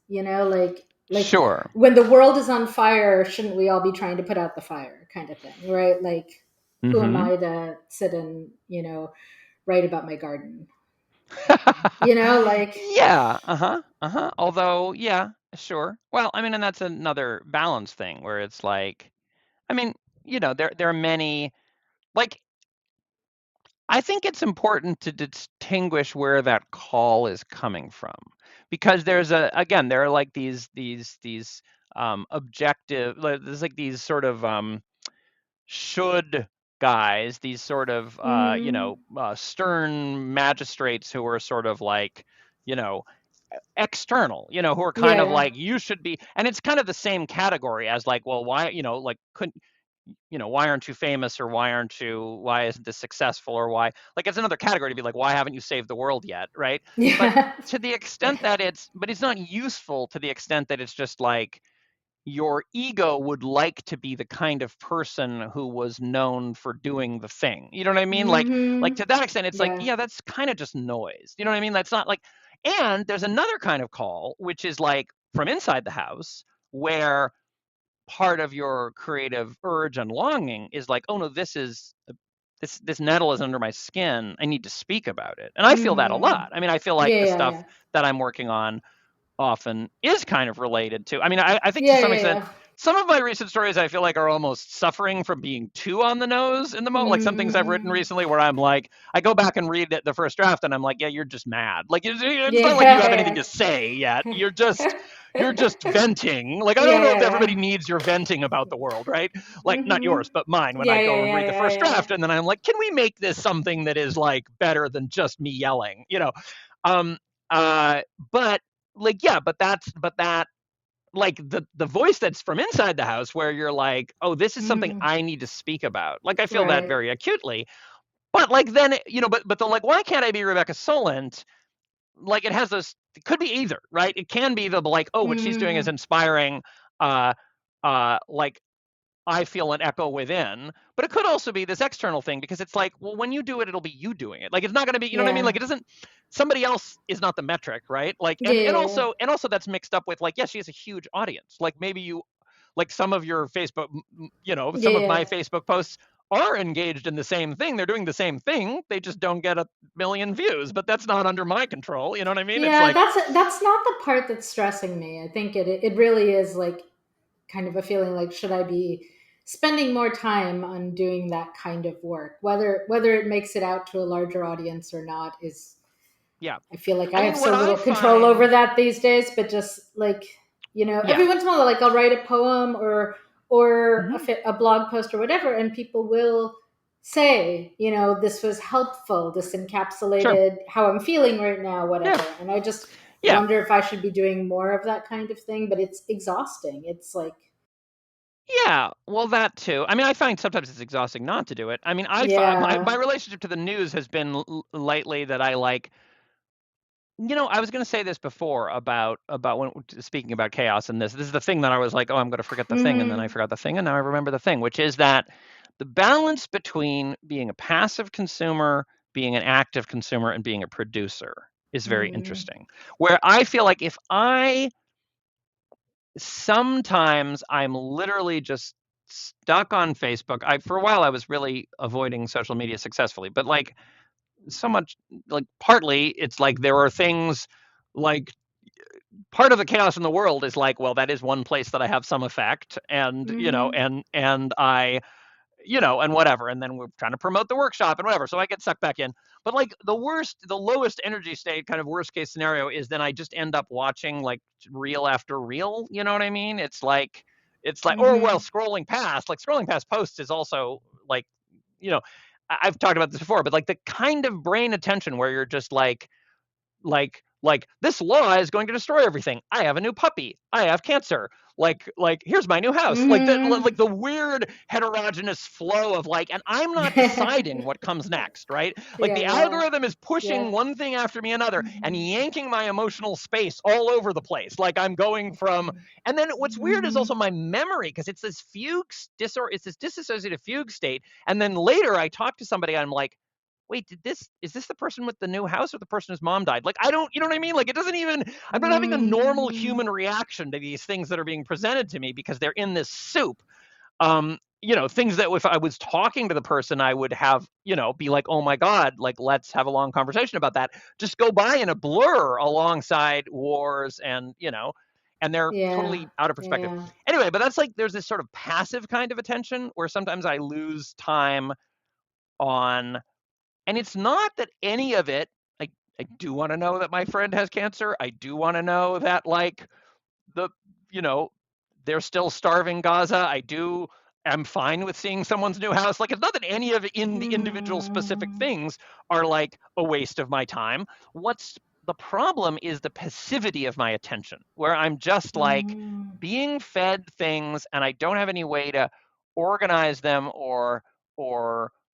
like Sure. when the world is on fire, shouldn't we all be trying to put out the fire kind of thing, right? Like, who am hmm I to sit and, write about my garden? Like, Yeah, uh-huh, uh-huh. Although, yeah, sure. Well, I mean, and that's another balance thing where it's like, I mean, there are many, like, I think it's important to distinguish where that call is coming from, because there are like these objective, there's like these sort of should guys, these sort of Mm, stern magistrates who are sort of like, you know, external, who are kind yeah, of yeah. like you should be, and it's kind of the same category as like, well, why, like couldn't, why aren't you famous, or why isn't this successful, or why, like it's another category to be like, why haven't you saved the world yet, right? But Yeah. to the extent that it's not useful, to the extent that it's just like your ego would like to be the kind of person who was known for doing the thing. You know what I mean? Like Hmm. to that extent, it's like, Yeah. yeah, that's kind of just noise. You know what I mean? That's not like, and there's another kind of call, which is like from inside the house, where part of your creative urge and longing is like, oh no, this nettle is under my skin. I need to speak about it. And I feel that a Hmm. lot. I mean, I feel like Yeah, the yeah, stuff yeah. that I'm working on often is kind of related to. I mean, I think to Yeah, some yeah, extent, yeah. some of my recent stories I feel like are almost suffering from being too on the nose in the moment. Like some things I've written Mm-hmm. recently where I'm like, I go back and read the first draft and I'm like, yeah, you're just mad. Like it's not like you have anything Yeah, to say yet. yeah. You're just venting. Like I don't Yeah, know if yeah, everybody yeah. needs your venting about the world, right? Like not Mm-hmm. yours, but mine when Yeah, I go yeah, and yeah, read the yeah, first yeah. draft and then I'm like, can we make this something that is like better than just me yelling? Um uh but like yeah, but that like the voice that's from inside the house where you're like, oh, this is something Mm-hmm. I need to speak about. Like I feel that Right. very acutely. But like then, but the like, why can't I be Rebecca Solent? Like it has this, it could be either, right? It can be the like, oh, what she's doing is Mm-hmm. inspiring, uh like I feel an echo within, but it could also be this external thing because it's like, well, when you do it, it'll be you doing it. Like it's not going to be, you know what I mean? Yeah. Like it doesn't, somebody else is not the metric, right? Like, Yeah, and yeah, yeah. also that's mixed up with like, yes, she has a huge audience. Like maybe you, like some of your Facebook, Yeah, some of yeah. my Facebook posts are engaged in the same thing. They're doing the same thing. They just don't get a million views, but that's not under my control. You know what I mean? It's Yeah, like, that's not the part that's stressing me. I think it really is like kind of a feeling like should I be spending more time on doing that kind of work, whether it makes it out to a larger audience or not is yeah. I feel like I I have mean, what so I little control find, over that these days, but just like, yeah. every once in a while, like I'll write a poem or Hmm. a blog post or whatever, and people will say, this was helpful, this Sure. encapsulated how I'm feeling right now, Yeah. whatever. And I just Yeah. wonder if I should be doing more of that kind of thing, but it's exhausting. It's like, Yeah, well, that too. I mean, I find sometimes it's exhausting not to do it. I mean, my yeah. relationship to the news has been lately that I like. I was going to say this before about when speaking about chaos and this. This is the thing that I was like, oh, I'm going to forget the thing, and then I Hmm. forgot the thing, and now I remember the thing, which is that the balance between being a passive consumer, being an active consumer, and being a producer is very Hmm. interesting. Where I feel like if I sometimes I'm literally just stuck on Facebook. For a while I was really avoiding social media successfully, but like so much, like partly it's like there are things like part of the chaos in the world is like, well, that is one place that I have some effect, and Hmm. and I, and whatever. And then we're trying to promote the workshop and whatever. So I get sucked back in. But like the lowest energy state, kind of worst case scenario, is then I just end up watching like reel after reel. You know what I mean? It's like, or well, Hmm. scrolling past posts is also like, you know, I've talked about this before, but like the kind of brain attention where you're just like this law is going to destroy everything. I have a new puppy. I have cancer. Like here's my new house. Like that, Hmm. like the weird heterogeneous flow of like, and I'm not deciding what comes next, right? Like Yeah, the yeah, algorithm is yeah. pushing one thing after me another and Mhm. yanking my emotional space all over the place. Like I'm going from, and then what's weird is also Mhm. my memory, because it's this it's this disassociative fugue state. And then later I talk to somebody, I'm like, wait, is this the person with the new house or the person whose mom died? Like, I don't, you know what I mean? Like, it doesn't even, I'm not having a normal Mhm. human reaction to these things that are being presented to me because they're in this soup. Things that if I was talking to the person, I would have, be like, oh my God, like, let's have a long conversation about that. Just go by in a blur alongside wars and they're Yeah, totally out of perspective. yeah. Anyway, but that's like, there's this sort of passive kind of attention where sometimes I lose time on And it's not that any of it, I do want to know that my friend has cancer. I do want to know that like the, you know, they're still starving Gaza. I'm fine with seeing someone's new house. Like it's not that any of in the individual specific Mhm. things are like a waste of my time. What's the problem is the passivity of my attention, where I'm just like Mhm. being fed things and I don't have any way to organize them or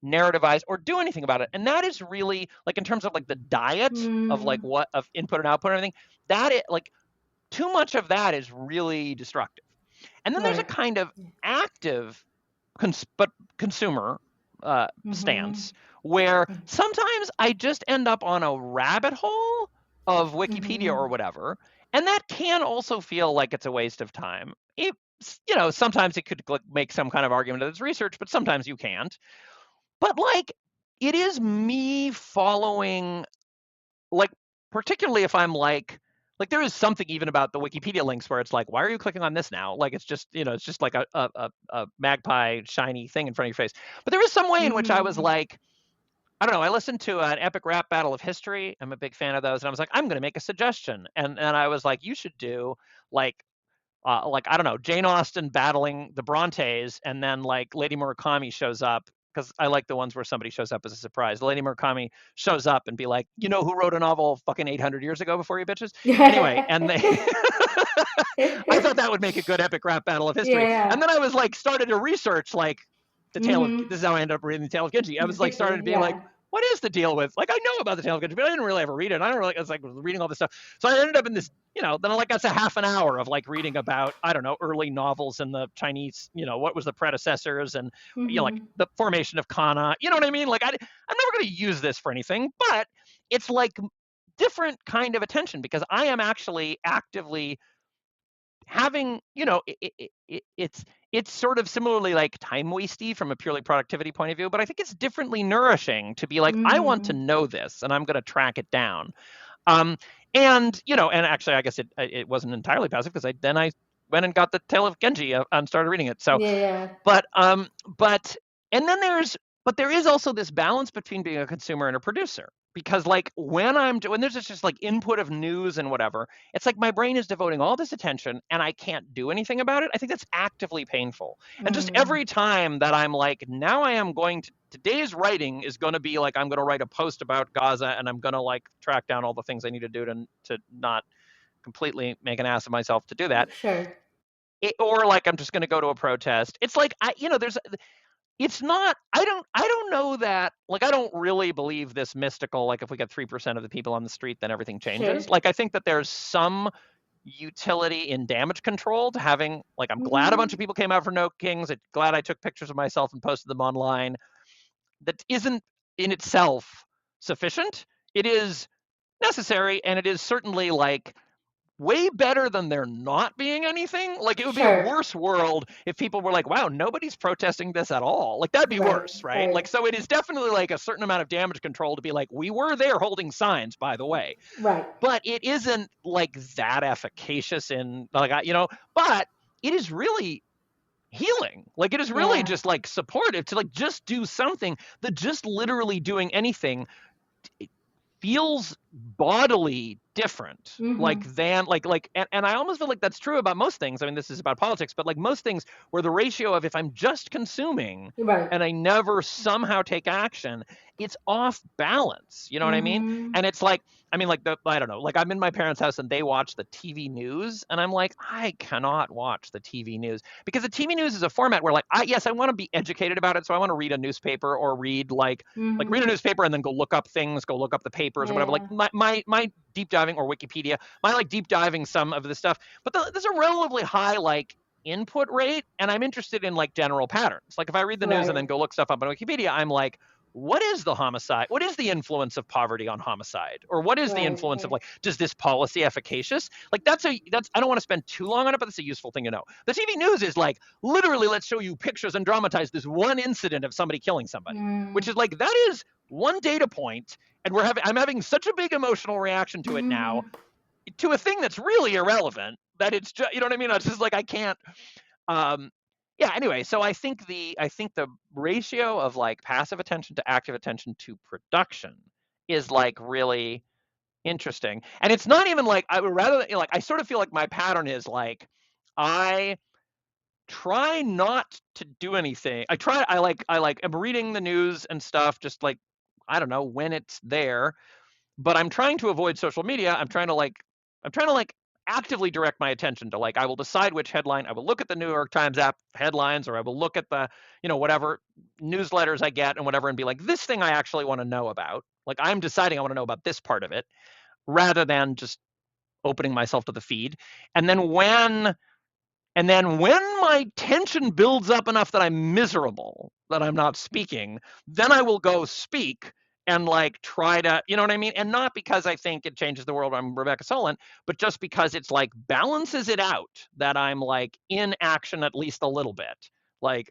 narrativize or do anything about it. And that is really like in terms of like the diet of like Mhm. what of input and output and everything, that it like too much of that is really destructive. And then there's a Right. kind of active but consumer Mhm. stance where sometimes I just end up on a rabbit hole of Wikipedia or Mhm. whatever, and that can also feel like it's a waste of time. Sometimes it could make some kind of argument that it's research, but sometimes you can't. But like, it is me following like particularly if I'm like there is something even about the Wikipedia links where it's like, why are you clicking on this now? Like it's just, it's just like a magpie shiny thing in front of your face. But there is some way in which I was Mhm. like, I don't know, I listened to an epic rap battle of history. I'm a big fan of those. And I was like, I'm gonna make a suggestion. And I was like, you should do like I don't know, Jane Austen battling the Brontes, and then like Lady Murakami shows up because I like the ones where somebody shows up as a surprise. Lady Murakami shows up and be like, you know who wrote a novel fucking 800 years ago before you bitches? Anyway, and they, I thought that would make a good epic rap battle of history. And Yeah. then I was like, started to research like Mhm. this is how I ended up reading the Tale of Genji. I was like, started to be like, Yeah. what is the deal with like I know about the Tale of Genji, but I didn't really ever read it. I don't really I was like reading all this stuff. So I ended up in this, then like that's a half an hour of like reading about, I don't know, early novels in the Chinese, what was the predecessors and like Mhm. the formation of Kana. You know what I mean? Like I'm never going to use this for anything, but it's like different kind of attention because I am actually actively having, it's sort of similarly like time wasty from a purely productivity point of view, but I think it's differently nourishing to be like, I want to Mhm. know this and I'm going to track it down. Um, and actually, I guess it wasn't entirely passive because I went and got the Tale of Genji and started reading it. So, Yeah, yeah. but but and then there is also this balance between being a consumer and a producer because like when there's just like input of news and whatever, it's like my brain is devoting all this attention and I can't do anything about it. I think that's actively painful. And just Mhm. every time that I'm like, now I am going to today's writing is going to be like I'm going to write a post about Gaza and I'm going to like track down all the things I need to do to not completely make an ass of myself to do that. Sure. Or like I'm just going to go to a protest. It's like there's it's not I don't know that like I don't really believe this mystical like if we get 3% of the people on the street then everything changes. Sure. Like I think that there's some utility in damage control to having like I'm glad a bunch of Mhm. people came out for No Kings. I'm glad I took pictures of myself and posted them online. That isn't in itself sufficient. It is necessary and it is certainly like way better than there not being anything. Like it would be a Sure. worse world if people were like, wow, nobody's protesting this at all. Like that'd be Right. worse, right? Like Right. so it is definitely like a certain amount of damage control to be like, we were there holding signs, by the way. Right. But it isn't like that efficacious in like but it is really healing. Like it is really Yeah. just like supportive to like just do something that just literally doing anything feels bodily different like Mhm. than and I almost feel like that's true about most things. I mean this is about politics, but like most things where the ratio of if I'm just consuming Right. and I never somehow take action, it's off balance, you know what I mean? Mhm. And it's like I mean like the I don't know, like I'm in my parents' house and they watch the TV news and I'm like I cannot watch the TV news because the TV news is a format where like I want to be educated about it, so I want to read a newspaper or read like read a Mhm. newspaper and then go look up things, go look up the papers or whatever. Like Yeah. my deep diving or Wikipedia, my like deep diving some of this stuff, but there's a relatively high like input rate, and I'm interested in like general patterns. Like if I read the news and then Right. go look stuff up on Wikipedia, I'm like, what is the homicide? What is the influence of poverty on homicide? Or what is the Right. influence of Right. like, does this policy efficacious? Like that's I don't want to spend too long on it, but it's a useful thing to know. The TV news is like literally let's show you pictures and dramatize this one incident of somebody killing somebody, which Mm. is like that is one data point, and I'm having such a big emotional reaction to it now Mhm. to a thing that's really irrelevant that it's just you know what I mean. It's just like I can't. Um, yeah, anyway, so I think the ratio of like passive attention to active attention to production is like really interesting. And it's not even like I would rather like I sort of feel like my pattern is like I try not to do anything. I am reading the news and stuff just like I don't know when it's there, but I'm trying to avoid social media. I'm trying to like actively direct my attention to like I will decide which headline I will look at the New York Times app headlines or I will look at the whatever newsletters I get and whatever and be like this thing I actually want to know about. Like I'm deciding I want to know about this part of it rather than just opening myself to the feed. And then when my tension builds up enough that I'm miserable, that I'm not speaking, then I will go speak and like try to, you know what I mean? And not because I think it changes the world, I'm Rebecca Solon, but just because it's like balances it out that I'm like in action at least a little bit. Like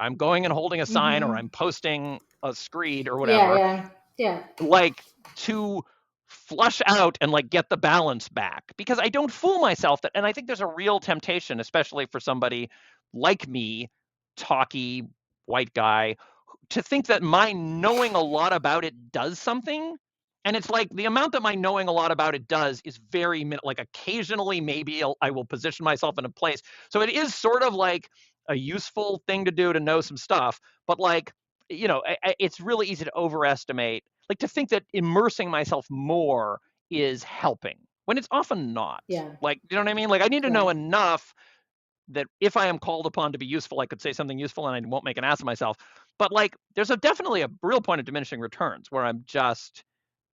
I'm going and holding a sign or Hmm. I'm posting a screed or Yeah, whatever, yeah, yeah. like to flush out and like get the balance back because I don't fool myself that and I think there's a real temptation especially for somebody like me talky white guy to think that my knowing a lot about it does something. And it's like the amount that my knowing a lot about it does is very like occasionally maybe I will position myself in a place. So it is sort of like a useful thing to do to know some stuff, but like it's really easy to overestimate, like to think that immersing myself more is helping when it's often not. Yeah, Like, you know what I mean? Like I need to know right. enough that if I am called upon to be useful, I could say something useful and I won't make an ass of myself. But like, there's definitely a real point of diminishing returns where I'm just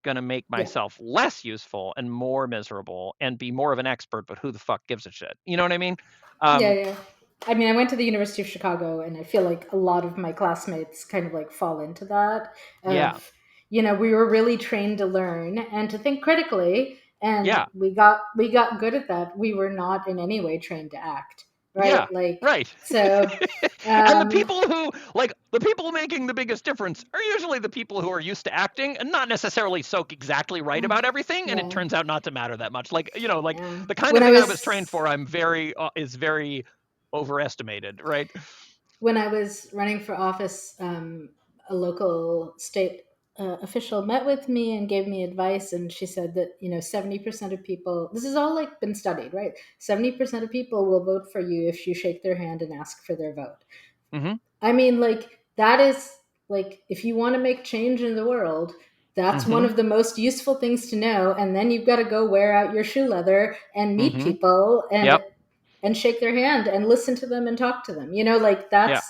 going to make Yeah. myself less useful and more miserable and be more of an expert, but who the fuck gives a shit? You know what I mean? Yeah, Um, yeah. I mean, I went to the University of Chicago, and I feel like a lot of my classmates kind of like fall into that. yeah, Of, we were really trained to learn and to think critically, and yeah, we got good at that. We were not in any way trained to act, right? yeah, Like right. so. And the Um, people who, like, the people making the biggest difference are usually the people who are used to acting and not necessarily so exactly right about everything. And it yeah, turns out not to matter that much. Like, like yeah. the kind of When I thing I was trained was for, is very overestimated, right? when I was running for office, a local state official met with me and gave me advice, and she said that 70% of people. This has all like been studied, right? 70% of people will vote for you if you shake their hand and ask for their vote. Mm-hmm. I mean, like that is like if you want to make change in the world. That's one Mm-hmm. of the most useful things to know. And then you've got to go wear out your shoe leather and meet Mm-hmm. people Yep. and shake their hand and listen to them and talk to them. Like Yeah. that's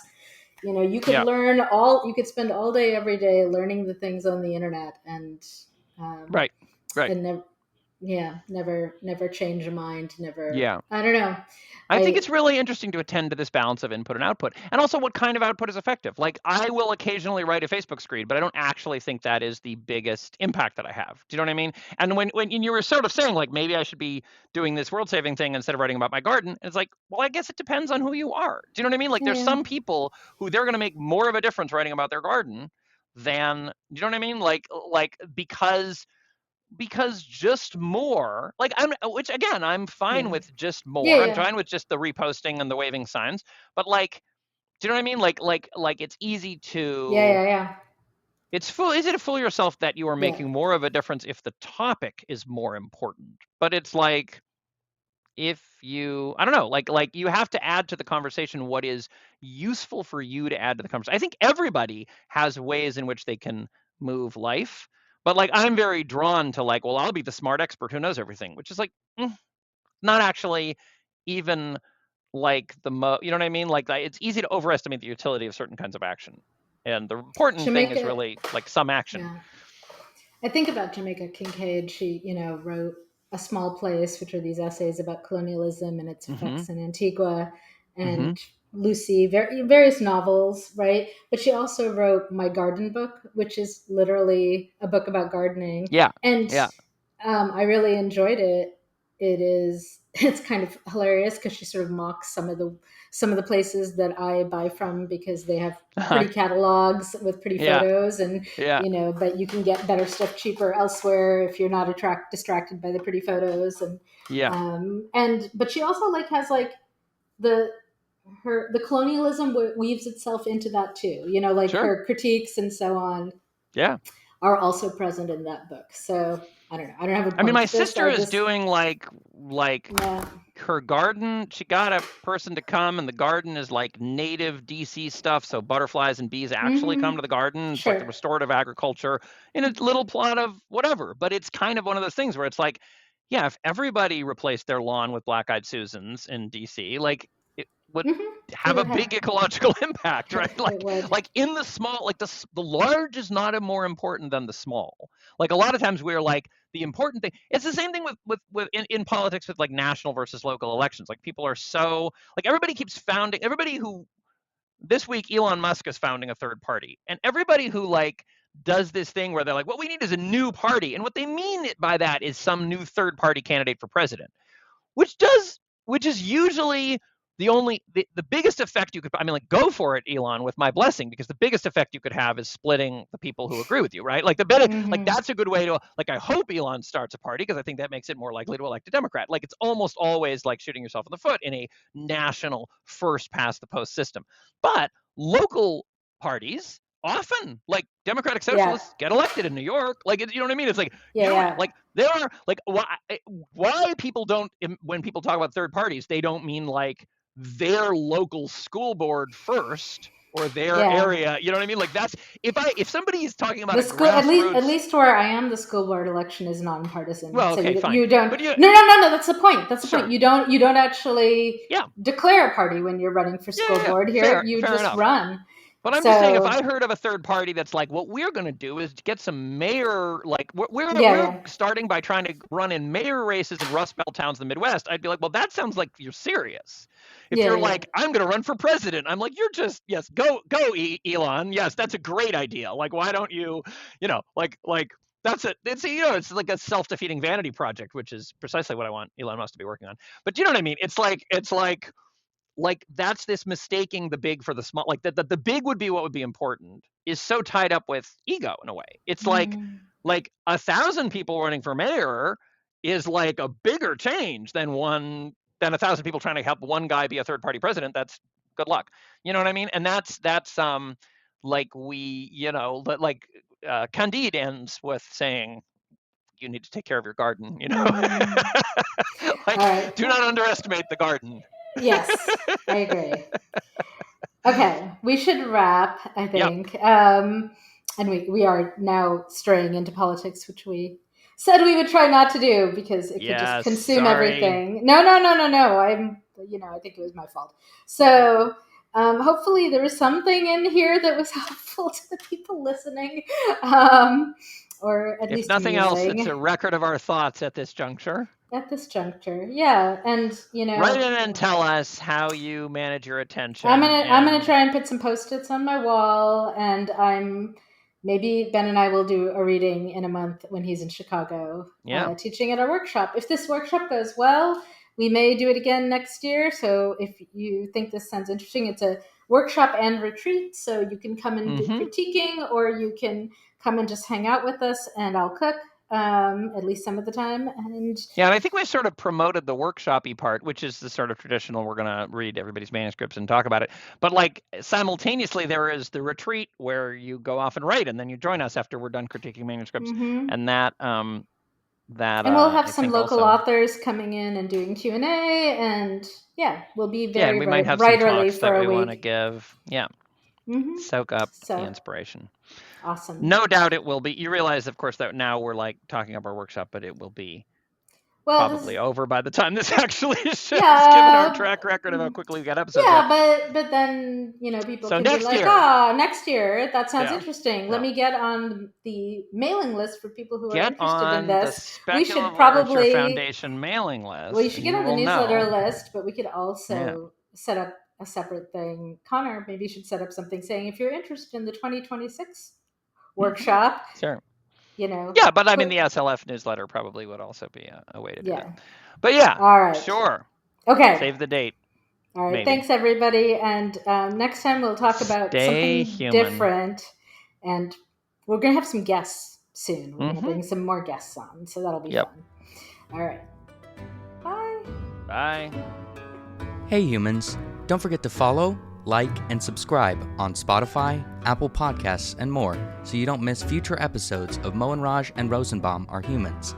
you could Yeah. you could spend all day every day learning the things on the internet um Right. Right. and never never change a mind, never. Yeah. I don't know. I think I it's really interesting to attend to this balance of input and output, and also what kind of output is effective. Like, I will occasionally write a Facebook screed, but I don't actually think that is the biggest impact that I have. Do you know what I mean? And when you were sort of saying, like, maybe I should be doing this world saving thing instead of writing about my garden, it's like, well, I guess it depends on who you are. Do you know what I mean? Like, Yeah, there's yeah, some people who they're going to make more of a difference writing about their garden than, do you know what I mean? Like because just more like which again I'm fine yeah, with just yeah, more. I'm yeah, fine with just the reposting and the waving signs, but like do you know what I mean? Like it's easy yeah, to yeah, yeah, it's fool easy to fool yourself that you are yeah. making more of a difference if the topic is more important. But it's like if you I don't know, like you have to add to the conversation what is useful for you to add to the conversation. I think everybody has ways in which they can move life, but like I'm very drawn to like, well, I'll be the smart expert who knows everything, which is like not actually even like you know what I mean? Like it's easy to overestimate the utility of certain kinds of action, and the important thing is Jamaica. really like some action. Yeah, I think about Jamaica Kincaid. She, wrote A Small Place, which are these essays about colonialism and its Mm-hmm. effects in Antigua, Mm-hmm. and Lucy, various novels, right? But she also wrote My Garden Book, which is literally a book about gardening. Yeah. And Yeah. I really enjoyed it. It's kind of hilarious because she sort of mocks some of the places that I buy from because they have Uh-huh. pretty catalogs with pretty Yeah. photos, and Yeah. but you can get better stuff cheaper elsewhere if you're not distracted by the pretty photos. Yeah. And but she also like has like the the colonialism weaves itself into that too. Like Sure. her critiques and so on Yeah. are also present in that book. So I don't know. I don't have a I mean, point my to this. sister I is just doing like yeah. her garden. She got a person to come, and the garden is like native DC stuff. So butterflies and bees actually come Mm-hmm. to the garden. It's like the Sure. restorative agriculture in a little plot of whatever. But it's kind of one of those things where it's like, yeah, if everybody replaced their lawn with black-eyed Susans in DC, like it would Mm-hmm. It have a would big have. ecological impact, right? It would. Like in the small, like the large is not more important than the small. Like a lot of times we're like the important thing. It's the same thing with in politics with like national versus local elections. Like people are so like everybody keeps founding everybody who this week Elon Musk is founding a third party, and everybody who like does this thing where they're like, what we need is a new party, and what they mean by that is some new third party candidate for president, which does which is usually the biggest effect you could, I mean, like, go for it, Elon, with my blessing, because the biggest effect you could have is splitting the people who agree with you, right? Like the better, like Mm-hmm. that's a good way to, like, I hope Elon starts a party because I think that makes it more likely to elect a Democrat. Like it's almost always like shooting yourself in the foot in a national first past the post system. But local parties often, like Democratic Yeah. Socialists get elected in New York. Like, you know what I mean? It's like you Yeah. don't Yeah. like there are like why people don't, when people talk about third parties, they don't mean like their local school board first or their Yeah. area. You know what I mean? Like that's if somebody is talking about The a school, at grassroots. least where I am, the school board election is nonpartisan. Well, So okay, fine, you don't. but you No, no, no, no. That's the point. That's the point. sure, You don't actually yeah, declare a party when you're running for yeah, school yeah, board here. fair, You fair just enough. run. But I'm just saying, if So I heard of a third party that's like, what we're going to do is get some mayor, like yeah, we're yeah, starting by trying to run in mayor races in Rust Belt towns in the Midwest, I'd be like, well, that sounds like you're serious. If yeah, you're yeah. like, I'm going to run for president, I'm like, you're just, yes, go, Elon. Yes, that's a great idea. Like, why don't you, like that's it. It's it's like a self-defeating vanity project, which is precisely what I want Elon Musk to be working on. But you know what I mean? It's like that's this mistaking the big for the small. Like the big would be what would be important is so tied up with ego in a way. It's Mm, like 1,000 people running for mayor is like a bigger change than 1,000 people trying to help one guy be a third party president. That's good luck. You know what I mean? And that's like we, like Candide ends with saying you need to take care of your garden. mm-hmm. All Like right. do not underestimate the garden. Yes, I agree. Okay, we should wrap, I Yep. think. And we are now straying into politics, which we said we would try not to do because it could just Yes, consume sorry. everything. No, no, no, no, no. I think it was my fault. So, hopefully there was something in here that was helpful to the people listening, um, or at If least nothing else, it's a amusing record of our thoughts at this juncture. at this juncture. Yeah, and Write in and tell us how you manage your I'm attention. gonna And try and put some post-its on my wall, and maybe Ben and I will do a reading in a month when he's in Chicago, yeah. teaching at our workshop. If this workshop goes well, we may do it again next year. So if you think this sounds interesting, it's a workshop and retreat, so you can come and do Mm-hmm. critiquing, or you can come and just hang out with us, and I'll cook at least some of the time. And Yeah, and I think we sort of promoted the workshopy part, which is the sort of traditional, we're going to read everybody's manuscripts and talk about it. But like simultaneously, there is the retreat where you go off and write, and then you join us after we're done critiquing manuscripts. mhm. And that And we'll have I some think local also, authors coming in and doing Q&A, and yeah, we'll be yeah, and very we might have some writerly talks that for a we want to week. give. Yeah, soak up the So inspiration. awesome. No doubt it will be. You realize, of course, that now we're like talking up our workshop, but it will be Well, probably over by the time this actually ships, given our yeah, track record of how quickly we got episodes yeah, out. but then people So can be next like, year, next year, that sounds yeah, interesting. Let yeah, me get on the mailing list for people who are get interested in on the this. We should Speculative Literature probably Foundation mailing Well, you list, should and get you on the will newsletter know. list, but we could Yeah. also set up a separate thing. Connor, maybe you should set up something saying if you're interested in the 2026 Mm-hmm. workshop, Sure. Yeah, but I mean, put, the SLF newsletter probably would also be a way to do it. yeah. But yeah, All right. sure. Okay. Save the date, All right. maybe. Thanks, everybody. And next time we'll talk about Stay something human. different. And we're going to have some guests soon. We're going to Mm-hmm. bring some more guests on. So that'll be Yep. fun. All right. Bye. Bye. Hey humans, Don't forget to follow, like, and subscribe on Spotify, Apple Podcasts, and more so you don't miss future episodes of Mohanraj and Rosenbaum Are Humans.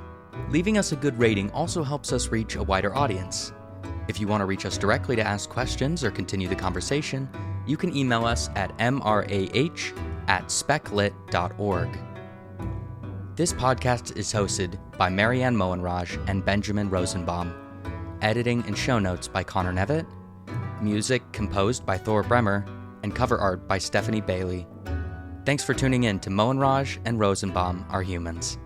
Leaving us a good rating also helps us reach a wider audience. If you want to reach us directly to ask questions or continue the conversation, you can email us at mrah@speclit.org. This podcast is hosted by Marianne Mohanraj and Benjamin Rosenbaum. Editing and show notes by Connor Nevitt. Music composed by Thor Bremer, and cover art by Stephanie Bailey. Thanks for tuning in to Mohanraj and Rosenbaum Are Humans.